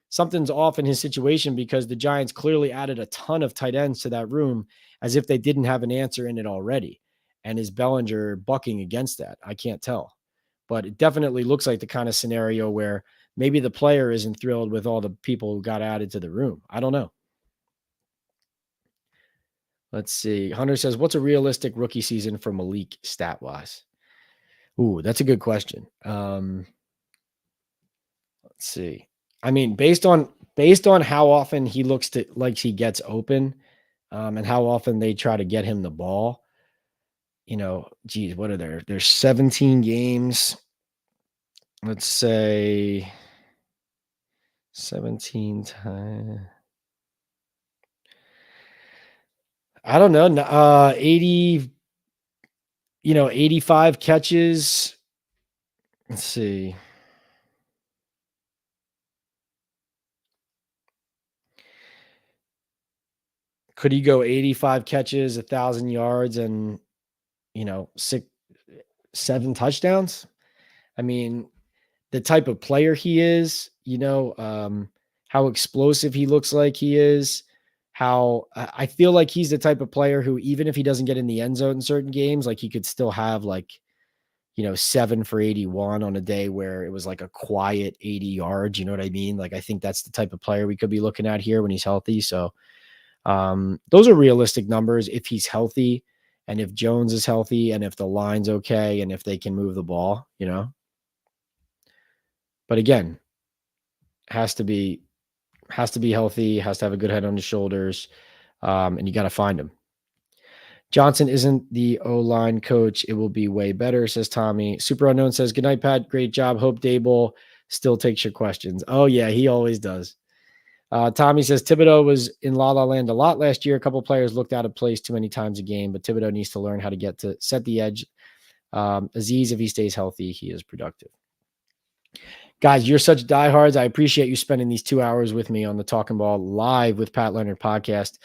something's off in his situation, because the Giants clearly added a ton of tight ends to that room as if they didn't have an answer in it already. And is Bellinger bucking against that? I can't tell. But it definitely looks like the kind of scenario where maybe the player isn't thrilled with all the people who got added to the room. I don't know. Let's see. Hunter says, what's a realistic rookie season for Malik stat-wise? Ooh, that's a good question. Let's see. I mean, based on how often he looks like he gets open, and how often they try to get him the ball, what are there? There's 17 games. Let's say 17 times. I don't know. 80, 85 catches. Let's see. Could he go 85 catches, 1,000 yards, and 7 touchdowns? I mean, the type of player he is, how explosive he looks like he is, how I feel like he's the type of player who, even if he doesn't get in the end zone in certain games, like he could still have 7 for 81 on a day where it was like a quiet 80 yards. You know what I mean? Like, I think that's the type of player we could be looking at here when he's healthy. So those are realistic numbers if he's healthy, and if Jones is healthy, and if the line's okay, and if they can move the ball, But again, has to be healthy, has to have a good head on his shoulders, and you got to find him. Johnson isn't the O-line coach. It will be way better, says Tommy. Super Unknown says, good night, Pat. Great job. Hope Daboll still takes your questions. Oh, yeah, he always does. Tommy says, Thibodeau was in La La Land a lot last year. A couple players looked out of place too many times a game, but Thibodeau needs to learn how to get to set the edge. Aziz, if he stays healthy, he is productive. Guys, you're such diehards. I appreciate you spending these 2 hours with me on the Talkin Ball live with Pat Leonard podcast.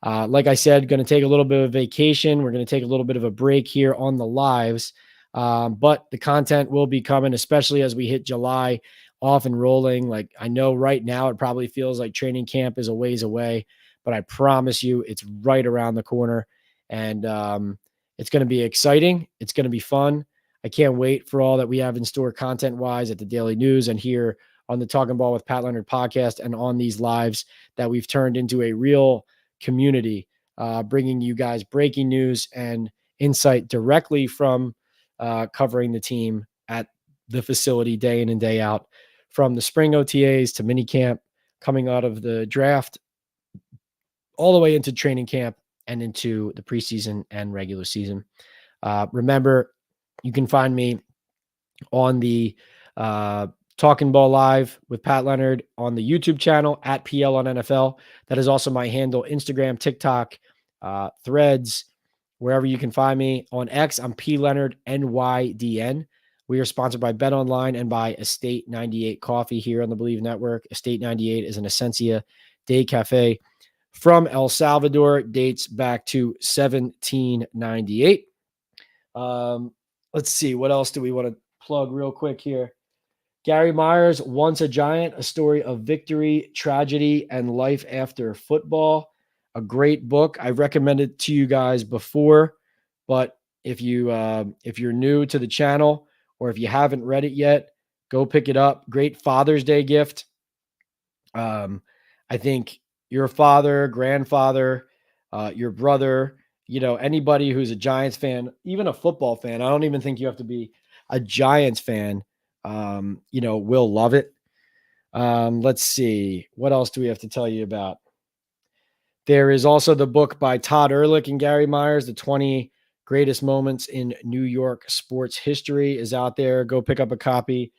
Like I said, going to take a little bit of vacation. We're going to take a little bit of a break here on the lives, but the content will be coming, especially as we hit July off and rolling. Like, I know right now it probably feels like training camp is a ways away, but I promise you it's right around the corner. And it's going to be exciting. It's going to be fun. I can't wait for all that we have in store content-wise at the Daily News and here on the Talkin Ball with Pat Leonard podcast and on these lives that we've turned into a real community, bringing you guys breaking news and insight directly from covering the team at the facility day in and day out, from the spring OTAs to mini camp, coming out of the draft, all the way into training camp and into the preseason and regular season. Remember, you can find me on the Talkin Ball Live with Pat Leonard on the YouTube channel at PL on NFL. That is also my handle, Instagram, TikTok, Threads, wherever you can find me. On X, I'm P Leonard NYDN. We are sponsored by Bet Online and by Estate 98 Coffee here on the Believe Network. Estate 98 is an Essencia day cafe from El Salvador. Dates back to 1798. Let's see. What else do we want to plug real quick here? Gary Myers, Once a Giant, a story of victory, tragedy, and life after football. A great book. I've recommended it to you guys before, but if you're new to the channel or if you haven't read it yet, go pick it up. Great Father's Day gift. I think your father, grandfather, your brother, anybody who's a Giants fan, even a football fan, I don't even think you have to be a Giants fan, will love it. Let's see. What else do we have to tell you about? There is also the book by Todd Ehrlich and Gary Myers, The 20 Greatest Moments in New York Sports History, is out there. Go pick up a copy.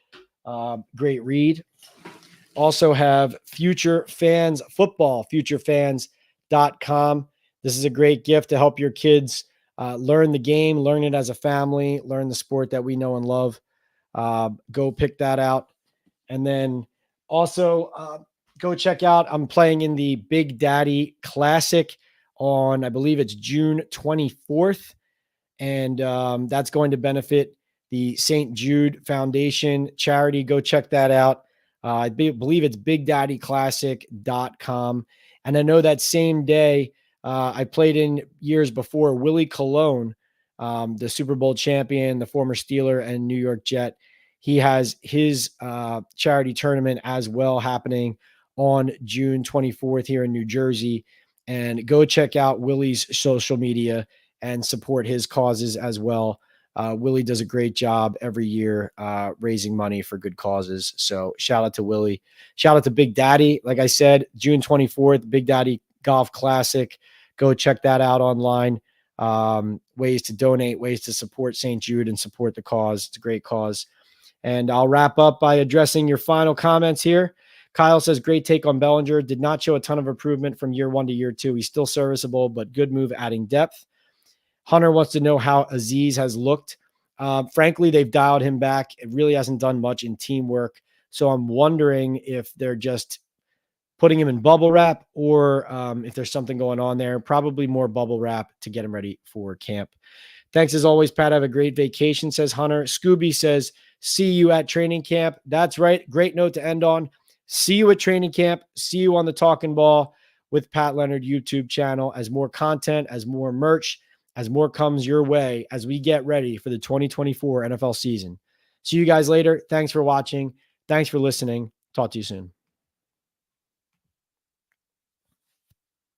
Great read. Also have Future Fans Football, futurefans.com. This is a great gift to help your kids learn the game, learn it as a family, learn the sport that we know and love. Go pick that out. And then also go check out, I'm playing in the Big Daddy Classic on, I believe it's June 24th. And that's going to benefit the St. Jude Foundation charity. Go check that out. I believe it's BigDaddyClassic.com. And I know that same day I played in years before, Willie Colon, the Super Bowl champion, the former Steeler and New York Jet. He has his charity tournament as well happening on June 24th here in New Jersey. And go check out Willie's social media and support his causes as well. Willie does a great job every year raising money for good causes. So shout out to Willie. Shout out to Big Daddy. Like I said, June 24th, Big Daddy Golf Classic. Go check that out online. Ways to donate, ways to support St. Jude and support the cause. It's a great cause. And I'll wrap up by addressing your final comments here. Kyle says, great take on Bellinger. Did not show a ton of improvement from year 1 to year 2. He's still serviceable, but good move adding depth. Hunter wants to know how Azeez has looked. Frankly, they've dialed him back. It really hasn't done much in teamwork. So I'm wondering if they're just putting him in bubble wrap or if there's something going on there. Probably more bubble wrap to get him ready for camp. Thanks as always, Pat. Have a great vacation, says Hunter. Scooby says, see you at training camp. That's right. Great note to end on. See you at training camp. See you on the Talkin Ball with Pat Leonard YouTube channel as more content, as more merch, as more comes your way as we get ready for the 2024 NFL season. See you guys later. Thanks for watching. Thanks for listening. Talk to you soon.